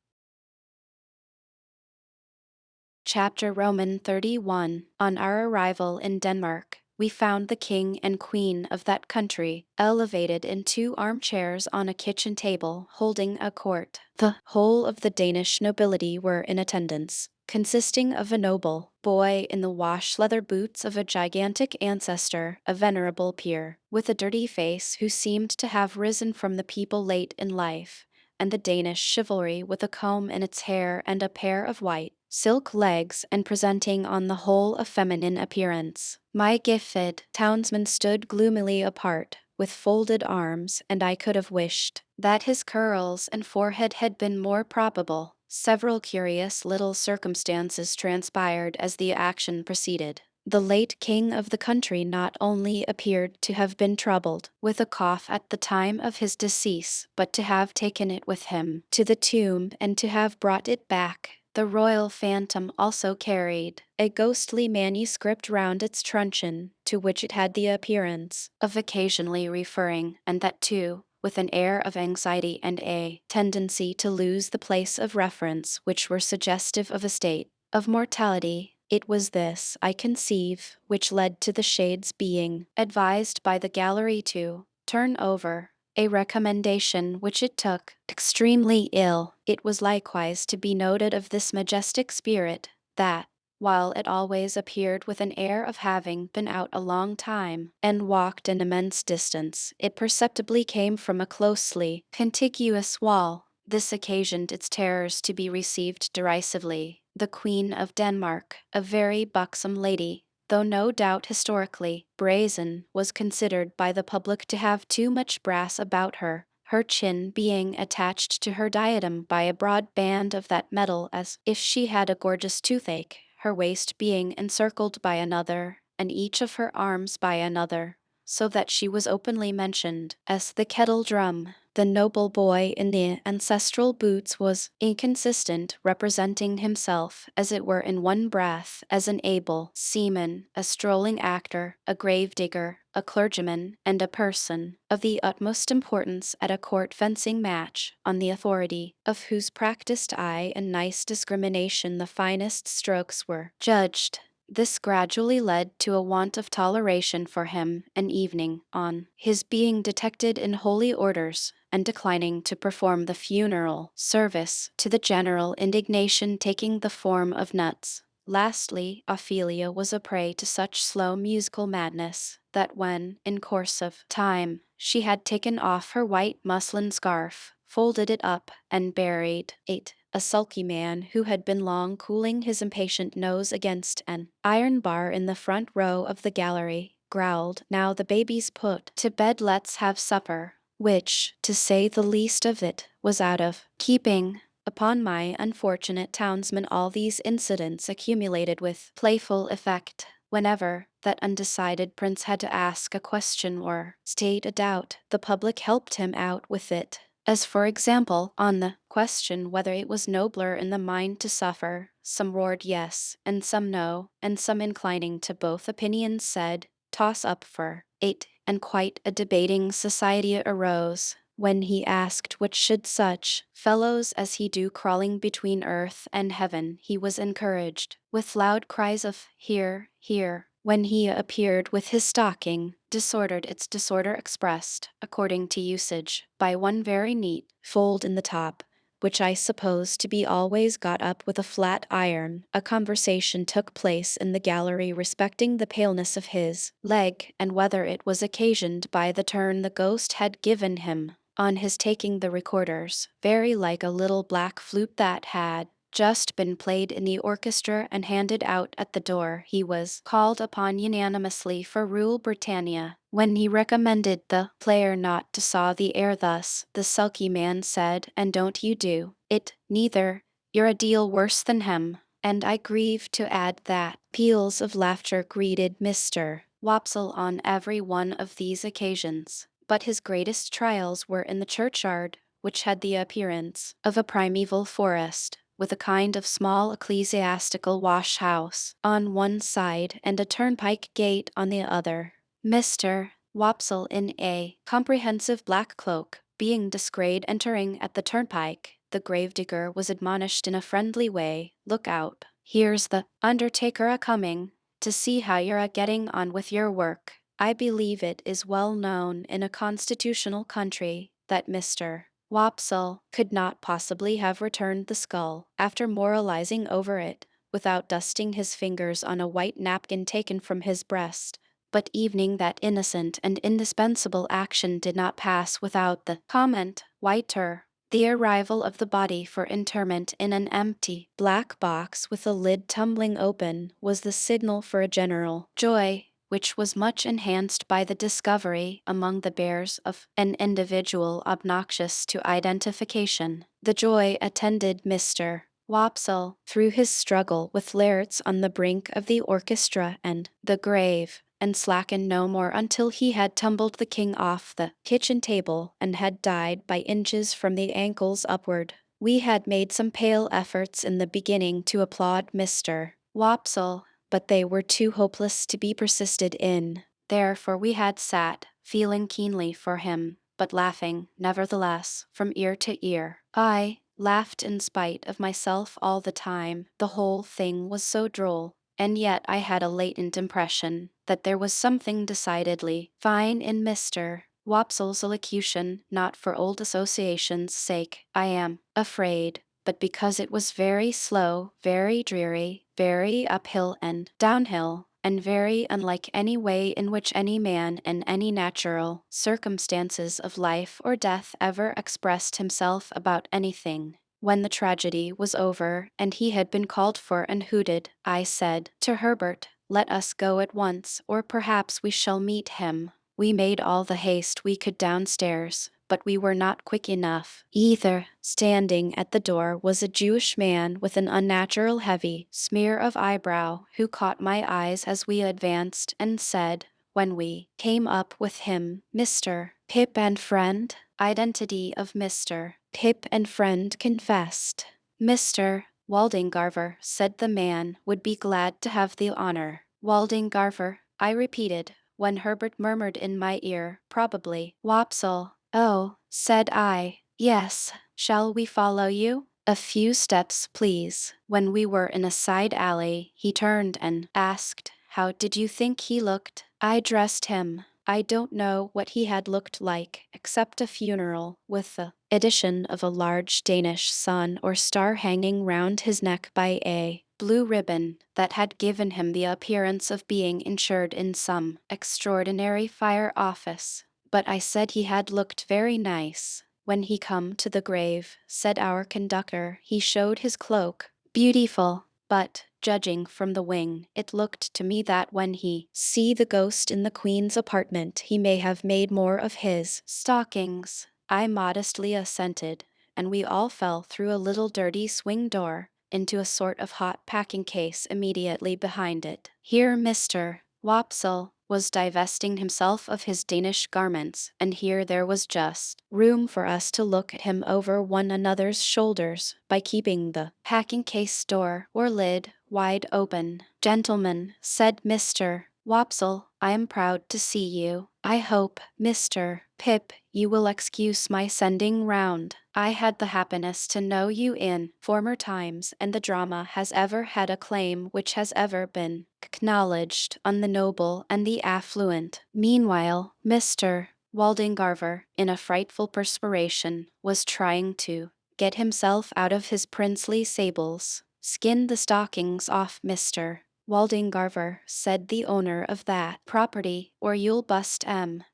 Chapter Roman 31. On our arrival in Denmark, we found the king and queen of that country elevated in 2 armchairs on a kitchen table, holding a court. The whole of the Danish nobility were in attendance, consisting of a noble boy in the wash-leather boots of a gigantic ancestor, a venerable peer, with a dirty face who seemed to have risen from the people late in life, and the Danish chivalry with a comb in its hair and a pair of white silk legs and presenting on the whole a feminine appearance. My gifted townsman stood gloomily apart, with folded arms, and I could have wished that his curls and forehead had been more probable. Several curious little circumstances transpired as the action proceeded. The late king of the country not only appeared to have been troubled with a cough at the time of his decease, but to have taken it with him to the tomb and to have brought it back. The royal phantom also carried a ghostly manuscript round its truncheon, to which it had the appearance of occasionally referring, and that too with an air of anxiety and a tendency to lose the place of reference which were suggestive of a state of mortality. It was this, I conceive, which led to the shade's being advised by the gallery to turn over, a recommendation which it took extremely ill. It was likewise to be noted of this majestic spirit, that, while it always appeared with an air of having been out a long time, and walked an immense distance, it perceptibly came from a closely contiguous wall. This occasioned its terrors to be received derisively. The Queen of Denmark, a very buxom lady, though no doubt historically brazen, was considered by the public to have too much brass about her, her chin being attached to her diadem by a broad band of that metal as if she had a gorgeous toothache, her waist being encircled by another, and each of her arms by another, so that she was openly mentioned as the kettle drum. The noble boy in the ancestral boots was inconsistent, representing himself, as it were in one breath, as an able seaman, a strolling actor, a grave digger, a clergyman, and a person of the utmost importance at a court fencing match, on the authority of whose practised eye and nice discrimination the finest strokes were judged. This gradually led to a want of toleration for him an evening, on his being detected in holy orders, and declining to perform the funeral service, to the general indignation taking the form of nuts. Lastly, Ophelia was a prey to such slow musical madness, that when, in course of time, she had taken off her white muslin scarf, folded it up, and buried it, a sulky man who had been long cooling his impatient nose against an iron bar in the front row of the gallery, growled, "Now the baby's put to bed, let's have supper," which, to say the least of it, was out of keeping. Upon my unfortunate townsman all these incidents accumulated with playful effect. Whenever that undecided prince had to ask a question or state a doubt, the public helped him out with it. As for example, on the question whether it was nobler in the mind to suffer, some roared yes, and some no, and some inclining to both opinions said, toss up for it, and quite a debating society arose, when he asked what should such fellows as he do crawling between earth and heaven. He was encouraged with loud cries of hear, hear. When he appeared with his stocking, disordered, its disorder expressed, according to usage, by one very neat fold in the top, which I suppose to be always got up with a flat iron. A conversation took place in the gallery respecting the paleness of his leg, and whether it was occasioned by the turn the ghost had given him on his taking the recorders, very like a little black flute that had just been played in the orchestra and handed out at the door. He was called upon unanimously for Rule Britannia. When he recommended the player not to saw the air thus, the sulky man said, "And don't you do it neither. You're a deal worse than him." And I grieve to add that peals of laughter greeted Mr. Wopsle on every one of these occasions. But his greatest trials were in the churchyard, which had the appearance of a primeval forest, with a kind of small ecclesiastical wash-house on one side and a turnpike gate on the other. Mr. Wopsle, in a comprehensive black cloak, being descried entering at the turnpike, the gravedigger was admonished in a friendly way, "Look out, here's the undertaker a-coming, to see how you're a-getting on with your work." I believe it is well known in a constitutional country that Mr. Wopsle could not possibly have returned the skull, after moralizing over it, without dusting his fingers on a white napkin taken from his breast. But evening that innocent and indispensable action did not pass without the comment, "Whiter." The arrival of the body for interment in an empty black box with the lid tumbling open was the signal for a general joy, which was much enhanced by the discovery among the bears of an individual obnoxious to identification. The joy attended Mr. Wopsle through his struggle with Laertes on the brink of the orchestra and the grave, and slackened no more until he had tumbled the king off the kitchen table and had died by inches from the ankles upward. We had made some pale efforts in the beginning to applaud Mr. Wopsle, but they were too hopeless to be persisted in. Therefore we had sat, feeling keenly for him, but laughing, nevertheless, from ear to ear. I laughed in spite of myself all the time. The whole thing was so droll, and yet I had a latent impression that there was something decidedly fine in Mr. Wopsle's elocution, not for old association's sake, I am afraid, but because it was very slow, very dreary, very uphill and downhill, and very unlike any way in which any man in any natural circumstances of life or death ever expressed himself about anything. When the tragedy was over, and he had been called for and hooted, I said to Herbert, "Let us go at once, or perhaps we shall meet him." We made all the haste we could downstairs, but we were not quick enough either. Standing at the door was a Jewish man with an unnatural heavy smear of eyebrow, who caught my eyes as we advanced and said, when we came up with him, "Mr. Pip and friend?" Identity of Mr. Pip and friend confessed. "Mr. Waldengarver," said the man, "would be glad to have the honor." "Waldengarver," I repeated, when Herbert murmured in my ear, "Probably Wopsle." "Oh," said I, "yes. Shall we follow you?" "A few steps, please." When we were in a side alley, he turned and asked, "How did you think he looked?" I dressed him. I don't know what he had looked like, except a funeral, with the addition of a large Danish sun or star hanging round his neck by a blue ribbon that had given him the appearance of being insured in some extraordinary fire office. But I said he had looked very nice. "When he come to the grave," said our conductor, "he showed his cloak. Beautiful. But, judging from the wing, it looked to me that when he see the ghost in the Queen's apartment, he may have made more of his stockings." I modestly assented, and we all fell through a little dirty swing door into a sort of hot packing case immediately behind it. Here Mr. Wopsle was divesting himself of his Danish garments, and here there was just room for us to look at him over one another's shoulders by keeping the packing case door or lid wide open. "Gentlemen," said Mr. Wopsle, "I am proud to see you. I hope, Mr. Pip, you will excuse my sending round. I had the happiness to know you in former times, and the drama has ever had a claim which has ever been acknowledged on the noble and the affluent." Meanwhile, Mr. Waldengarver, in a frightful perspiration, was trying to get himself out of his princely sables. Skin the stockings off, Mr. Waldengarver, said the owner of that property, or you'll bust M,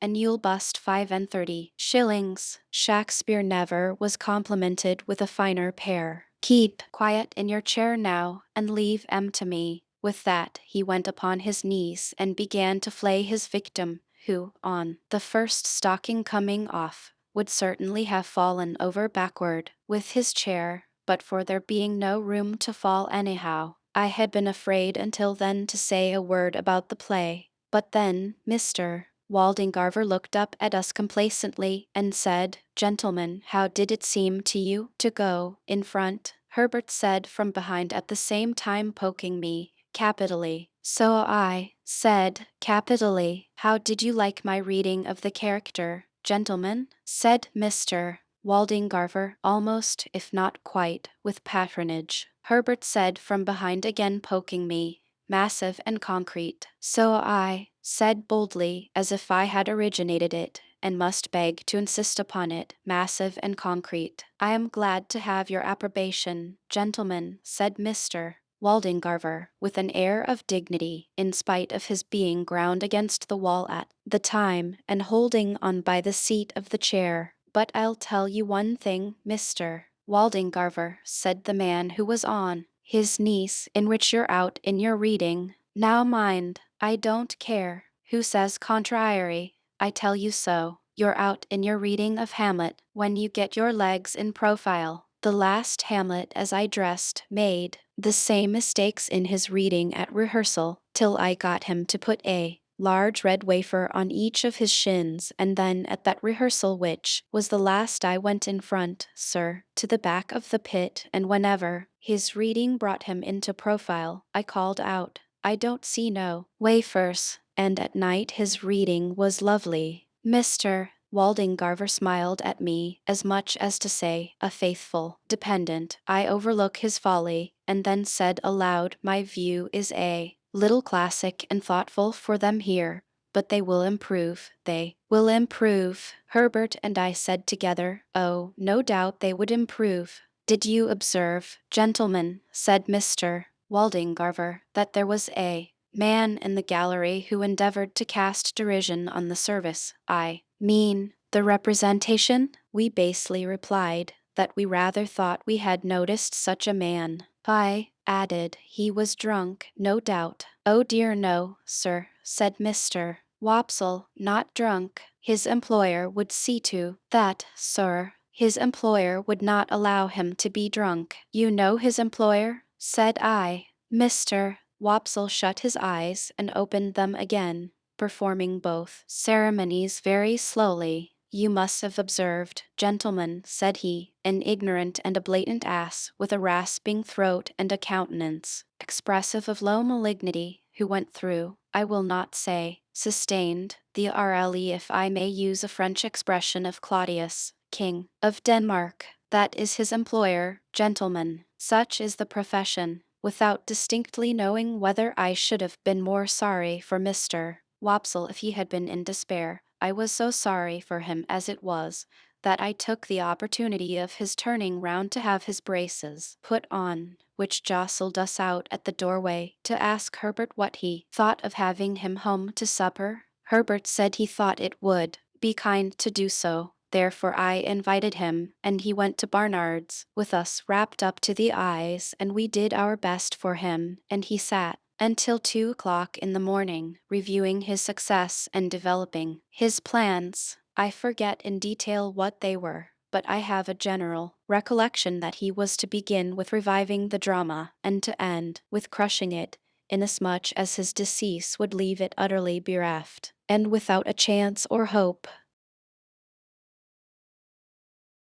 and you'll bust 35 shillings. Shakespeare never was complimented with a finer pair. Keep quiet in your chair now, and leave M to me. With that, he went upon his knees and began to flay his victim, who, on the first stocking coming off, would certainly have fallen over backward with his chair, but for there being no room to fall anyhow. I had been afraid until then to say a word about the play, but then Mr. Waldengarver looked up at us complacently and said, "Gentlemen, how did it seem to you to go in front?" Herbert said from behind, at the same time poking me. "Capitally." So I said, "Capitally." "How did you like my reading of the character, gentlemen?" said Mr. Waldengarver, almost, if not quite, with patronage. Herbert said from behind, again poking me, "Massive and concrete." So I said boldly, as if I had originated it, and must beg to insist upon it, "Massive and concrete." "I am glad to have your approbation, gentlemen," said Mr. Waldengarver, with an air of dignity, in spite of his being ground against the wall at the time, and holding on by the seat of the chair. "But I'll tell you one thing, Mr. Waldengarver," said the man who was on his knees, "in which you're out in your reading. Now mind, I don't care who says contrary, I tell you so. You're out in your reading of Hamlet when you get your legs in profile. The last Hamlet as I dressed made the same mistakes in his reading at rehearsal, till I got him to put a large red wafer on each of his shins, and then at that rehearsal, which was the last, I went in front, sir, to the back of the pit, and whenever his reading brought him into profile, I called out, 'I don't see no wafers,' and at night his reading was lovely." Mr. Waldengarver smiled at me, as much as to say, "A faithful dependent. I overlook his folly," and then said aloud, "My view is a little classic and thoughtful for them here, but they will improve, they will improve." Herbert and I said together, "Oh, no doubt they would improve." "Did you observe, gentlemen," said Mr. Waldengarver, "that there was a man in the gallery who endeavored to cast derision on the service, I mean the representation?" We basely replied that we rather thought we had noticed such a man. I added, "He was drunk, no doubt." "Oh dear no, sir," said Mr. Wopsle, "not drunk. His employer would see to that, sir. His employer would not allow him to be drunk." "You know his employer?" said I. Mr. Wopsle shut his eyes and opened them again, performing both ceremonies very slowly. "You must have observed, gentlemen," said he, "an ignorant and a blatant ass, with a rasping throat and a countenance expressive of low malignity, who went through, I will not say sustained, the RLE, if I may use a French expression, of Claudius, King of Denmark. That is his employer, gentlemen. Such is the profession." Without distinctly knowing whether I should have been more sorry for Mr. Wopsle if he had been in despair, I was so sorry for him as it was, that I took the opportunity of his turning round to have his braces put on, which jostled us out at the doorway, to ask Herbert what he thought of having him home to supper. Herbert said he thought it would be kind to do so. Therefore I invited him, and he went to Barnard's, with us wrapped up to the eyes, and we did our best for him, and he sat until 2 o'clock in the morning, reviewing his success and developing his plans. I forget in detail what they were, but I have a general recollection that he was to begin with reviving the drama, and to end with crushing it, inasmuch as his decease would leave it utterly bereft, and without a chance or hope.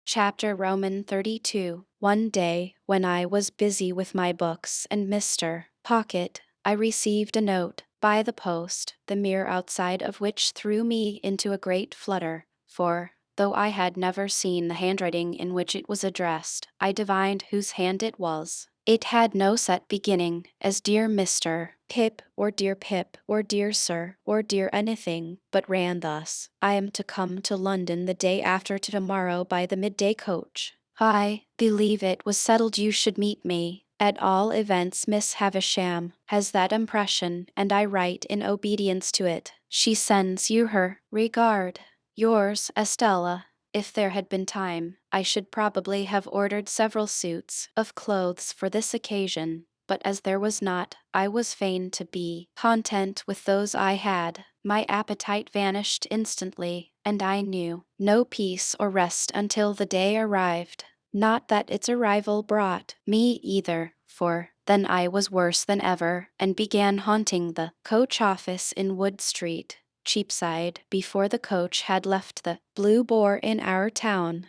Chapter Roman 32. One day, when I was busy with my books and Mr. Pocket, I received a note by the post, the mere outside of which threw me into a great flutter, for, though I had never seen the handwriting in which it was addressed, I divined whose hand it was. It had no set beginning, as dear Mr. Pip, or dear Pip, or dear Sir, or dear anything, but ran thus: I am to come to London the day after tomorrow by the midday coach. I believe it was settled you should meet me. At all events, Miss Havisham has that impression, and I write in obedience to it. She sends you her regard. Yours, Estella. If there had been time, I should probably have ordered several suits of clothes for this occasion, but as there was not, I was fain to be content with those I had. My appetite vanished instantly, and I knew no peace or rest until the day arrived. Not that its arrival brought me either, for then I was worse than ever, and began haunting the coach office in Wood Street, Cheapside, before the coach had left the Blue Boar in our town.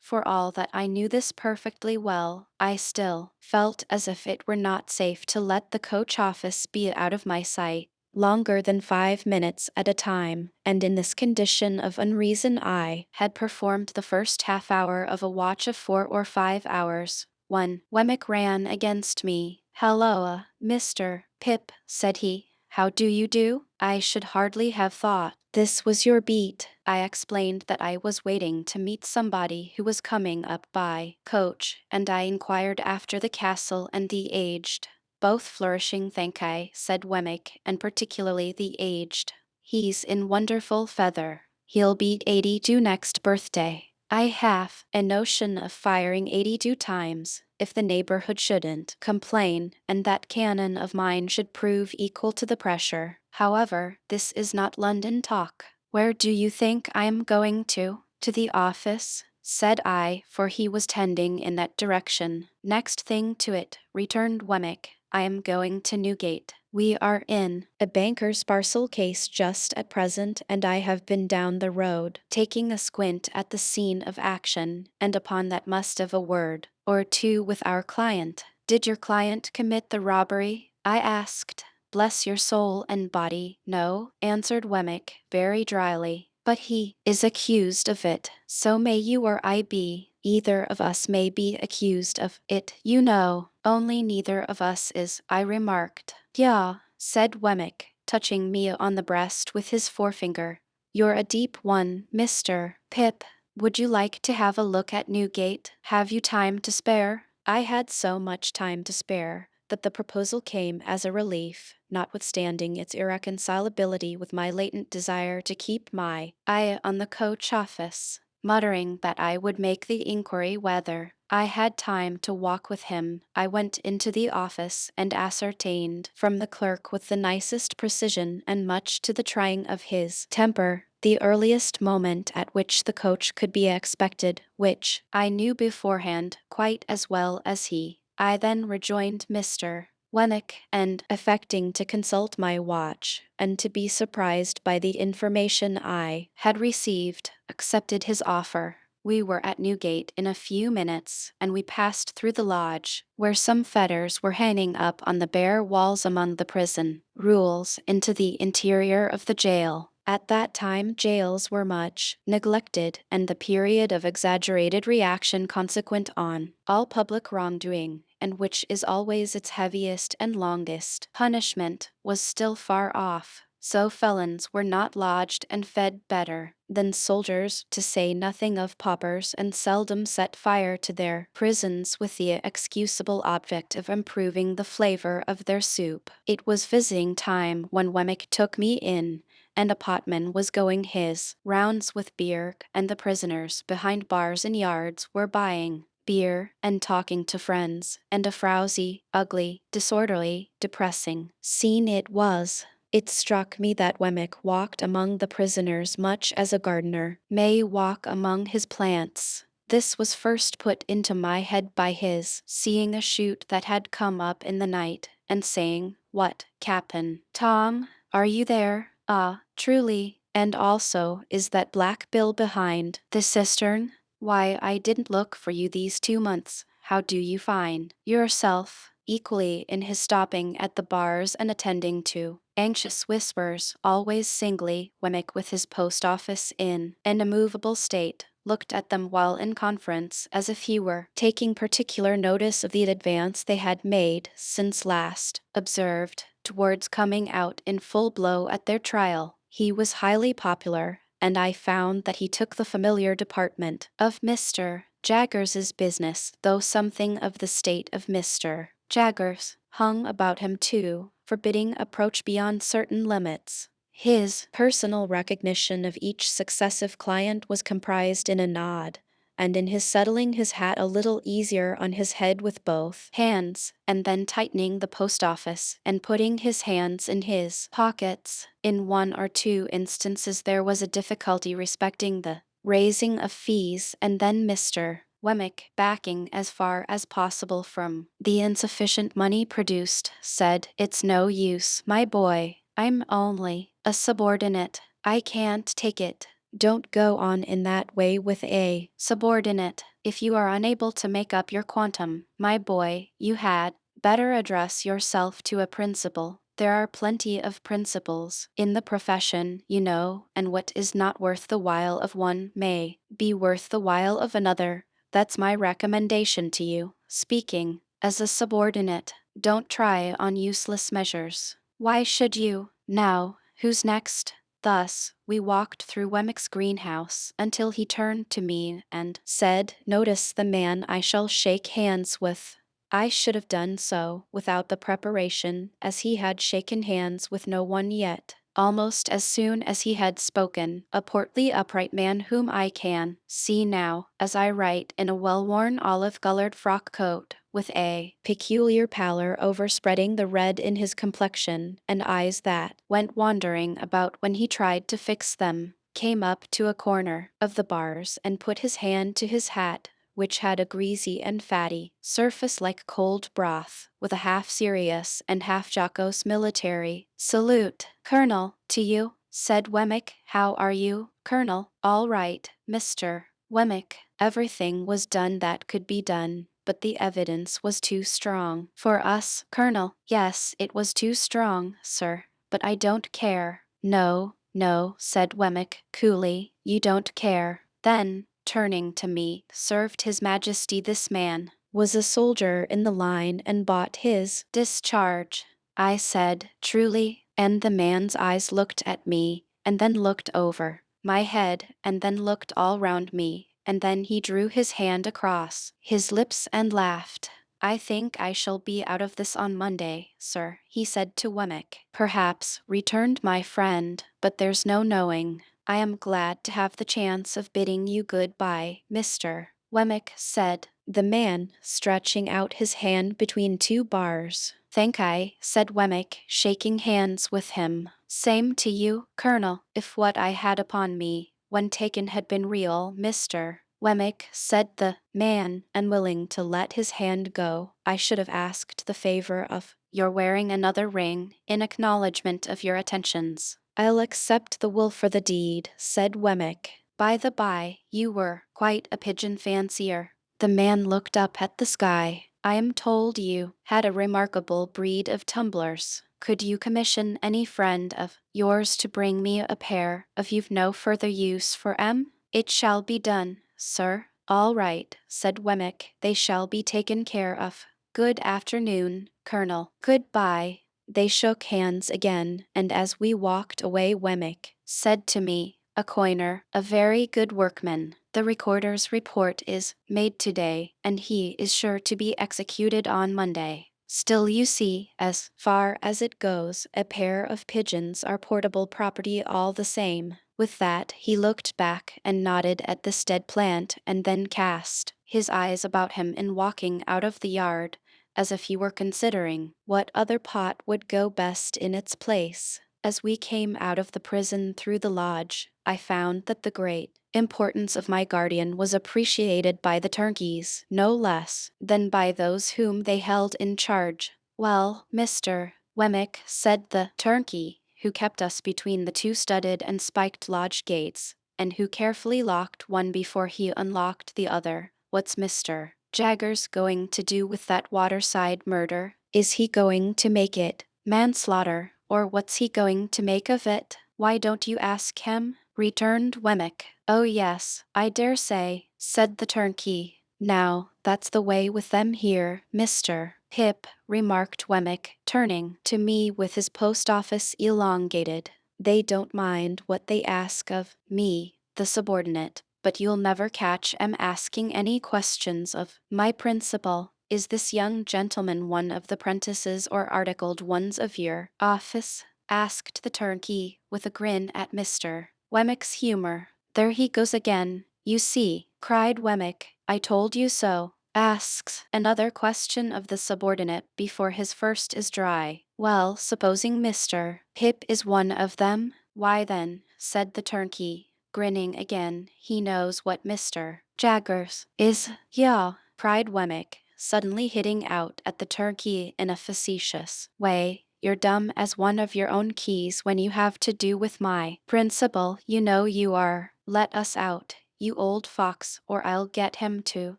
For all that I knew this perfectly well, I still felt as if it were not safe to let the coach office be out of my sight longer than 5 minutes at a time, and in this condition of unreason I had performed the first half hour of a watch of 4 or 5 hours, when Wemmick ran against me. "Halloa, Mr. Pip," said he. "How do you do? I should hardly have thought this was your beat." I explained that I was waiting to meet somebody who was coming up by coach, and I inquired after the castle and the aged. "Both flourishing, thank I," said Wemmick, "and particularly the aged. He's in wonderful feather. He'll be 82 next birthday. I have a notion of firing 82 times, if the neighborhood shouldn't complain, and that cannon of mine should prove equal to the pressure. However, this is not London talk. Where do you think I am going to? To the office?" said I, for he was tending in that direction. "Next thing to it," returned Wemmick. "I am going to Newgate. We are in a banker's parcel case just at present, and I have been down the road, taking a squint at the scene of action, and upon that must have a word or two with our client." "Did your client commit the robbery?" I asked. "Bless your soul and body, no," answered Wemmick, very dryly. "But he is accused of it. So may you or I be. Either of us may be accused of it, you know. Only neither of us is," I remarked. "Yah," said Wemmick, touching me on the breast with his forefinger. "You're a deep one, Mr. Pip. Would you like to have a look at Newgate? Have you time to spare?" I had so much time to spare that the proposal came as a relief, notwithstanding its irreconcilability with my latent desire to keep my eye on the coach office. Muttering that I would make the inquiry whether I had time to walk with him, I went into the office and ascertained from the clerk with the nicest precision and much to the trying of his temper the earliest moment at which the coach could be expected, which I knew beforehand quite as well as he. I then rejoined Mr. Wemmick, and, affecting to consult my watch, and to be surprised by the information I had received, accepted his offer. We were at Newgate in a few minutes, and we passed through the lodge, where some fetters were hanging up on the bare walls among the prison rules, into the interior of the jail. At that time jails were much neglected, and the period of exaggerated reaction consequent on all public wrongdoing, and which is always its heaviest and longest punishment, was still far off. So felons were not lodged and fed better than soldiers, to say nothing of paupers, and seldom set fire to their prisons with the excusable object of improving the flavor of their soup. It was visiting time when Wemmick took me in, and a potman was going his rounds with beer, and the prisoners behind bars and yards were buying beer and talking to friends, and a frowsy, ugly, disorderly, depressing scene it was. It struck me that Wemmick walked among the prisoners much as a gardener may walk among his plants. This was first put into my head by his seeing a shoot that had come up in the night, and saying, "What, Cap'n Tom, are you there? Ah, truly. And also, is that black bill behind the cistern? Why, I didn't look for you these 2 months. How do you find yourself?" Equally in his stopping at the bars and attending to anxious whispers, always singly, Wemmick with his post office in an immovable state, looked at them while in conference as if he were taking particular notice of the advance they had made since last observed, towards coming out in full blow at their trial. He was highly popular, and I found that he took the familiar department of Mr. Jaggers's business, though something of the state of Mr. Jaggers hung about him too, forbidding approach beyond certain limits. His personal recognition of each successive client was comprised in a nod, and in his settling his hat a little easier on his head with both hands, and then tightening the post office and putting his hands in his pockets. In one or two instances there was a difficulty respecting the raising of fees, and then Mr. Wemmick, backing as far as possible from the insufficient money produced, said, "It's no use, my boy. I'm only a subordinate. I can't take it. Don't go on in that way with a subordinate. If you are unable to make up your quantum, my boy, you had better address yourself to a principal. There are plenty of principals in the profession, you know, and what is not worth the while of one may be worth the while of another. That's my recommendation to you, speaking as a subordinate. Don't try on useless measures." "Why should you? Now, who's next?" Thus, we walked through Wemmick's greenhouse until he turned to me and said, "Notice the man I shall shake hands with." I should have done so without the preparation, as he had shaken hands with no one yet. Almost as soon as he had spoken, a portly upright man whom I can see now, as I write, in a well-worn olive-colored frock coat, with a peculiar pallor overspreading the red in his complexion, and eyes that went wandering about when he tried to fix them, came up to a corner of the bars and put his hand to his hat, which had a greasy and fatty surface like cold broth, with a half-serious and half-jocose military salute. "Colonel, to you," said Wemmick. "How are you, Colonel?" "All right, Mr. Wemmick." Everything was done that could be done, but the evidence was too strong for us, Colonel. "Yes, it was too strong, sir, but I don't care." "No, no," said Wemmick, coolly, "you don't care." Then, turning to me, "Served His Majesty this man. Was a soldier in the line and bought his discharge." I said, "Truly?" And the man's eyes looked at me, and then looked over my head, and then looked all round me, and then he drew his hand across his lips and laughed. "I think I shall be out of this on Monday, sir," he said to Wemmick. "Perhaps," returned my friend, "but there's no knowing." "I am glad to have the chance of bidding you good-bye, Mr. Wemmick," said the man, stretching out his hand between two bars. "Thank I," said Wemmick, shaking hands with him. "Same to you, Colonel. If what I had upon me, when taken, had been real, Mr. Wemmick," said the man, unwilling to let his hand go, "I should have asked the favor of your wearing another ring in acknowledgment of your attentions." "I'll accept the wool for the deed," said Wemmick. "By the by, you were quite a pigeon fancier." The man looked up at the sky. "I am told you had a remarkable breed of tumblers. Could you commission any friend of yours to bring me a pair, if you've no further use for 'em?" "It shall be done, sir." "All right," said Wemmick. "They shall be taken care of. Good afternoon, Colonel." "Good-bye." They shook hands again, and as we walked away Wemmick said to me, "A coiner, a very good workman. The recorder's report is made today, and he is sure to be executed on Monday. Still, you see, as far as it goes, a pair of pigeons are portable property all the same." With that, he looked back and nodded at the dead plant, and then cast his eyes about him in walking out of the yard, as if he were considering what other pot would go best in its place. As we came out of the prison through the lodge, I found that the great importance of my guardian was appreciated by the turnkeys, no less than by those whom they held in charge. "Well, Mr. Wemmick," said the turnkey, who kept us between the two studded and spiked lodge gates, and who carefully locked one before he unlocked the other, "what's Mr. Jaggers going to do with that waterside murder? Is he going to make it manslaughter, or what's he going to make of it? Why don't you ask him?" returned Wemmick. Oh yes, I dare say, said the turnkey. Now, that's the way with them here, Mr. Pip, remarked Wemmick, turning to me with his post office elongated. They don't mind what they ask of me, the subordinate, but you'll never catch 'em asking any questions of my principal. Is this young gentleman one of the prentices or articled ones of your office? Asked the turnkey, with a grin at Mr. Wemmick's humor. There he goes again, you see, cried Wemmick. I told you so. Asks another question of the subordinate before his first is dry. Well, supposing Mr. Pip is one of them? Why then, said the turnkey, grinning again, he knows what Mr. Jaggers is. Yeah, cried Wemmick, suddenly hitting out at the turnkey in a facetious way. You're dumb as one of your own keys when you have to do with my principal, you know you are. Let us out, you old fox, or I'll get him to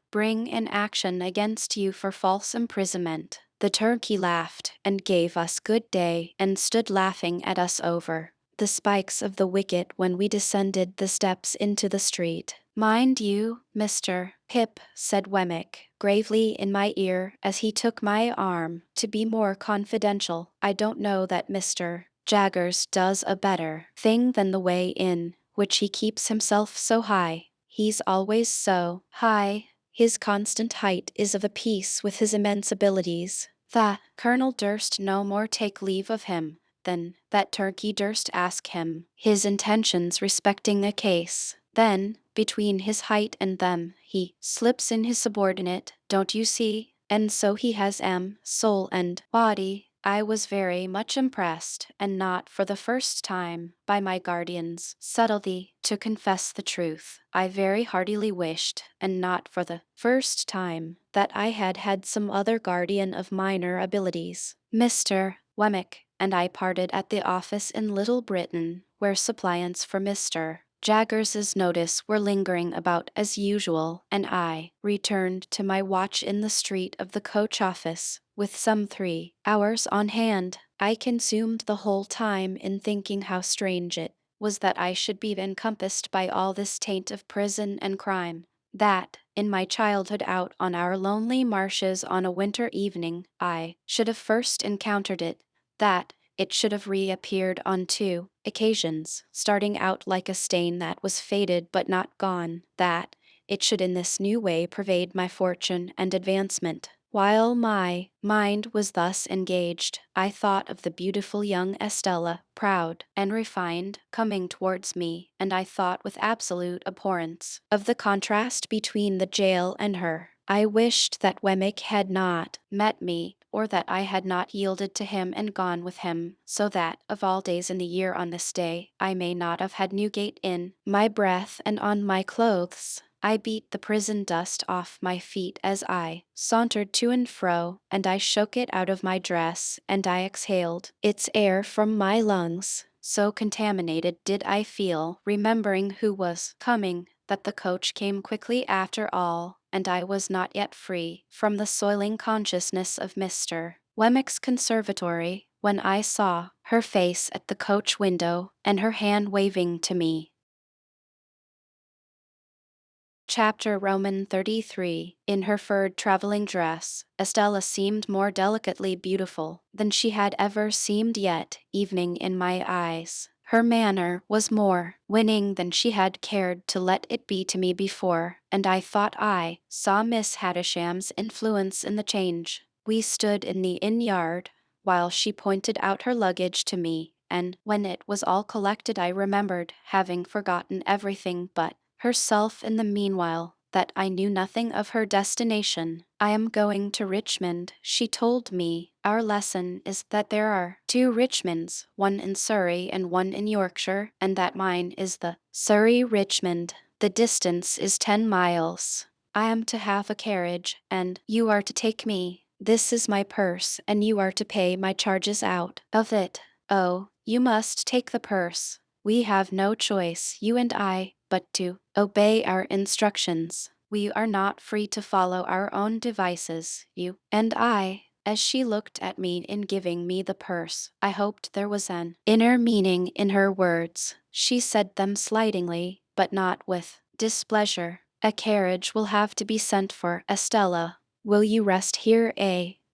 bring an action against you for false imprisonment. The turkey laughed and gave us good day and stood laughing at us over the spikes of the wicket when we descended the steps into the street. Mind you, Mr. Pip, said Wemmick, gravely in my ear as he took my arm, to be more confidential, I don't know that Mr. Jaggers does a better thing than the way in which he keeps himself so high. He's always so high. His constant height is of a piece with his immense abilities. The colonel durst no more take leave of him than that turkey durst ask him his intentions respecting a case. Then, between his height and them, he slips in his subordinate, don't you see? And so he has soul and body. I was very much impressed, and not for the first time, by my guardian's subtlety. To confess the truth, I very heartily wished, and not for the first time, that I had had some other guardian of minor abilities. Mr. Wemmick and I parted at the office in Little Britain, where suppliants for Mr. Jaggers's notice were lingering about as usual, and I returned to my watch in the street of the coach office, with some 3 hours on hand. I consumed the whole time in thinking how strange it was that I should be encompassed by all this taint of prison and crime, that, in my childhood out on our lonely marshes on a winter evening, I should have first encountered it, that it should have reappeared on 2 occasions, starting out like a stain that was faded but not gone, that it should in this new way pervade my fortune and advancement. While my mind was thus engaged, I thought of the beautiful young Estella, proud and refined, coming towards me, and I thought with absolute abhorrence of the contrast between the jail and her. I wished that Wemmick had not met me, or that I had not yielded to him and gone with him, so that, of all days in the year on this day, I may not have had Newgate in my breath and on my clothes. I beat the prison dust off my feet as I sauntered to and fro, and I shook it out of my dress, and I exhaled its air from my lungs. So contaminated did I feel, remembering who was coming, that the coach came quickly after all, and I was not yet free from the soiling consciousness of Mr. Wemmick's conservatory, when I saw her face at the coach window, and her hand waving to me. Chapter Roman 33. In her furred traveling dress, Estella seemed more delicately beautiful than she had ever seemed yet, evening in my eyes. Her manner was more winning than she had cared to let it be to me before, and I thought I saw Miss Havisham's influence in the change. We stood in the inn yard, while she pointed out her luggage to me, and when it was all collected I remembered having forgotten everything but herself in the meanwhile, that I knew nothing of her destination. I am going to Richmond, she told me. Our lesson is that there are 2 Richmonds, one in Surrey and one in Yorkshire, and that mine is the Surrey-Richmond. The distance is 10 miles. I am to have a carriage, and you are to take me. This is my purse, and you are to pay my charges out of it. Oh, you must take the purse. We have no choice, you and I, but to obey our instructions. We are not free to follow our own devices, you and I. As she looked at me in giving me the purse, I hoped there was an inner meaning in her words. She said them slightingly, but not with displeasure. A carriage will have to be sent for, Estella. Will you rest here,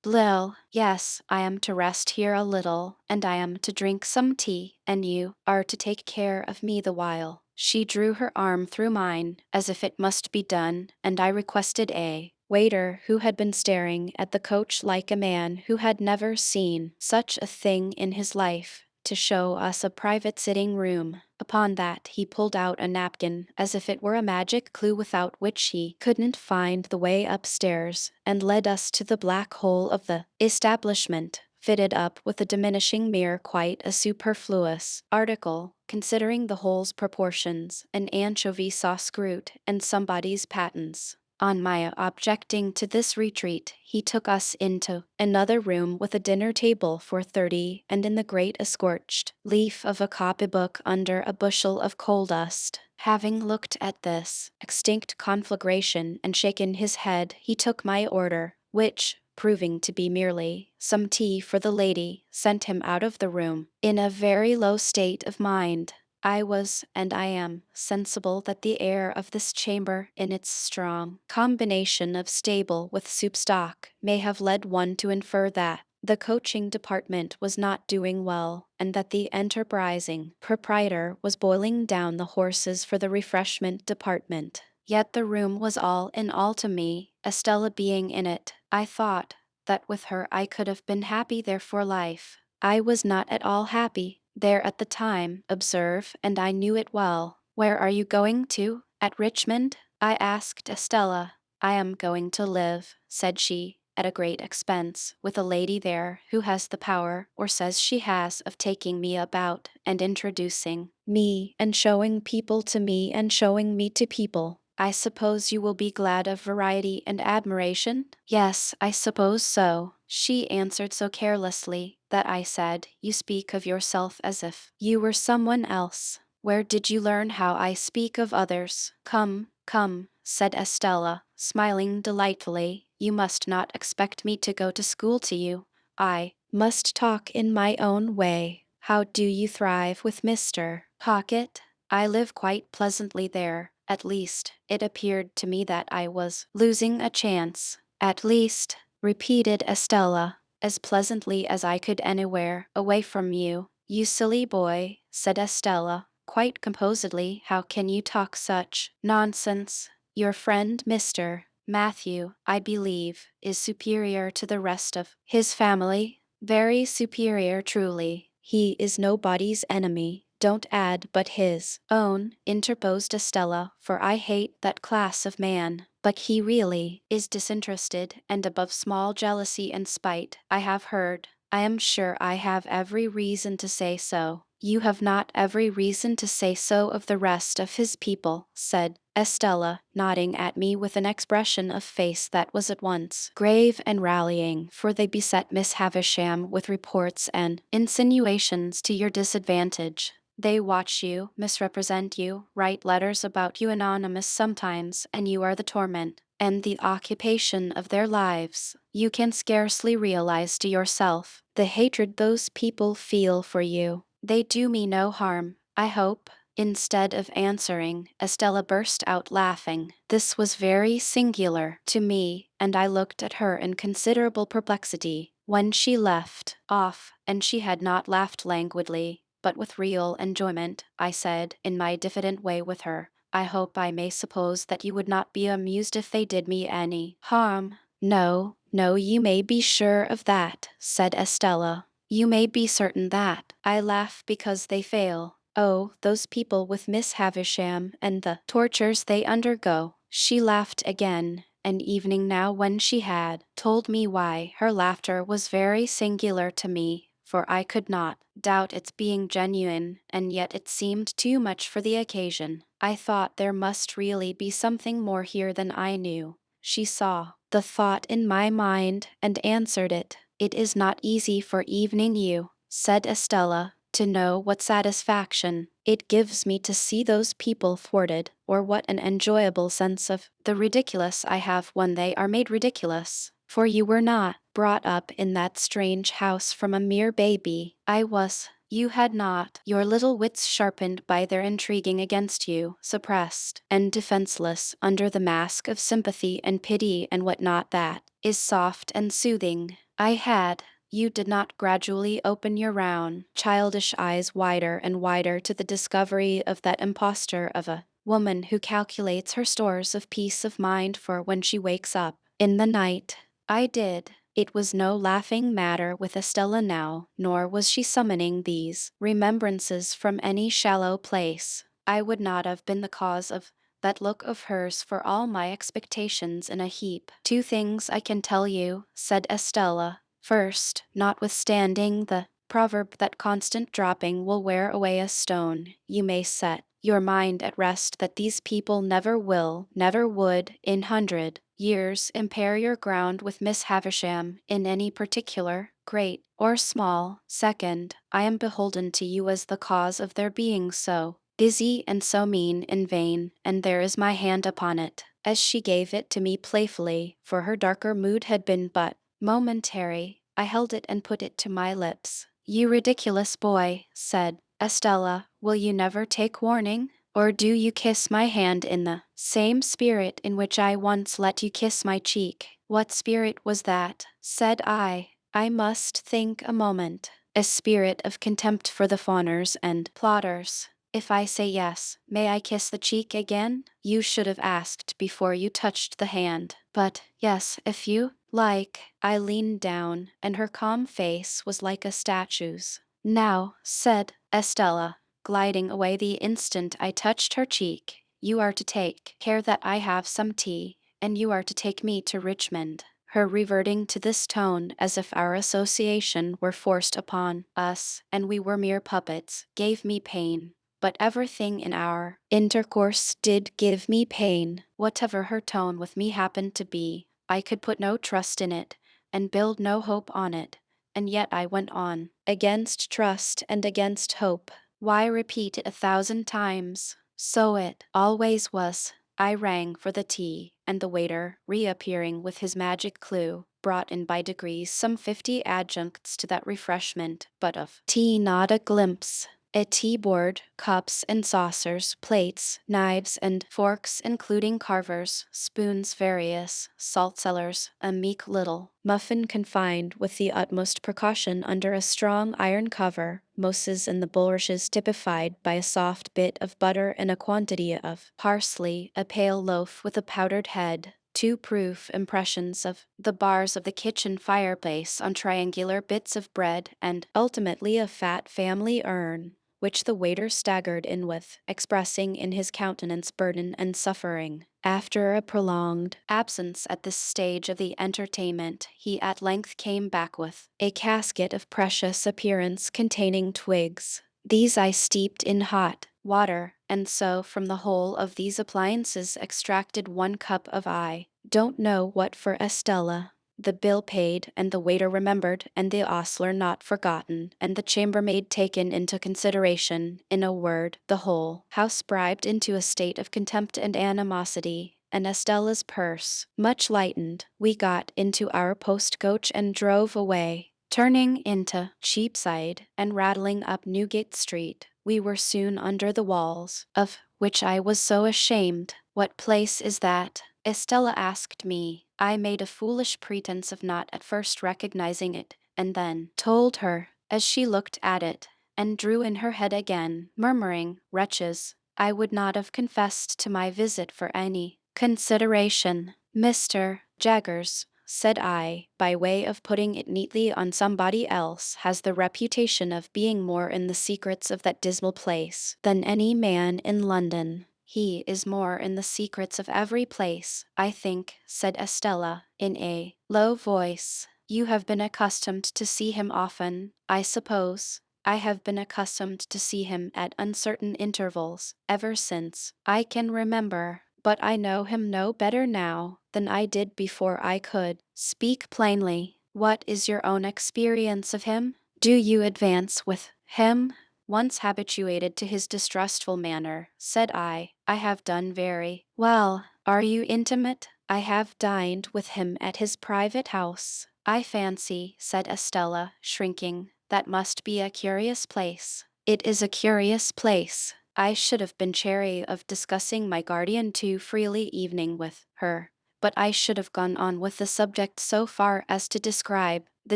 Lil? Yes, I am to rest here a little, and I am to drink some tea, and you are to take care of me the while. She drew her arm through mine, as if it must be done, and I requested a waiter who had been staring at the coach like a man who had never seen such a thing in his life, to show us a private sitting room. Upon that he pulled out a napkin as if it were a magic clue without which he couldn't find the way upstairs, and led us to the black hole of the establishment, fitted up with a diminishing mirror, quite a superfluous article, considering the hole's proportions, an anchovy sauce scroot, and somebody's patents. On my objecting to this retreat, he took us into another room with a dinner table for 30, and in the grate a scorched leaf of a copybook under a bushel of coal dust. Having looked at this extinct conflagration and shaken his head, he took my order, which, proving to be merely some tea for the lady, sent him out of the room in a very low state of mind. I was, and I am, sensible that the air of this chamber, in its strong combination of stable with soup stock, may have led one to infer that the coaching department was not doing well, and that the enterprising proprietor was boiling down the horses for the refreshment department. Yet the room was all in all to me, Estella being in it. I thought that with her I could have been happy there for life. I was not at all happy there at the time, observe, and I knew it well. Where are you going to? At Richmond? I asked Estella. I am going to live, said she, at a great expense, with a lady there who has the power, or says she has, of taking me about, and introducing me, and showing people to me, and showing me to people. I suppose you will be glad of variety and admiration? Yes, I suppose so. She answered so carelessly that I said, You speak of yourself as if you were someone else. Where did you learn how I speak of others? Come, come, said Estella, smiling delightfully. You must not expect me to go to school to you. I must talk in my own way. How do you thrive with Mr. Pocket? I live quite pleasantly there. At least, it appeared to me that I was losing a chance. At least, repeated Estella, as pleasantly as I could anywhere, away from you. You silly boy, said Estella, quite composedly. How can you talk such nonsense? Your friend Mr. Matthew, I believe, is superior to the rest of his family. Very superior, truly. He is nobody's enemy. Don't add but his own, interposed Estella, for I hate that class of man. But he really is disinterested and above small jealousy and spite, I have heard. I am sure I have every reason to say so. You have not every reason to say so of the rest of his people, said Estella, nodding at me with an expression of face that was at once grave and rallying, for they beset Miss Havisham with reports and insinuations to your disadvantage. They watch you, misrepresent you, write letters about you anonymous sometimes, and you are the torment and the occupation of their lives. You can scarcely realize to yourself the hatred those people feel for you. They do me no harm, I hope. Instead of answering, Estella burst out laughing. This was very singular to me, and I looked at her in considerable perplexity. When she left off, and she had not laughed languidly, but with real enjoyment, I said, in my diffident way with her, I hope I may suppose that you would not be amused if they did me any harm. No, no, you may be sure of that, said Estella. You may be certain that I laugh because they fail. Oh, those people with Miss Havisham and the tortures they undergo. She laughed again, an evening now when she had told me why. Her laughter was very singular to me, for I could not doubt its being genuine, and yet it seemed too much for the occasion. I thought there must really be something more here than I knew. She saw the thought in my mind and answered it. It is not easy for evening you, said Estella, to know what satisfaction it gives me to see those people thwarted, or what an enjoyable sense of the ridiculous I have when they are made ridiculous. For you were not brought up in that strange house from a mere baby. I was. You had not, your little wits sharpened by their intriguing against you, suppressed, and defenseless under the mask of sympathy and pity and what not that is soft and soothing. I had. You did not gradually open your round, childish eyes wider and wider to the discovery of that impostor of a woman who calculates her stores of peace of mind for when she wakes up in the night. I did. It was no laughing matter with Estella now, nor was she summoning these remembrances from any shallow place. I would not have been the cause of that look of hers for all my expectations in a heap. Two things I can tell you, said Estella. First, notwithstanding the proverb that constant dropping will wear away a stone, you may set your mind at rest that these people never will, never would, in 100 years impair your ground with Miss Havisham in any particular, great or small. Second, I am beholden to you as the cause of their being so busy and so mean in vain, and there is my hand upon it, as she gave it to me playfully, for her darker mood had been but momentary. I held it and put it to my lips. You ridiculous boy, said Estella, will you never take warning? Or do you kiss my hand in the same spirit in which I once let you kiss my cheek? What spirit was that? Said I. I must think a moment. A spirit of contempt for the fawners and plotters. If I say yes, may I kiss the cheek again? You should have asked before you touched the hand. But, yes, if you like. I leaned down, and her calm face was like a statue's. Now, said Estella, gliding away the instant I touched her cheek, you are to take care that I have some tea, and you are to take me to Richmond. Her reverting to this tone as if our association were forced upon us, and we were mere puppets, gave me pain. But everything in our intercourse did give me pain. Whatever her tone with me happened to be, I could put no trust in it, and build no hope on it. And yet I went on, against trust and against hope. Why repeat it 1,000 times? So it always was. I rang for the tea, and the waiter, reappearing with his magic clue, brought in by degrees some 50 adjuncts to that refreshment, but of tea not a glimpse. A tea-board, cups and saucers, plates, knives and forks including carvers, spoons various, salt-cellars, a meek little muffin confined with the utmost precaution under a strong iron cover, mosses and the bulrushes typified by a soft bit of butter and a quantity of parsley, a pale loaf with a powdered head, 2 proof impressions of the bars of the kitchen fireplace on triangular bits of bread, and ultimately a fat family urn, which the waiter staggered in with, expressing in his countenance burden and suffering. After a prolonged absence at this stage of the entertainment, he at length came back with a casket of precious appearance containing twigs. These I steeped in hot water, and so from the whole of these appliances extracted 1 cup of I don't know what for Estella. The bill paid, and the waiter remembered, and the ostler not forgotten, and the chambermaid taken into consideration, in a word, the whole house bribed into a state of contempt and animosity, and Estella's purse much lightened, we got into our post-coach and drove away. Turning into Cheapside and rattling up Newgate Street, we were soon under the walls, of which I was so ashamed. What place is that? Estella asked me. I made a foolish pretense of not at first recognizing it, and then told her, as she looked at it, and drew in her head again, murmuring, wretches, I would not have confessed to my visit for any consideration. Mr. Jaggers, said I, by way of putting it neatly on somebody else, has the reputation of being more in the secrets of that dismal place than any man in London. He is more in the secrets of every place, I think, said Estella, in a low voice. You have been accustomed to see him often, I suppose. I have been accustomed to see him at uncertain intervals, ever since I can remember, but I know him no better now than I did before I could. Speak plainly. What is your own experience of him? Do you advance with him? Once habituated to his distrustful manner, said I have done very well. Are you intimate? I have dined with him at his private house. I fancy, said Estella, shrinking, That must be a curious place. It is a curious place. I should have been chary of discussing my guardian too freely evening with her, but I should have gone on with the subject so far as to describe the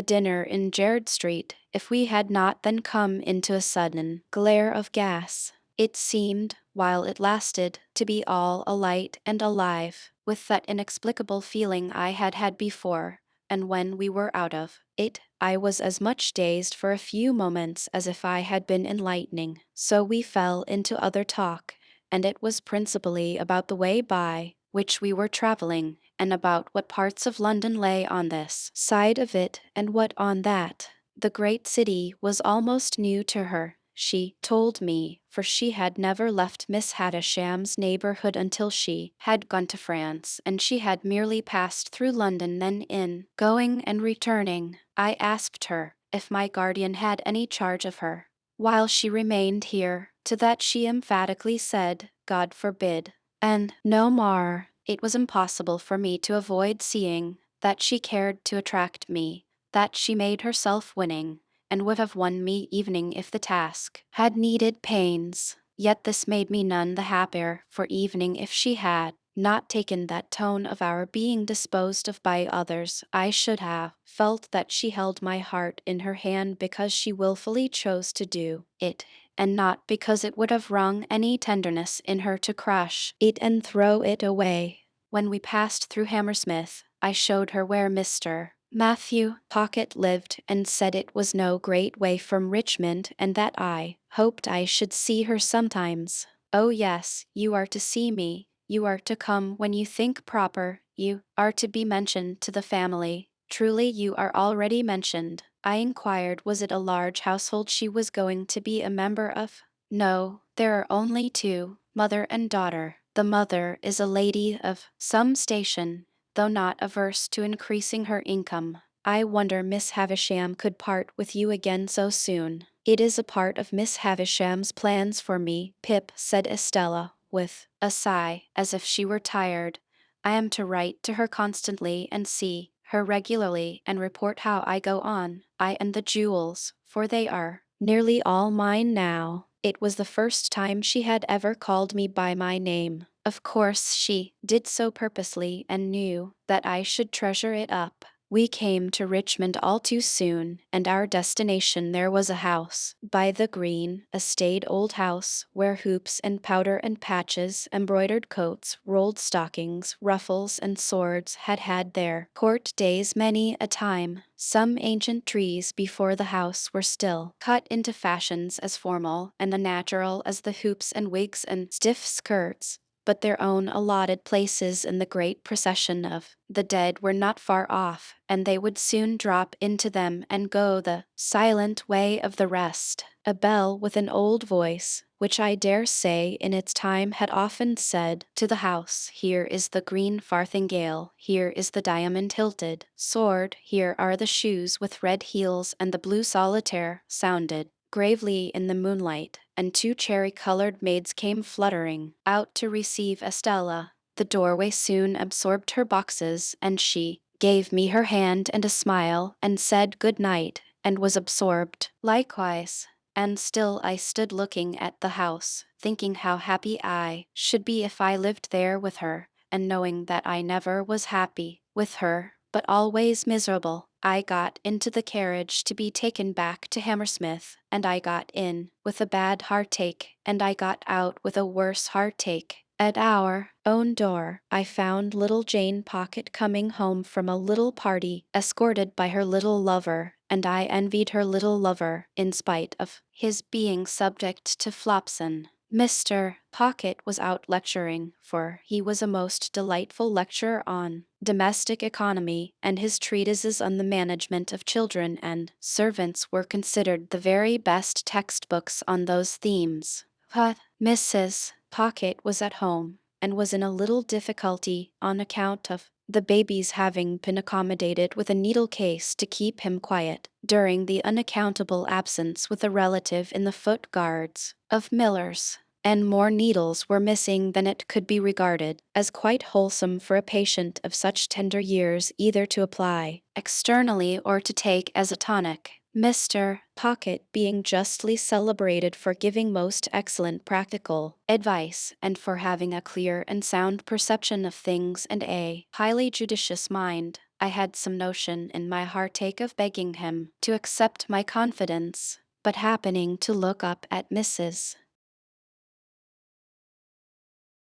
dinner in Gerrard Street, if we had not then come into a sudden glare of gas. It seemed, while it lasted, to be all alight and alive, with that inexplicable feeling I had had before, and when we were out of it, I was as much dazed for a few moments as if I had been enlightening. So we fell into other talk, and it was principally about the way by which we were travelling, and about what parts of London lay on this side of it and what on that. The great city was almost new to her, she told me, for she had never left Miss Havisham's neighborhood until she had gone to France, and she had merely passed through London then in going and returning. I asked her if my guardian had any charge of her while she remained here. To that she emphatically said, God forbid. And no more. It was impossible for me to avoid seeing that she cared to attract me, that she made herself winning, and would have won me evening if the task had needed pains. Yet this made me none the happier for evening if she had not taken that tone of our being disposed of by others. I should have felt that she held my heart in her hand because she wilfully chose to do it, and not because it would have wrung any tenderness in her to crush it and throw it away. When we passed through Hammersmith, I showed her where Mr. Matthew Pocket lived, and said it was no great way from Richmond, and that I hoped I should see her sometimes. Oh yes, you are to see me. You are to come when you think proper. You are to be mentioned to the family. Truly you are already mentioned. I inquired was it a large household she was going to be a member of? No, there are only two, mother and daughter. The mother is a lady of some station, though not averse to increasing her income. I wonder Miss Havisham could part with you again so soon. It is a part of Miss Havisham's plans for me, Pip, said Estella, with a sigh, as if she were tired. I am to write to her constantly and see her regularly and report how I go on, I and the jewels, for they are nearly all mine now. It was the first time she had ever called me by my name. Of course she did so purposely and knew that I should treasure it up. We came to Richmond all too soon, and our destination there was a house by the green, a staid old house, where hoops and powder and patches, embroidered coats, rolled stockings, ruffles and swords had had their court days many a time. Some ancient trees before the house were still cut into fashions as formal and unnatural as the hoops and wigs and stiff skirts, but their own allotted places in the great procession of the dead were not far off, and they would soon drop into them and go the silent way of the rest. A bell with an old voice, which I dare say in its time had often said to the house, here is the green farthingale, here is the diamond-hilted sword, here are the shoes with red heels and the blue solitaire, sounded gravely in the moonlight, and two cherry-colored maids came fluttering out to receive Estella. The doorway soon absorbed her boxes, and she gave me her hand and a smile, and said good night, and was absorbed likewise. And still I stood looking at the house, thinking how happy I should be if I lived there with her, and knowing that I never was happy with her, but always miserable. I got into the carriage to be taken back to Hammersmith, and I got in with a bad heartache, and I got out with a worse heartache. At our own door, I found little Jane Pocket coming home from a little party, escorted by her little lover, and I envied her little lover, in spite of his being subject to Flopson. Mr. Pocket was out lecturing, for he was a most delightful lecturer on domestic economy, and his treatises on the management of children and servants were considered the very best textbooks on those themes. But Mrs. Pocket was at home, and was in a little difficulty on account of the baby's having been accommodated with a needle case to keep him quiet during the unaccountable absence with a relative in the Foot Guards of Millers, and more needles were missing than it could be regarded as quite wholesome for a patient of such tender years either to apply externally or to take as a tonic. Mr. Pocket being justly celebrated for giving most excellent practical advice and for having a clear and sound perception of things and a highly judicious mind, I had some notion in my heartache of begging him to accept my confidence, but happening to look up at Mrs.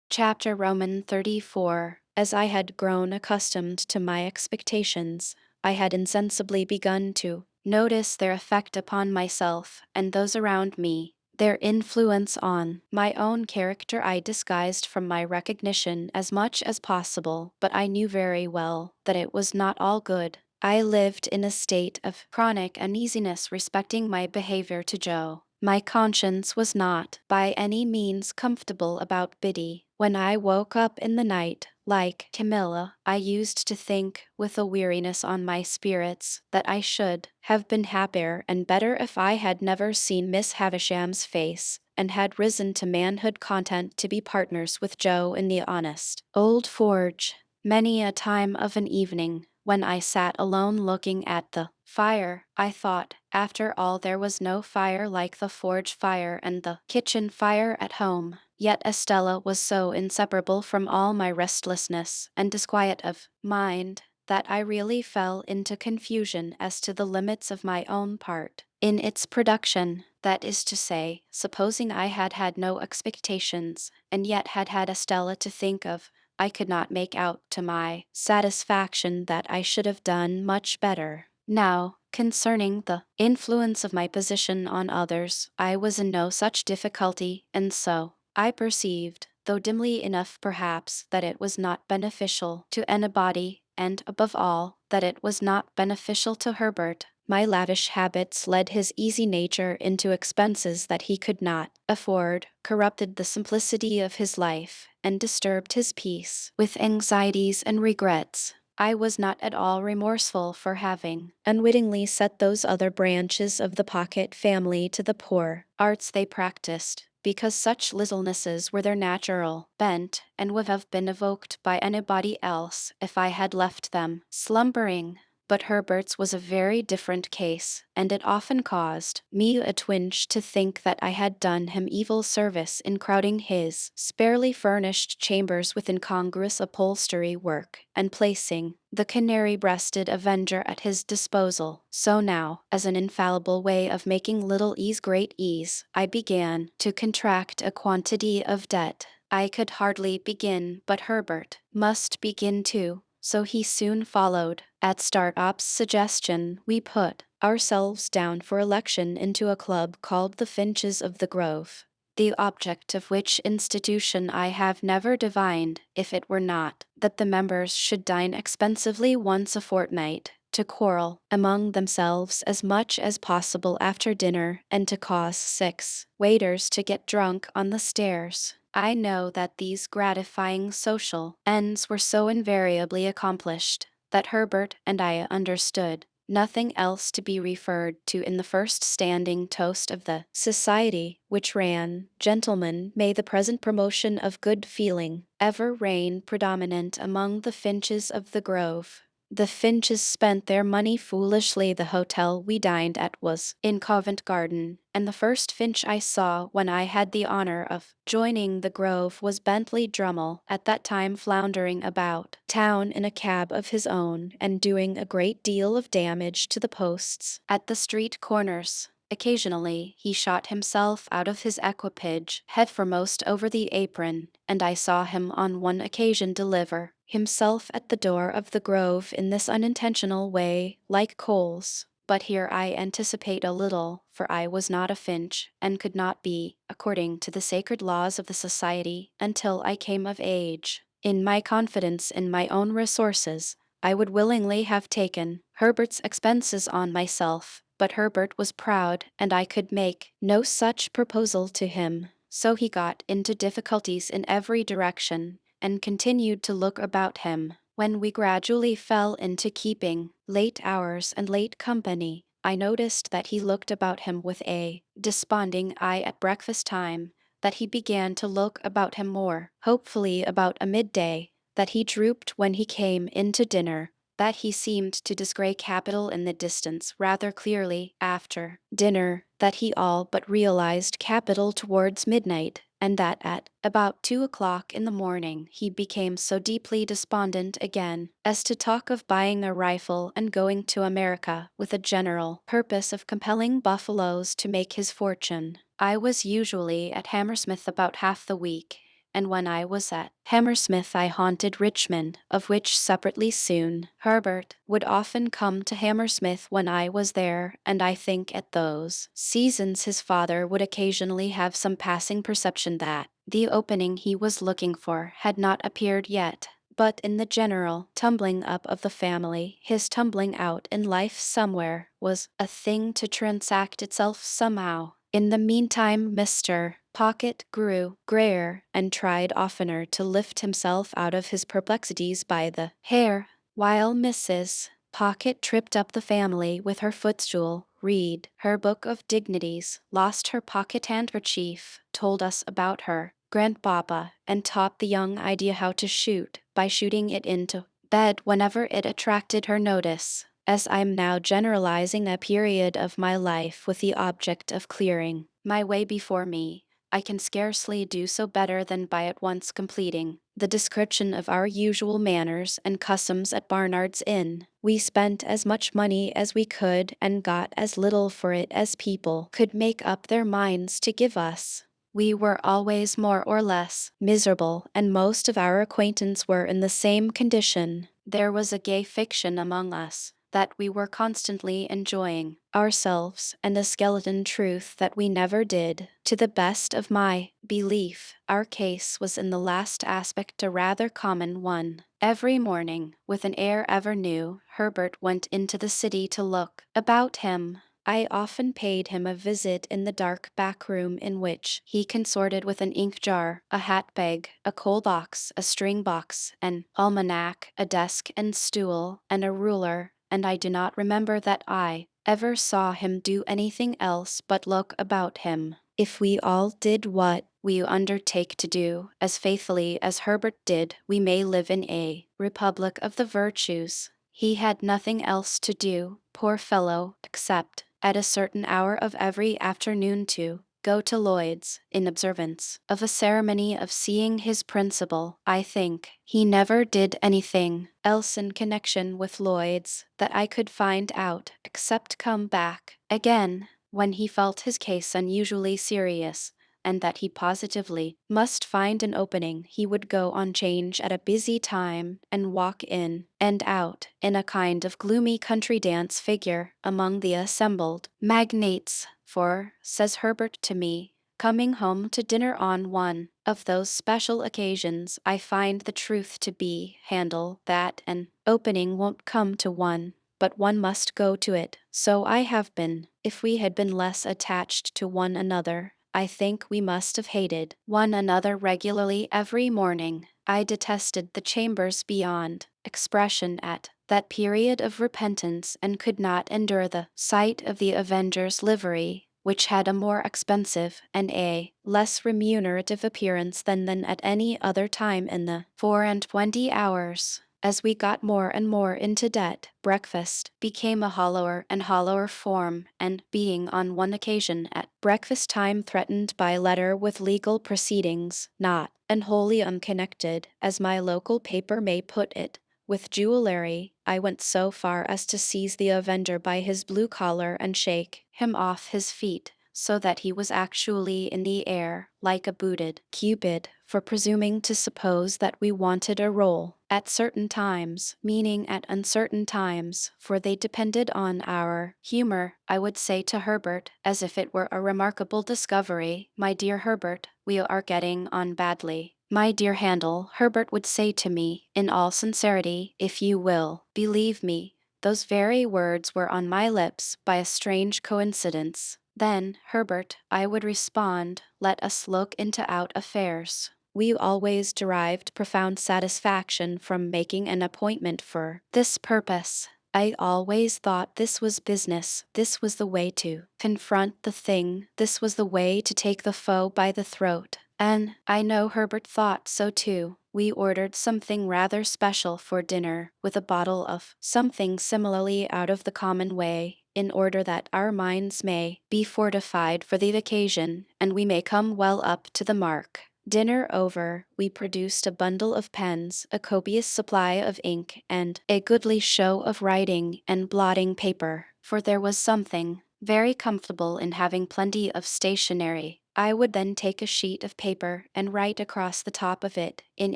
Chapter Roman 34. As I had grown accustomed to my expectations, I had insensibly begun to notice their effect upon myself and those around me. Their influence on my own character I disguised from my recognition as much as possible, but I knew very well that it was not all good. I lived in a state of chronic uneasiness respecting my behavior to Joe. My conscience was not by any means comfortable about Biddy. When I woke up in the night, like Camilla, I used to think, with a weariness on my spirits, that I should have been happier and better if I had never seen Miss Havisham's face, and had risen to manhood content to be partners with Joe in the honest old forge. Many a time of an evening, when I sat alone looking at the fire, I thought, after all there was no fire like the forge fire and the kitchen fire at home. Yet Estella was so inseparable from all my restlessness and disquiet of mind that I really fell into confusion as to the limits of my own part in its production. That is to say, supposing I had had no expectations, and yet had had Estella to think of, I could not make out to my satisfaction that I should have done much better. Now, concerning the influence of my position on others, I was in no such difficulty, and so I perceived, though dimly enough perhaps, that it was not beneficial to anybody, and above all, that it was not beneficial to Herbert. My lavish habits led his easy nature into expenses that he could not afford, corrupted the simplicity of his life, and disturbed his peace with anxieties and regrets. I was not at all remorseful for having unwittingly set those other branches of the Pocket family to the poor arts they practiced, because such littlenesses were their natural bent, and would have been evoked by anybody else if I had left them slumbering. But Herbert's was a very different case, and it often caused me a twinge to think that I had done him evil service in crowding his sparely furnished chambers with incongruous upholstery work, and placing the canary-breasted avenger at his disposal. So now, as an infallible way of making little ease great ease, I began to contract a quantity of debt. I could hardly begin, but Herbert must begin too. So he soon followed. At Startop's suggestion, we put ourselves down for election into a club called the Finches of the Grove, the object of which institution I have never divined, if it were not that the members should dine expensively once a fortnight, to quarrel among themselves as much as possible after dinner, and to cause 6 waiters to get drunk on the stairs. I know that these gratifying social ends were so invariably accomplished that Herbert and I understood nothing else to be referred to in the first standing toast of the society, which ran, "Gentlemen, may the present promotion of good feeling ever reign predominant among the Finches of the Grove." The Finches spent their money foolishly. The hotel we dined at was in Covent Garden, and the first Finch I saw when I had the honor of joining the Grove was Bentley Drummle, at that time floundering about town in a cab of his own, and doing a great deal of damage to the posts at the street corners. Occasionally he shot himself out of his equipage head foremost over the apron, and I saw him on one occasion deliver himself at the door of the Grove in this unintentional way, like Coles. But here I anticipate a little, for I was not a Finch, and could not be, according to the sacred laws of the society, until I came of age. In my confidence in my own resources, I would willingly have taken Herbert's expenses on myself, but Herbert was proud, and I could make no such proposal to him. So he got into difficulties in every direction, and continued to look about him. When we gradually fell into keeping late hours and late company, I noticed that he looked about him with a desponding eye at breakfast time, that he began to look about him more hopefully about a midday, that he drooped when he came in to dinner, that he seemed to descry capital in the distance rather clearly after dinner, that he all but realized capital towards midnight, and that at about 2 o'clock in the morning he became so deeply despondent again as to talk of buying a rifle and going to America with a general purpose of compelling buffaloes to make his fortune. I was usually at Hammersmith about half the week, and when I was at Hammersmith I haunted Richmond, of which separately soon. Herbert would often come to Hammersmith when I was there, and I think at those seasons his father would occasionally have some passing perception that the opening he was looking for had not appeared yet. But in the general tumbling up of the family, his tumbling out in life somewhere was a thing to transact itself somehow. In the meantime, Mr. Pocket grew grayer and tried oftener to lift himself out of his perplexities by the hair, while Mrs. Pocket tripped up the family with her footstool, read her book of dignities, lost her pocket handkerchief, told us about her grandpapa, and taught the young idea how to shoot by shooting it into bed whenever it attracted her notice. As I am now generalizing a period of my life with the object of clearing my way before me, I can scarcely do so better than by at once completing the description of our usual manners and customs at Barnard's Inn. We spent as much money as we could and got as little for it as people could make up their minds to give us. We were always more or less miserable, and most of our acquaintance were in the same condition. There was a gay fiction among us that we were constantly enjoying ourselves, and a skeleton truth that we never did. To the best of my belief, our case was in the last aspect a rather common one. Every morning, with an air ever new, Herbert went into the city to look about him. I often paid him a visit in the dark back room in which he consorted with an ink jar, a hat bag, a coal box, a string box, an almanac, a desk and stool, and a ruler, and I do not remember that I ever saw him do anything else but look about him. If we all did what we undertake to do as faithfully as Herbert did, we may live in a republic of the virtues. He had nothing else to do, poor fellow, except at a certain hour of every afternoon to go to Lloyd's, in observance of a ceremony of seeing his principal. I think he never did anything else in connection with Lloyd's that I could find out, except come back again when he felt his case unusually serious, and that he positively must find an opening. He would go on 'change at a busy time, and walk in and out in a kind of gloomy country dance figure among the assembled magnates. For, says Herbert to me, coming home to dinner on one of those special occasions, I find the truth to be, Handel, that an opening won't come to one, but one must go to it. So I have been. If we had been less attached to one another, I think we must have hated one another regularly every morning. I detested the chambers beyond expression at that period of repentance, and could not endure the sight of the Avenger's livery, which had a more expensive and a less remunerative appearance than at any other time in the 24 hours. As we got more and more into debt, breakfast became a hollower and hollower form, and being on one occasion at breakfast time threatened by letter with legal proceedings, not and wholly unconnected, as my local paper may put it, with jewelry, I went so far as to seize the Avenger by his blue collar and shake him off his feet, so that he was actually in the air, like a booted Cupid, for presuming to suppose that we wanted a roll at certain times, meaning at uncertain times, for they depended on our humor. I would say to Herbert, as if it were a remarkable discovery, "My dear Herbert, we are getting on badly." "My dear Handel," Herbert would say to me, in all sincerity, "if you will believe me, those very words were on my lips by a strange coincidence." "Then, Herbert," I would respond, "let us look into out affairs." We always derived profound satisfaction from making an appointment for this purpose. I always thought this was business, this was the way to confront the thing, this was the way to take the foe by the throat. And I know Herbert thought so too. we ordered something rather special for dinner, with a bottle of something similarly out of the common way, in order that our minds may be fortified for the occasion, and we may come well up to the mark. Dinner over, we produced a bundle of pens, a copious supply of ink, and a goodly show of writing and blotting paper, for there was something very comfortable in having plenty of stationery. I would then take a sheet of paper and write across the top of it, in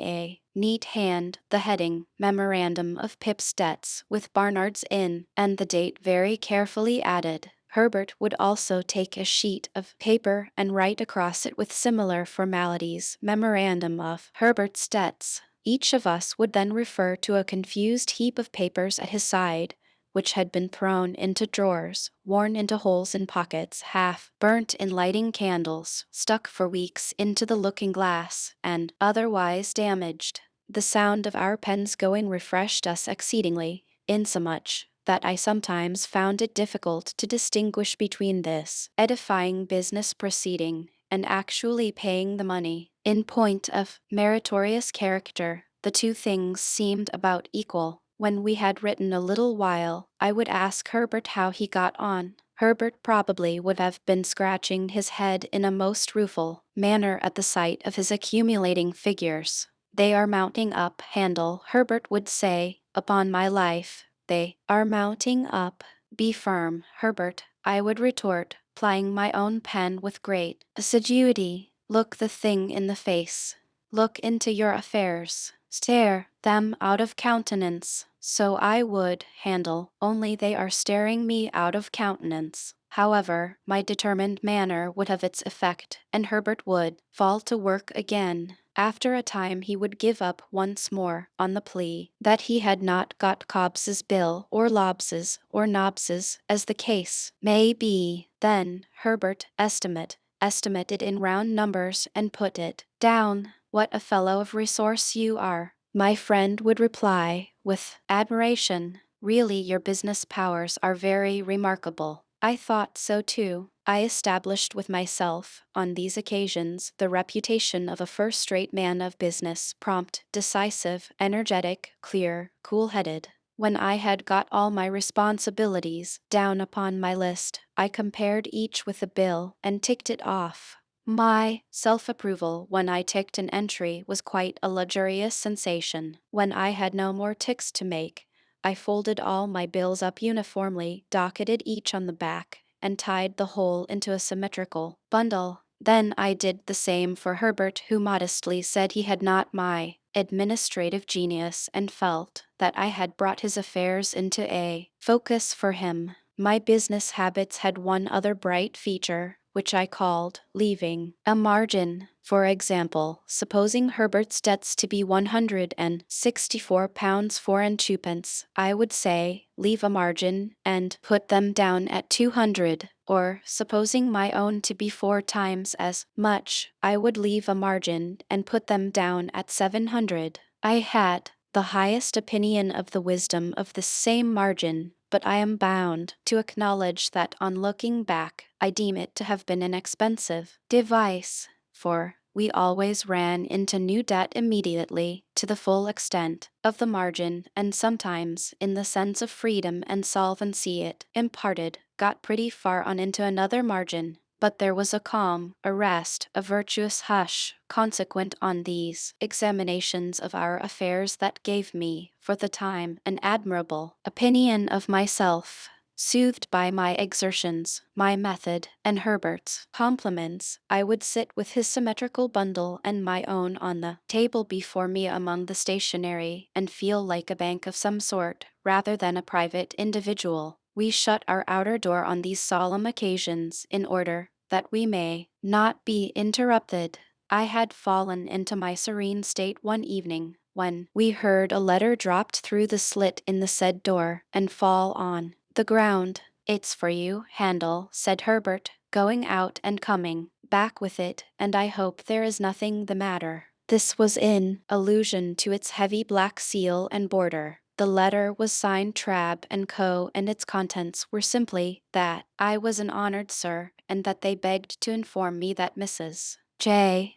a neat hand, the heading, Memorandum of Pip's Debts, with Barnard's Inn, and the date very carefully added. Herbert would also take a sheet of paper and write across it with similar formalities, Memorandum of Herbert's Debts. Each of us would then refer to a confused heap of papers at his side, which had been thrown into drawers, worn into holes in pockets, half burnt in lighting candles, stuck for weeks into the looking-glass, and otherwise damaged. The sound of our pens going refreshed us exceedingly, insomuch that I sometimes found it difficult to distinguish between this edifying business proceeding and actually paying the money. In point of meritorious character, the two things seemed about equal. When we had written a little while, I would ask Herbert how he got on. Herbert probably would have been scratching his head in a most rueful manner at the sight of his accumulating figures. They are mounting up, Handel, Herbert would say, upon my life. They are mounting up. Be firm, Herbert, I would retort, plying my own pen with great assiduity. Look the thing in the face. Look into your affairs. Stare them out of countenance. So I would, Handel, only they are staring me out of countenance. However, my determined manner would have its effect, and Herbert would fall to work again. After a time he would give up once more, on the plea that he had not got Cobbs's bill, or Lobbs's, or Nobbs's, as the case may be. Then Herbert estimate it in round numbers and put it down. What a fellow of resource you are, my friend would reply, with admiration. Really your business powers are very remarkable. I thought so too. I established with myself, on these occasions, the reputation of a first-rate man of business, prompt, decisive, energetic, clear, cool-headed. When I had got all my responsibilities down upon my list, I compared each with a bill and ticked it off. My self-approval when I ticked an entry was quite a luxurious sensation. When I had no more ticks to make, I folded all my bills up uniformly, docketed each on the back, and tied the whole into a symmetrical bundle. Then I did the same for Herbert, who modestly said he had not my administrative genius and felt that I had brought his affairs into a focus for him. My business habits had one other bright feature, which I called leaving a margin. For example, supposing Herbert's debts to be £164 4 and 2 pence, I would say, leave a margin, and put them down at 200. Or, supposing my own to be 4 times as much, I would leave a margin and put them down at 700. I had the highest opinion of the wisdom of this same margin, but I am bound to acknowledge that on looking back, I deem it to have been an expensive device, for we always ran into new debt immediately to the full extent of the margin, and sometimes, in the sense of freedom and solvency it imparted, got pretty far on into another margin. But there was a calm, a rest, a virtuous hush, consequent on these examinations of our affairs that gave me, for the time, an admirable opinion of myself. Soothed by my exertions, my method, and Herbert's compliments, I would sit with his symmetrical bundle and my own on the table before me among the stationery, and feel like a bank of some sort, rather than a private individual. We shut our outer door on these solemn occasions, in order that we may not be interrupted. I had fallen into my serene state one evening, when we heard a letter dropped through the slit in the said door, and fall on the ground. It's for you, Handel, said Herbert, going out and coming back with it, and I hope there is nothing the matter. This was in allusion to its heavy black seal and border. The letter was signed Trabb and Co., and its contents were simply that I was an honored sir, and that they begged to inform me that Mrs. J.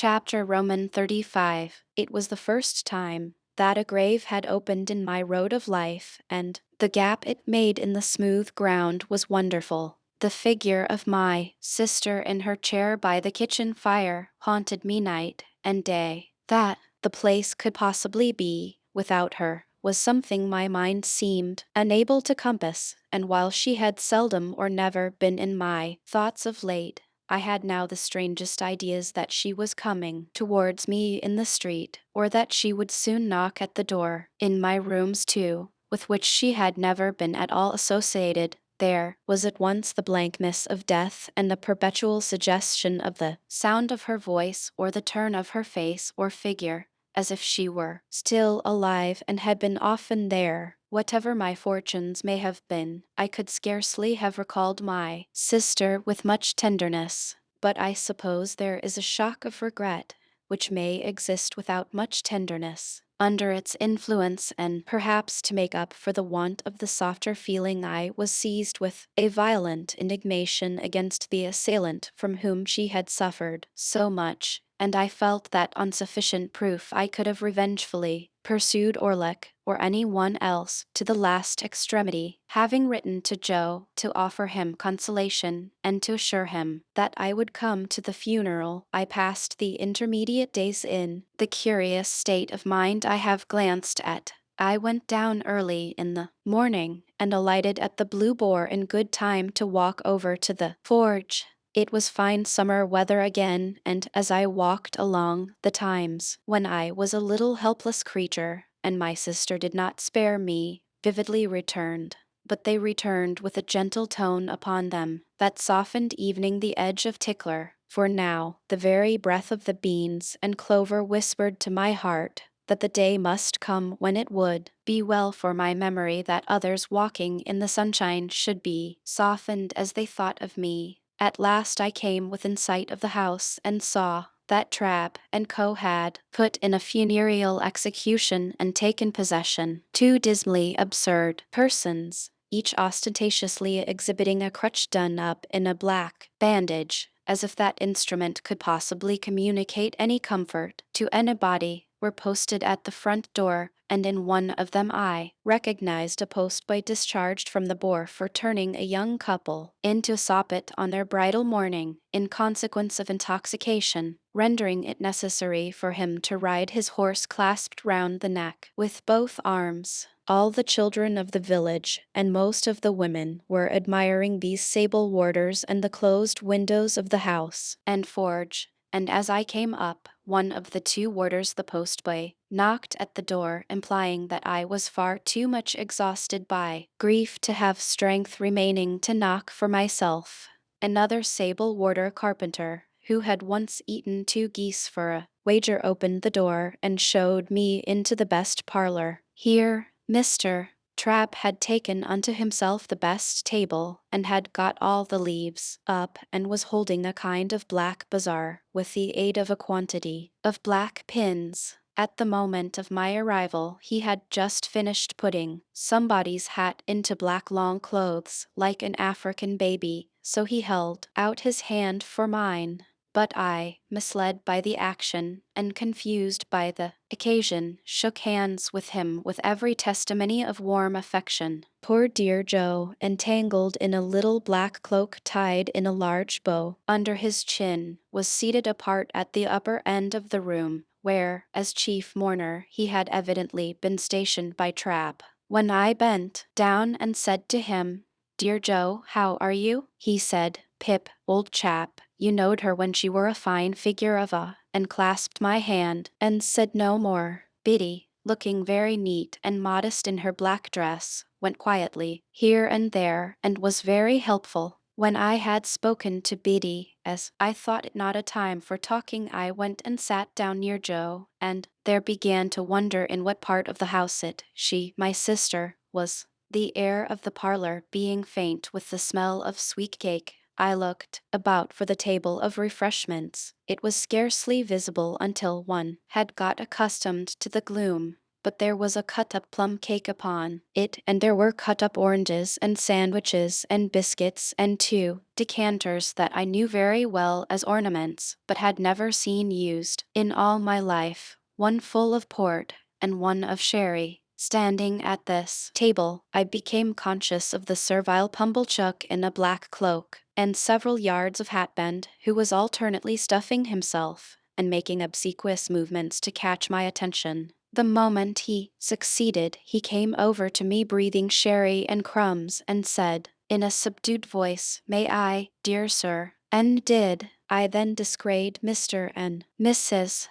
Chapter Roman 35. It was the first time that a grave had opened in my road of life, and the gap it made in the smooth ground was wonderful. The figure of my sister in her chair by the kitchen fire haunted me night and day. That the place could possibly be without her was something my mind seemed unable to compass, and while she had seldom or never been in my thoughts of late, I had now the strangest ideas that she was coming towards me in the street, or that she would soon knock at the door, in my rooms too, with which she had never been at all associated. There was at once the blankness of death and the perpetual suggestion of the sound of her voice or the turn of her face or figure, as if she were still alive and had been often there. Whatever my fortunes may have been, I could scarcely have recalled my sister with much tenderness, but I suppose there is a shock of regret which may exist without much tenderness. Under its influence, and perhaps to make up for the want of the softer feeling, I was seized with a violent indignation against the assailant from whom she had suffered so much, and I felt that on sufficient proof I could have revengefully pursued Orlick or any one else to the last extremity, having written to Joe to offer him consolation and to assure him that I would come to the funeral. I passed the intermediate days in the curious state of mind I have glanced at. I went down early in the morning and alighted at the Blue Boar in good time to walk over to the forge. It was fine summer weather again, and as I walked along, the times when I was a little helpless creature, and my sister did not spare me, vividly returned. But they returned with a gentle tone upon them that softened evening the edge of Tickler, for now the very breath of the beans and clover whispered to my heart that the day must come when it would be well for my memory that others walking in the sunshine should be softened as they thought of me. At last I came within sight of the house and saw that Trabb and Co. had put in a funereal execution and taken possession. Two dismally absurd persons, each ostentatiously exhibiting a crutch done up in a black bandage, as if that instrument could possibly communicate any comfort to anybody, were posted at the front door, and in one of them I recognized a postboy discharged from the Boar for turning a young couple into soppet on their bridal morning, in consequence of intoxication, rendering it necessary for him to ride his horse clasped round the neck with both arms. All the children of the village and most of the women were admiring these sable warders and the closed windows of the house and forge, and as I came up, one of the two warders, the postboy, knocked at the door, implying that I was far too much exhausted by grief to have strength remaining to knock for myself. Another sable warder carpenter, who had once eaten 2 geese for a wager, opened the door and showed me into the best parlor. Here Mr. Trapp had taken unto himself the best table, and had got all the leaves up, and was holding a kind of black bazaar, with the aid of a quantity of black pins. At the moment of my arrival he had just finished putting somebody's hat into black long clothes, like an African baby, so he held out his hand for mine. But I, misled by the action, and confused by the occasion, shook hands with him with every testimony of warm affection. Poor dear Joe, entangled in a little black cloak tied in a large bow under his chin, was seated apart at the upper end of the room, where, as chief mourner, he had evidently been stationed by Trabb. When I bent down and said to him, "Dear Joe, how are you?" he said, "Pip, old chap, you knowed her when she were a fine figure of a," and clasped my hand, and said no more. Biddy, looking very neat and modest in her black dress, went quietly here and there, and was very helpful. When I had spoken to Biddy, as I thought it not a time for talking, I went and sat down near Joe, and there began to wonder in what part of the house she, my sister, was. The air of the parlor being faint with the smell of sweet cake, I looked about for the table of refreshments. It was scarcely visible until one had got accustomed to the gloom. but there was a cut-up plum cake upon it, and there were cut-up oranges and sandwiches and biscuits and 2 decanters that I knew very well as ornaments, but had never seen used in all my life, one full of port and one of sherry. Standing at this table, I became conscious of the servile Pumblechook in a black cloak and several yards of hatband, who was alternately stuffing himself and making obsequious movements to catch my attention. The moment he succeeded, he came over to me breathing sherry and crumbs and said, in a subdued voice, "May I, dear sir?" And did. I then descried Mr. and Mrs.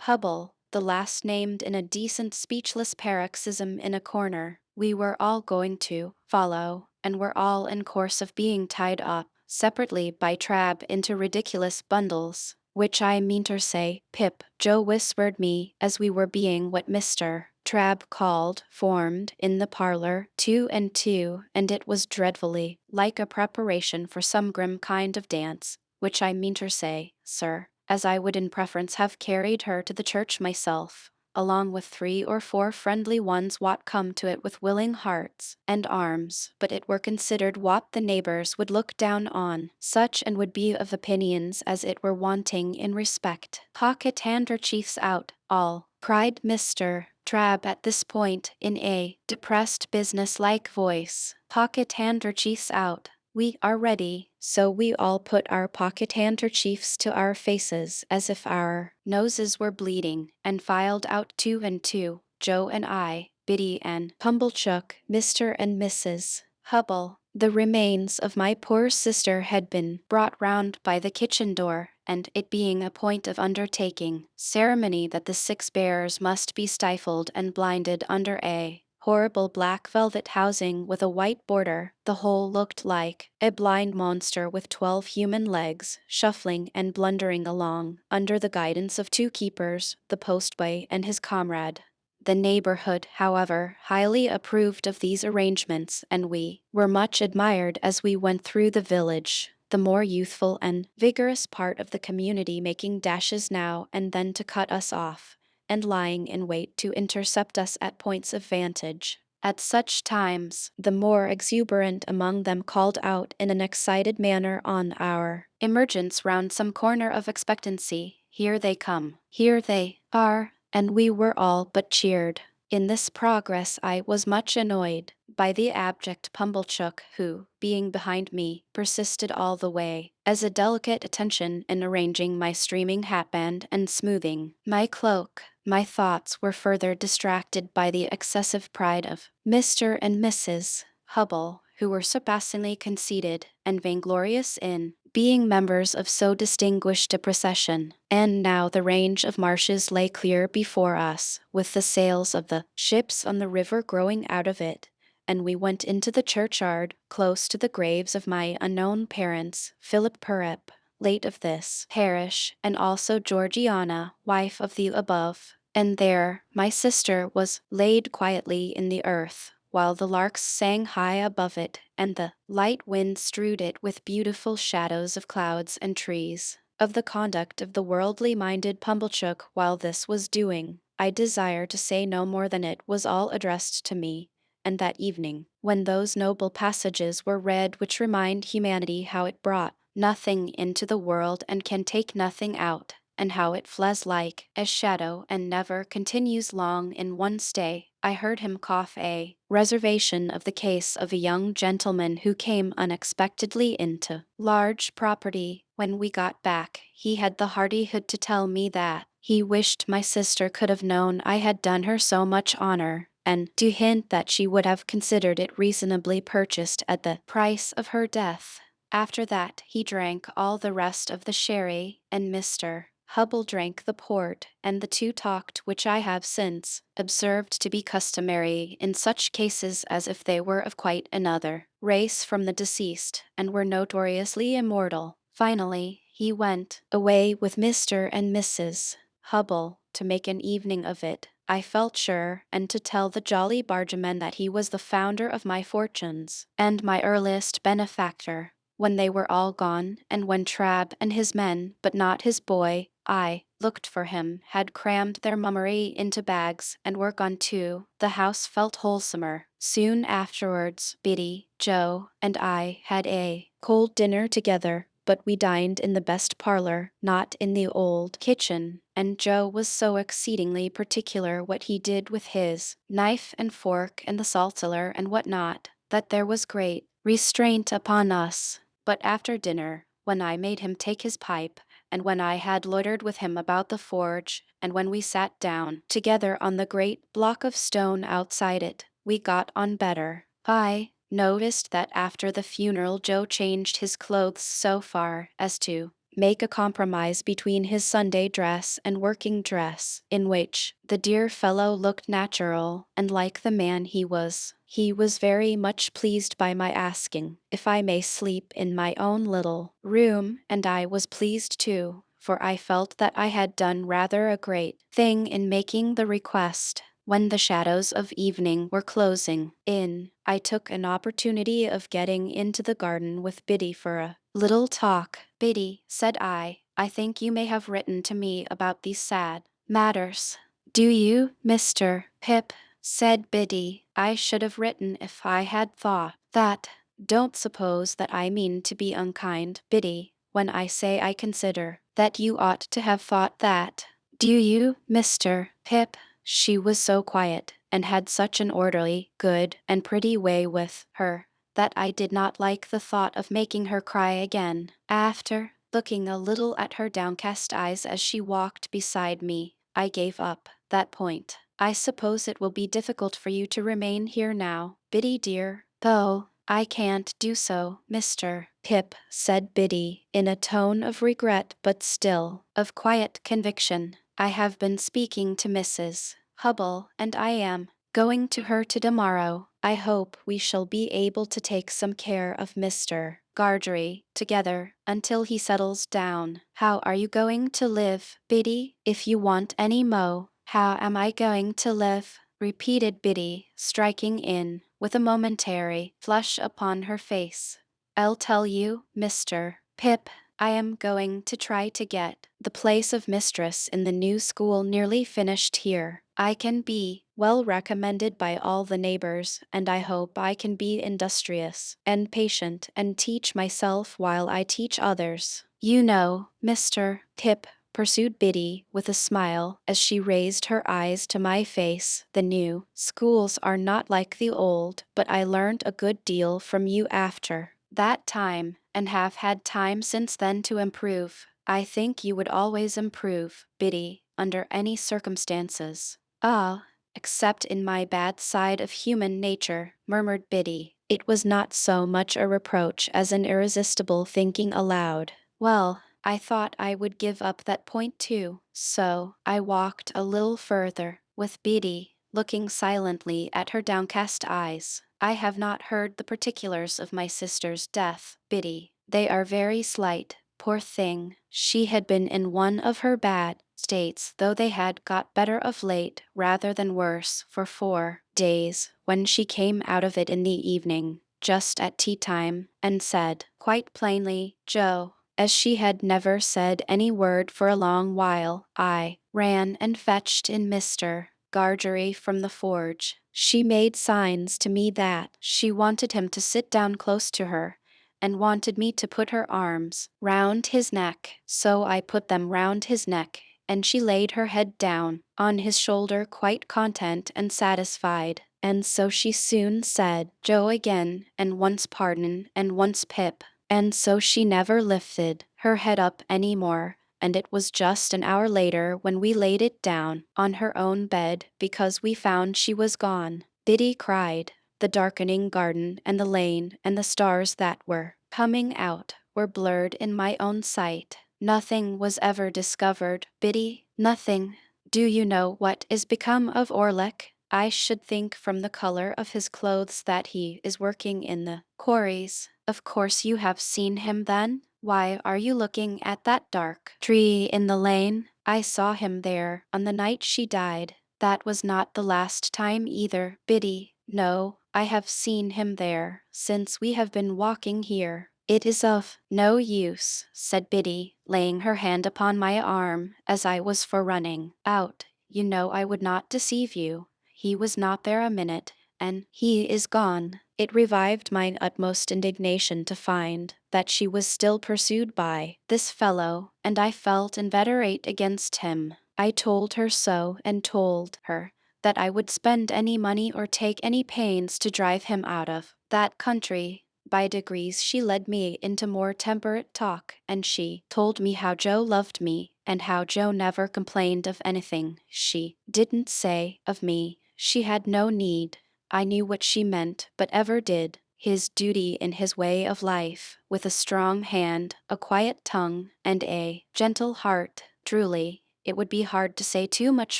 Hubble, the last named in a decent speechless paroxysm in a corner. We were all going to follow, and were all in course of being tied up, separately by Trabb into ridiculous bundles, which I meanter say, Pip, Joe whispered me as we were being what Mr. Trabb called formed in the parlor 2 and 2, and it was dreadfully like a preparation for some grim kind of dance, which I meanter say, sir, as I would in preference have carried her to the church myself, along with 3 or 4 friendly ones what come to it with willing hearts and arms, but it were considered what the neighbors would look down on such, and would be of opinions as it were wanting in respect. Pocket handkerchiefs out, all, cried Mr. Trabb at this point in a depressed business-like voice. Pocket handkerchiefs out. We are ready, so we all put our pocket handkerchiefs to our faces as if our noses were bleeding, and filed out 2 and 2, Joe and I, Biddy and Pumblechook, Mr. and Mrs. Hubble. The remains of my poor sister had been brought round by the kitchen door, and it being a point of undertaking ceremony that the 6 bearers must be stifled and blinded under a horrible black velvet housing with a white border, the whole looked like a blind monster with 12 human legs, shuffling and blundering along, under the guidance of 2 keepers, the postboy and his comrade. The neighborhood, however, highly approved of these arrangements, and we were much admired as we went through the village, the more youthful and vigorous part of the community making dashes now and then to cut us off, and lying in wait to intercept us at points of vantage. At such times, the more exuberant among them called out in an excited manner on our emergence round some corner of expectancy, "Here they come, here they are," and we were all but cheered. In this progress I was much annoyed by the abject Pumblechook, who, being behind me, persisted all the way, as a delicate attention in arranging my streaming hatband and smoothing my cloak. My thoughts were further distracted by the excessive pride of Mr. and Mrs. Hubble, who were surpassingly conceited and vainglorious in being members of so distinguished a procession. And now the range of marshes lay clear before us, with the sails of the ships on the river growing out of it, and we went into the churchyard, close to the graves of my unknown parents, Philip Perrep, late of this parish, and also Georgiana, wife of the above. And there my sister was laid quietly in the earth, while the larks sang high above it, and the light wind strewed it with beautiful shadows of clouds and trees. Of the conduct of the worldly-minded Pumblechook while this was doing, I desire to say no more than it was all addressed to me, and that evening, when those noble passages were read which remind humanity how it brought nothing into the world and can take nothing out, and how it flies like a shadow and never continues long in one stay, I heard him cough a reservation of the case of a young gentleman who came unexpectedly into large property. When we got back, he had the hardihood to tell me that he wished my sister could have known I had done her so much honor, and to hint that she would have considered it reasonably purchased at the price of her death. After that he drank all the rest of the sherry, and Mr. Hubble drank the port, and the 2 talked, which I have since observed to be customary in such cases as if they were of quite another race from the deceased, and were notoriously immortal. Finally, he went away with Mr. and Mrs. Hubble to make an evening of it, I felt sure, and to tell the jolly bargeman that he was the founder of my fortunes, and my earliest benefactor. When they were all gone, and when Trabb and his men, but not his boy, I looked for him had crammed their mummery into bags and were gone too. The house felt wholesomer. Soon afterwards, Biddy, Joe, and I had a cold dinner together, but we dined in the best parlor, not in the old kitchen, and Joe was so exceedingly particular what he did with his knife and fork and the salt cellar and what not, that there was great restraint upon us. But after dinner, when I made him take his pipe, and when I had loitered with him about the forge, and when we sat down together on the great block of stone outside it, we got on better. I noticed that after the funeral Joe changed his clothes so far as to make a compromise between his Sunday dress and working dress, in which the dear fellow looked natural and like the man he was. He was very much pleased by my asking if I may sleep in my own little room, and I was pleased too, for I felt that I had done rather a great thing in making the request. When the shadows of evening were closing in, I took an opportunity of getting into the garden with Biddy for a little talk. Biddy, said I think you may have written to me about these sad matters. Do you, Mr. Pip? Said Biddy. I should have written if I had thought that. Don't suppose that I mean to be unkind, Biddy, when I say I consider that you ought to have thought that. Do you, Mr. Pip? She was so quiet, and had such an orderly, good, and pretty way with her, that I did not like the thought of making her cry again. After looking a little at her downcast eyes as she walked beside me, I gave up that point. I suppose it will be difficult for you to remain here now, Biddy dear, though I can't do so, Mr. Pip, said Biddy, in a tone of regret but still of quiet conviction. I have been speaking to Mrs. Hubble, and I am going to her tomorrow. I hope we shall be able to take some care of Mr. Gargery together until he settles down. How are you going to live, Biddy, if you want any mo? How am I going to live? Repeated Biddy, striking in, with a momentary flush upon her face. I'll tell you, Mr. Pip, I am going to try to get the place of mistress in the new school nearly finished here. I can be well recommended by all the neighbors, and I hope I can be industrious and patient and teach myself while I teach others. You know, Mr. Pip, pursued Biddy with a smile as she raised her eyes to my face, the new schools are not like the old, but I learned a good deal from you after that time, and have had time since then to improve. I think you would always improve, Biddy, under any circumstances. Ah, except in my bad side of human nature, murmured Biddy. It was not so much a reproach as an irresistible thinking aloud. Well, I thought I would give up that point too, so I walked a little further, with Biddy, looking silently at her downcast eyes. I have not heard the particulars of my sister's death, Biddy. They are very slight, poor thing. She had been in one of her bad states, though they had got better of late rather than worse for 4 days, when she came out of it in the evening, just at tea time, and said, quite plainly, Joe, as she had never said any word for a long while, I ran and fetched in Mr. Gargery from the forge. She made signs to me that she wanted him to sit down close to her, and wanted me to put her arms round his neck. So I put them round his neck, and she laid her head down on his shoulder quite content and satisfied. And so she soon said, Joe again, and once pardon, and once Pip. And so she never lifted her head up any more, and it was just an hour later when we laid it down on her own bed because we found she was gone. Biddy cried. The darkening garden and the lane and the stars that were coming out were blurred in my own sight. Nothing was ever discovered, Biddy, nothing. Do you know what is become of Orlick? I should think from the color of his clothes that he is working in the quarries. Of course you have seen him then? Why are you looking at that dark tree in the lane? I saw him there on the night she died. That was not the last time either, Biddy. No, I have seen him there since we have been walking here. It is of no use, said Biddy, laying her hand upon my arm as I was for running out. You know I would not deceive you. He was not there a minute, and he is gone. It revived my utmost indignation to find that she was still pursued by this fellow, and I felt inveterate against him. I told her so, and told her that I would spend any money or take any pains to drive him out of that country. By degrees she led me into more temperate talk, and she told me how Joe loved me, and how Joe never complained of anything she didn't say of me. She had no need, I knew what she meant, but ever did. His duty in his way of life, with a strong hand, a quiet tongue, and a gentle heart. Truly, it would be hard to say too much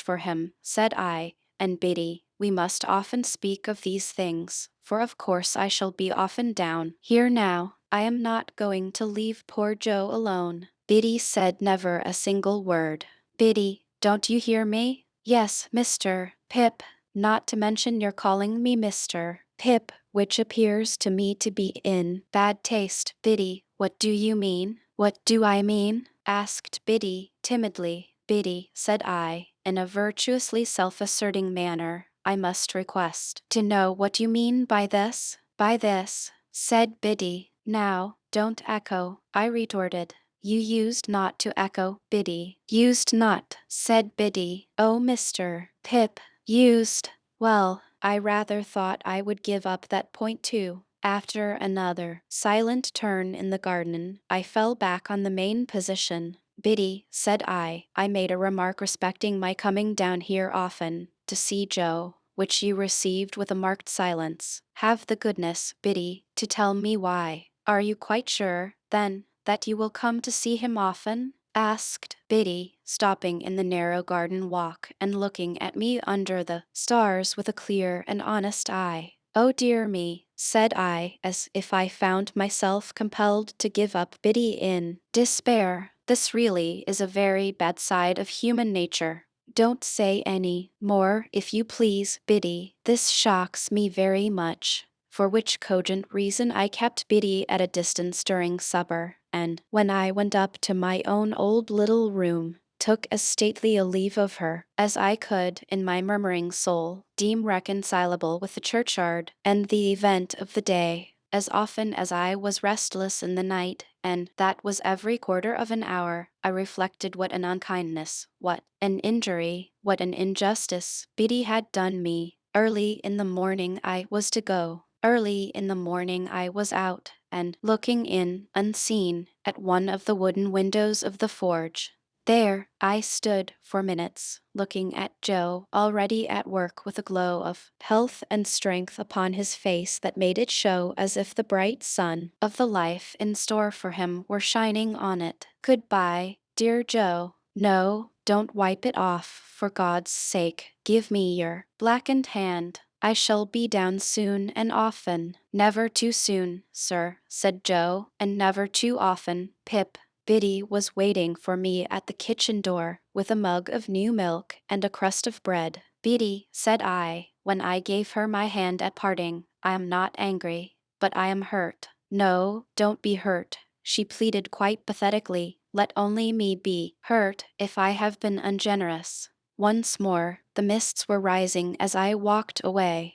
for him, said I. And Biddy, we must often speak of these things, for of course I shall be often down here now. I am not going to leave poor Joe alone. Biddy said never a single word. Biddy, don't you hear me? Yes, Mr. Pip, not to mention your calling me Mr. Pip, which appears to me to be in bad taste. Biddy, what do you mean? What do I mean? Asked Biddy, timidly. Biddy, said I, in a virtuously self-asserting manner, I must request to know what you mean by this? By this, said Biddy. Now, don't echo, I retorted. You used not to echo, Biddy. Used not, said Biddy. Oh, Mr. Pip, used. Well, I rather thought I would give up that point too. After another silent turn in the garden, I fell back on the main position. Biddy, said I made a remark respecting my coming down here often to see Joe, which you received with a marked silence. Have the goodness, Biddy, to tell me why. Are you quite sure, then, that you will come to see him often? Asked Biddy, stopping in the narrow garden walk and looking at me under the stars with a clear and honest eye. Oh dear me, said I, as if I found myself compelled to give up Biddy in despair. This really is a very bad side of human nature. Don't say any more, if you please, Biddy. This shocks me very much. For which cogent reason I kept Biddy at a distance during supper, and when I went up to my own old little room, took as stately a leave of her as I could, in my murmuring soul, deem reconcilable with the churchyard and the event of the day. As often as I was restless in the night, and that was every quarter of an hour, I reflected what an unkindness, what an injury, what an injustice Biddy had done me. Early in the morning I was to go. Early in the morning I was out, and looking in, unseen, at one of the wooden windows of the forge. There I stood for minutes, looking at Joe, already at work with a glow of health and strength upon his face that made it show as if the bright sun of the life in store for him were shining on it. Goodbye, dear Joe. No, don't wipe it off, for God's sake. Give me your blackened hand. I shall be down soon and often. Never too soon, sir, said Joe, and never too often, Pip. Biddy was waiting for me at the kitchen door with a mug of new milk and a crust of bread. Biddy, said I, when I gave her my hand at parting, I am not angry, but I am hurt. No, don't be hurt, she pleaded quite pathetically. Let only me be hurt if I have been ungenerous. Once more, the mists were rising as I walked away.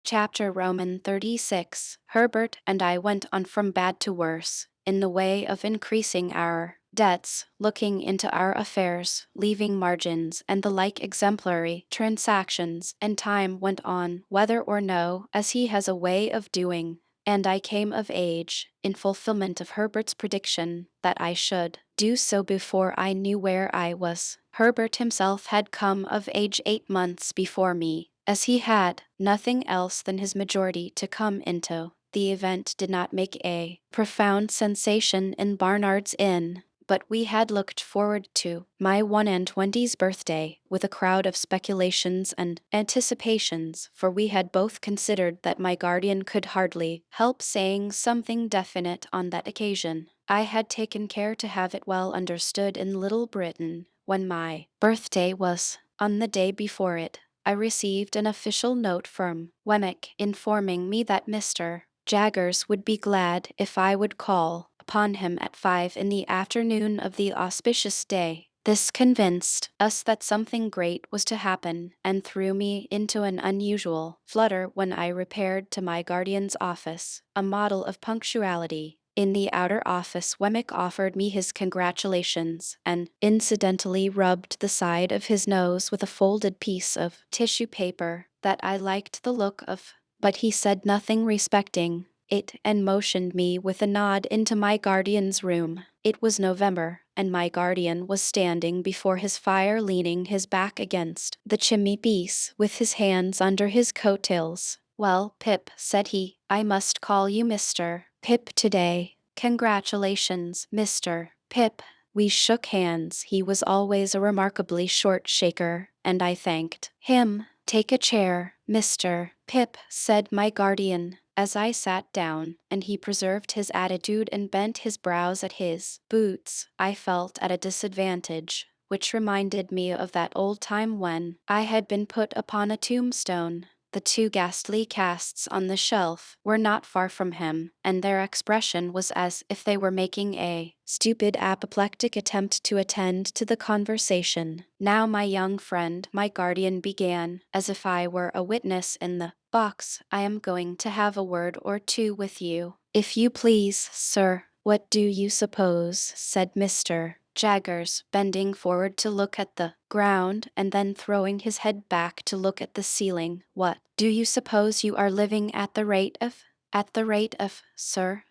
Chapter Roman 36. Herbert and I went on from bad to worse, in the way of increasing our debts, looking into our affairs, leaving margins, and the like exemplary transactions, and time went on, whether or no, as he has a way of doing. And I came of age, in fulfillment of Herbert's prediction, that I should do so before I knew where I was. Herbert himself had come of age 8 months before me, as he had nothing else than his majority to come into. The event did not make a profound sensation in Barnard's Inn, but we had looked forward to my 21's birthday with a crowd of speculations and anticipations, for we had both considered that my guardian could hardly help saying something definite on that occasion. I had taken care to have it well understood in Little Britain. When my birthday was on the day before it, I received an official note from Wemmick informing me that Mr. Jaggers would be glad if I would call upon him at 5 in the afternoon of the auspicious day. This convinced us that something great was to happen, and threw me into an unusual flutter when I repaired to my guardian's office, a model of punctuality. In the outer office, Wemmick offered me his congratulations, and incidentally rubbed the side of his nose with a folded piece of tissue paper that I liked the look of, but he said nothing respecting it, and motioned me with a nod into my guardian's room. It was November, and my guardian was standing before his fire, leaning his back against the chimney-piece with his hands under his coat-tails. "Well, Pip," said he, "I must call you Mr. Pip today. Congratulations, Mr. Pip." We shook hands. He was always a remarkably short shaker, and I thanked him. "Take a chair, Mr. Pip," said my guardian, as I sat down, and he preserved his attitude and bent his brows at his boots. I felt at a disadvantage, which reminded me of that old time when I had been put upon a tombstone. The two ghastly casts on the shelf were not far from him, and their expression was as if they were making a stupid apoplectic attempt to attend to the conversation. "Now, my young friend," my guardian began, as if I were a witness in the box, "I am going to have a word or two with you, if you please, sir." "What do you suppose?" said Mr. Jaggers, bending forward to look at the ground, and then throwing his head back to look at the ceiling. "What do you suppose you are living at the rate of?" "At the rate of, sir?"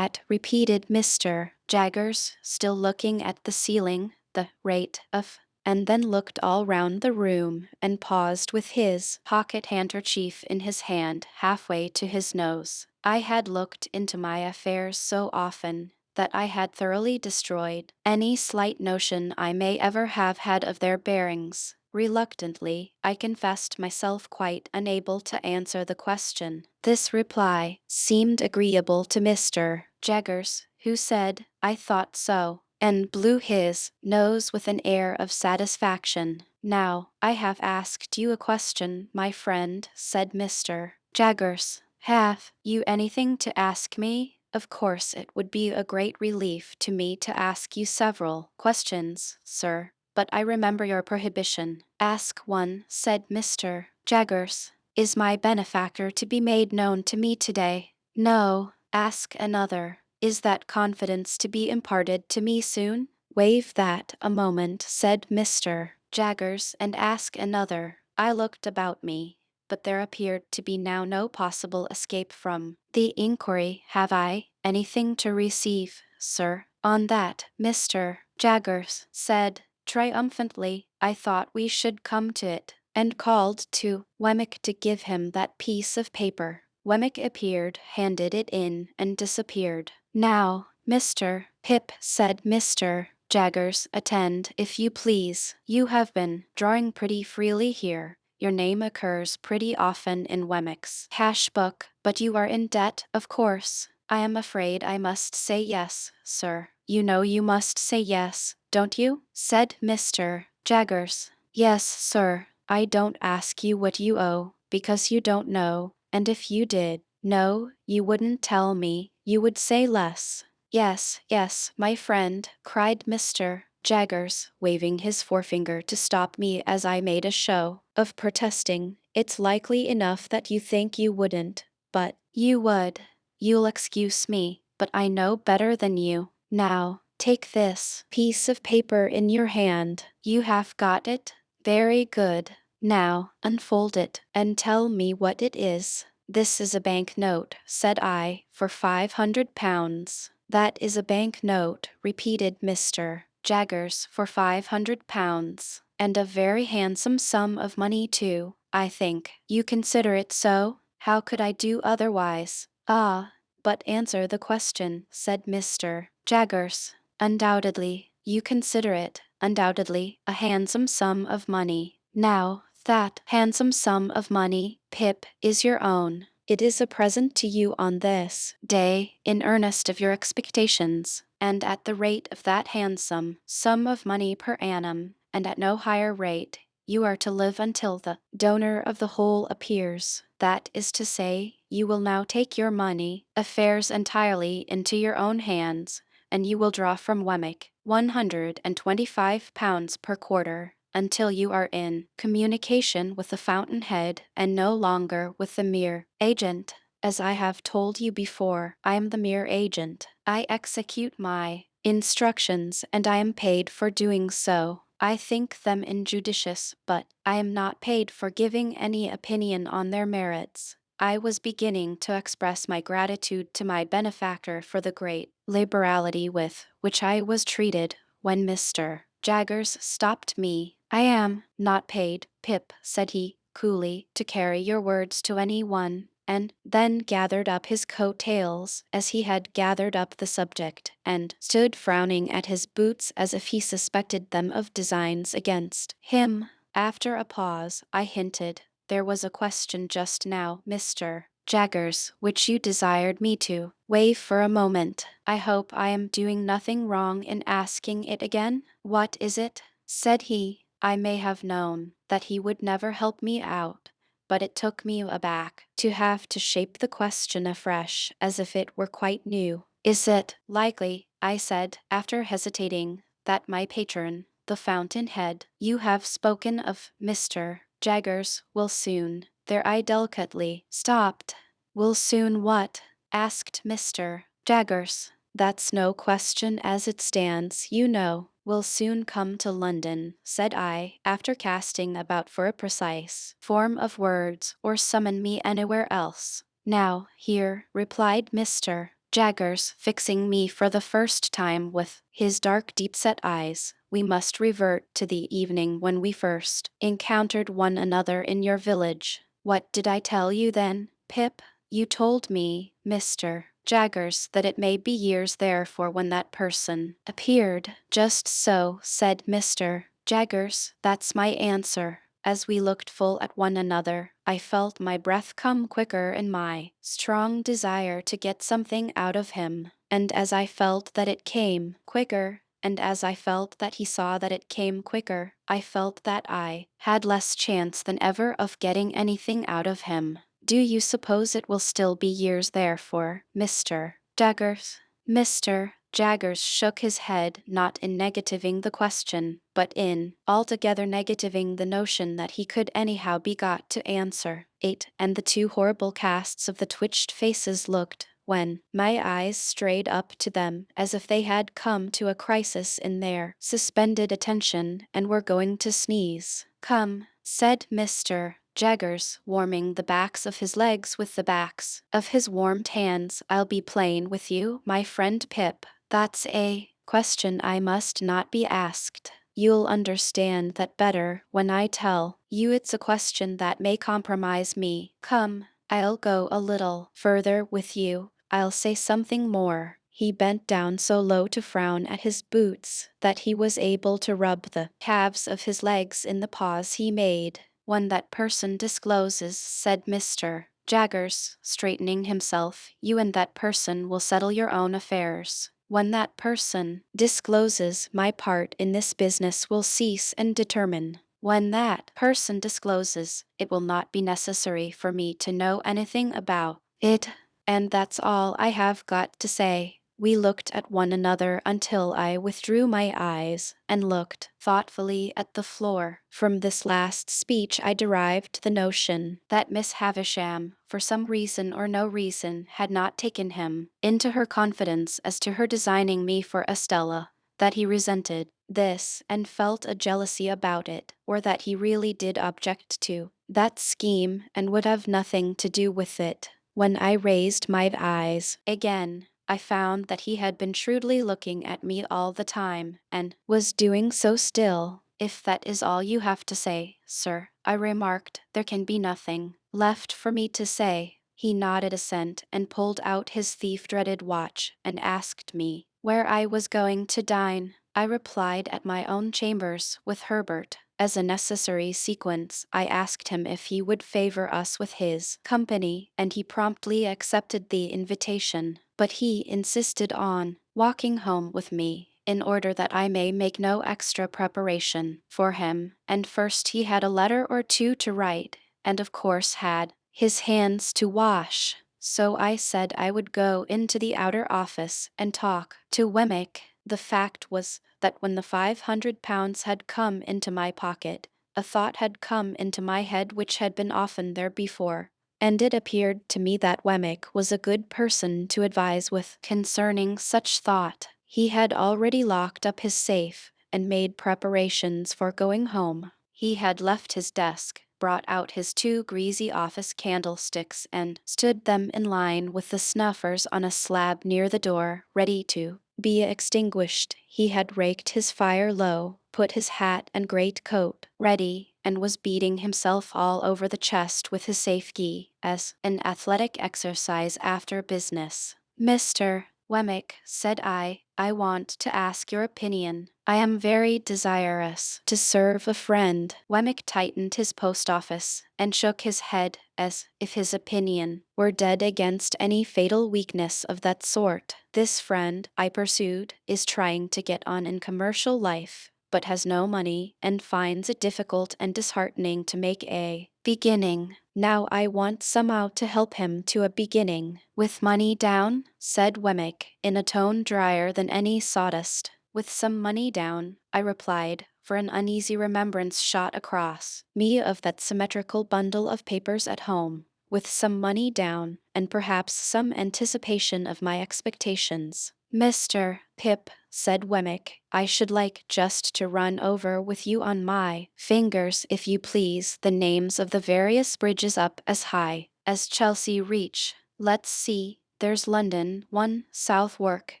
Repeated Mr. Jaggers, still looking at the ceiling. "The rate of," and then looked all round the room, and paused with his pocket handkerchief in his hand halfway to his nose. I had looked into my affairs so often that I had thoroughly destroyed any slight notion I may ever have had of their bearings. Reluctantly, I confessed myself quite unable to answer the question. This reply seemed agreeable to Mr. Jaggers, who said, "I thought so," and blew his nose with an air of satisfaction. "Now, I have asked you a question, my friend," said Mr. Jaggers. "Have you anything to ask me?" "Of course it would be a great relief to me to ask you several questions, sir, but I remember your prohibition." "Ask one," said Mr. Jaggers. "Is my benefactor to be made known to me today?" "No." "Ask another. Is that confidence to be imparted to me soon?" "Waive that a moment," said Mr. Jaggers, "and ask another." I looked about me, but there appeared to be now no possible escape from the inquiry. "Have I anything to receive, sir?" On that, Mr. Jaggers said triumphantly, "I thought we should come to it," and called to Wemmick to give him that piece of paper. Wemmick appeared, handed it in, and disappeared. "Now, Mr. Pip," said Mr. Jaggers, "attend, if you please. You have been drawing pretty freely here. Your name occurs pretty often in Wemmick's cash book, but you are in debt, of course." "I am afraid I must say yes, sir." "You know you must say yes, don't you?" said Mr. Jaggers. "Yes, sir. I don't ask you what you owe, because you don't know, and if you did know, you wouldn't tell me, you would say less." "Yes, yes, my friend," cried Mr. Jaggers, waving his forefinger to stop me as I made a show of protesting. "It's likely enough that you think you wouldn't, but you would. You'll excuse me, but I know better than you. Now, take this piece of paper in your hand. You have got it? Very good. Now, unfold it, and tell me what it is." "This is a bank note," said I, "for £500. "That is a bank note," repeated Mr. Jaggers, "for £500, and a very handsome sum of money too, I think. You consider it so?" "How could I do otherwise?" "Ah, but answer the question," said Mr. Jaggers. "Undoubtedly, you consider it, undoubtedly, a handsome sum of money. Now, that handsome sum of money, Pip, is your own. It is a present to you on this day, in earnest of your expectations, and at the rate of that handsome sum of money per annum, and at no higher rate, you are to live until the donor of the whole appears. That is to say, you will now take your money, affairs entirely into your own hands, and you will draw from Wemmick £125 per quarter, until you are in communication with the fountainhead and no longer with the mere agent. As I have told you before, I am the mere agent. I execute my instructions, and I am paid for doing so. I think them injudicious, but I am not paid for giving any opinion on their merits. I was beginning to express my gratitude to my benefactor for the great liberality with which I was treated, when Mr. Jaggers stopped me. I am not paid, Pip, said he, coolly, to carry your words to any one, and then gathered up his coat-tails, as he had gathered up the subject, and stood frowning at his boots as if he suspected them of designs against him. After a pause, I hinted, there was a question just now, Mr. Jaggers, which you desired me to waive for a moment. I hope I am doing nothing wrong in asking it again. What is it? Said he. I may have known that he would never help me out, but it took me aback to have to shape the question afresh as if it were quite new. Is it likely, I said, after hesitating, that my patron, the fountainhead, you have spoken of, Mr. Jaggers, will soon, there I delicately stopped. Will soon what? Asked Mr. Jaggers. That's no question as it stands, you know. Will soon come to London, said I, after casting about for a precise form of words, or summon me anywhere else. Now, here, replied Mr. Jaggers, fixing me for the first time with his dark deep-set eyes, we must revert to the evening when we first encountered one another in your village. What did I tell you then, Pip? You told me, Mr. Jaggers, that it may be years therefore when that person appeared. Just so, said Mr. Jaggers, that's my answer. As we looked full at one another, I felt my breath come quicker in my strong desire to get something out of him, and as I felt that it came quicker, and as I felt that he saw that it came quicker, I felt that I had less chance than ever of getting anything out of him. Do you suppose it will still be years therefore, Mr. Jaggers? Mr. Jaggers shook his head, not in negativing the question, but in altogether negativing the notion that he could anyhow be got to answer. 8. And the two horrible casts of the twitched faces looked, when my eyes strayed up to them, as if they had come to a crisis in their suspended attention and were going to sneeze. Come, said Mr. Jaggers, warming the backs of his legs with the backs of his warmed hands, I'll be plain with you, my friend Pip. That's a question I must not be asked. You'll understand that better when I tell you it's a question that may compromise me. Come, I'll go a little further with you. I'll say something more. He bent down so low to frown at his boots that he was able to rub the calves of his legs in the pause he made. When that person discloses, said Mr. Jaggers, straightening himself, you and that person will settle your own affairs. When that person discloses, my part in this business will cease and determine. When that person discloses, it will not be necessary for me to know anything about it, and that's all I have got to say. We looked at one another until I withdrew my eyes and looked thoughtfully at the floor. From this last speech I derived the notion that Miss Havisham, for some reason or no reason, had not taken him into her confidence as to her designing me for Estella, that he resented this and felt a jealousy about it, or that he really did object to that scheme and would have nothing to do with it. When I raised my eyes again, I found that he had been shrewdly looking at me all the time, and was doing so still. If that is all you have to say, sir, I remarked, there can be nothing left for me to say. He nodded assent and pulled out his thief-dreaded watch and asked me where I was going to dine. I replied at my own chambers with Herbert. As a necessary sequence, I asked him if he would favor us with his company, and he promptly accepted the invitation, but he insisted on walking home with me. in order that I may make no extra preparation for him, and first he had a letter or two to write, and of course had his hands to wash. So I said I would go into the outer office and talk to Wemmick. The fact was that when the £500 had come into my pocket, a thought had come into my head which had been often there before, and it appeared to me that Wemmick was a good person to advise with concerning such thought. He had already locked up his safe and made preparations for going home. He had left his desk, brought out his 2 greasy office candlesticks and stood them in line with the snuffers on a slab near the door, ready to be extinguished. He had raked his fire low, put his hat and great coat ready, and was beating himself all over the chest with his safe key, as an athletic exercise after business. "Mr. Wemmick," said I want to ask your opinion. I am very desirous to serve a friend." Wemmick tightened his post office and shook his head as if his opinion were dead against any fatal weakness of that sort. "This friend," I pursued, "is trying to get on in commercial life, but has no money and finds it difficult and disheartening to make a beginning. Now I want somehow to help him to a beginning." "With money down?" said Wemmick, in a tone drier than any sawdust. "With some money down," I replied, for an uneasy remembrance shot across me of that symmetrical bundle of papers at home. "With some money down, and perhaps some anticipation of my expectations." "Mr. Pip," said Wemmick, "I should like just to run over with you on my fingers, if you please, the names of the various bridges up as high as Chelsea Reach. Let's see, there's London, 1, Southwark,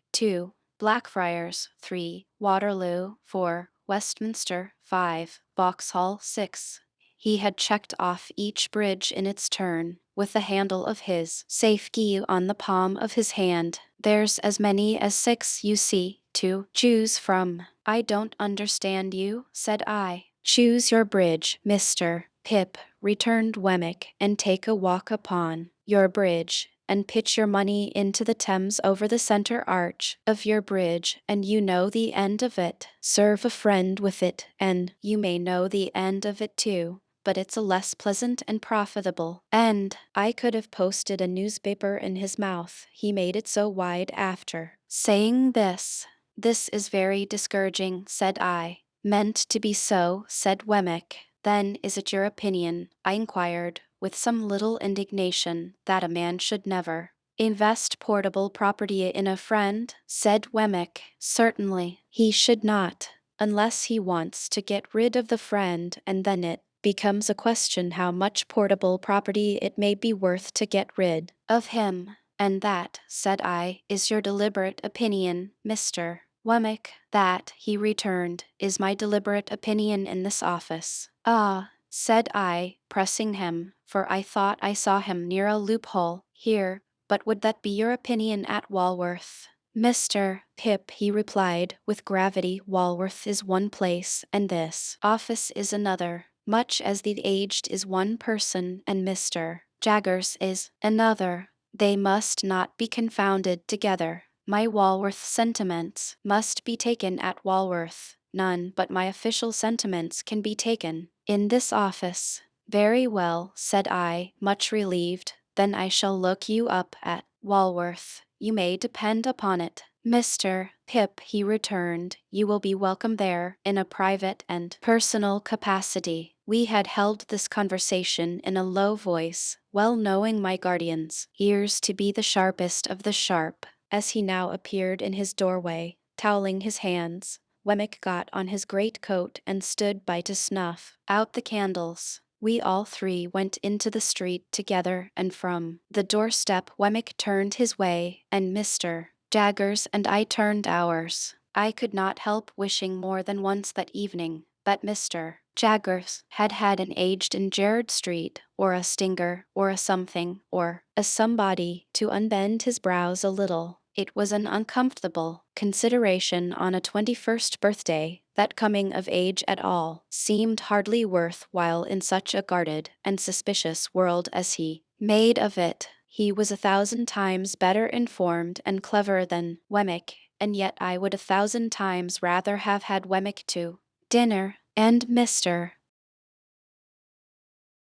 2, Blackfriars, 3, Waterloo, 4, Westminster, 5, Vauxhall, 6. He had checked off each bridge in its turn, with the handle of his safe key on the palm of his hand. "There's as many as 6, you see, to choose from." "I don't understand you," said I. "Choose your bridge, Mr. Pip," returned Wemmick, "and take a walk upon your bridge, and pitch your money into the Thames over the centre arch of your bridge, and you know the end of it. Serve a friend with it, and you may know the end of it too, but it's a less pleasant and profitable end." I could have posted a newspaper in his mouth, he made it so wide after saying this. "This is very discouraging," said I. "Meant to be so," said Wemmick. "Then is it your opinion," I inquired, with some little indignation, "that a man should never invest portable property in a friend?" said Wemmick. "Certainly he should not, unless he wants to get rid of the friend, and then it becomes a question how much portable property it may be worth to get rid of him." "And that," said I, "is your deliberate opinion, Mr. Wemmick?" "That," he returned, "is my deliberate opinion in this office." "Ah," said I, pressing him, for I thought I saw him near a loophole here, "but would that be your opinion at Walworth?" "Mr. Pip," he replied, with gravity, "Walworth is one place, and this office is another, much as the aged is one person, and Mr. Jaggers is another. They must not be confounded together. My Walworth sentiments must be taken at Walworth. None but my official sentiments can be taken in this office." "Very well," said I, much relieved. "Then I shall look you up at Walworth. You may depend upon it." "Mr. Pip," he returned, "you will be welcome there, in a private and personal capacity." We had held this conversation in a low voice, well knowing my guardian's ears to be the sharpest of the sharp. As he now appeared in his doorway, toweling his hands, Wemmick got on his great coat and stood by to snuff out the candles. We all three went into the street together, and from the doorstep Wemmick turned his way, and Mr. Jaggers and I turned ours. I could not help wishing more than once that evening that Mr. Jaggers had had an aged in Gerrard Street, or a Stinger, or a something, or a somebody, to unbend his brows a little. It was an uncomfortable consideration on a 21st birthday, that coming of age at all seemed hardly worth while in such a guarded and suspicious world as he made of it. He was 1,000 times better informed and clever than Wemmick, and yet I would 1,000 times rather have had Wemmick to dinner, and Mr.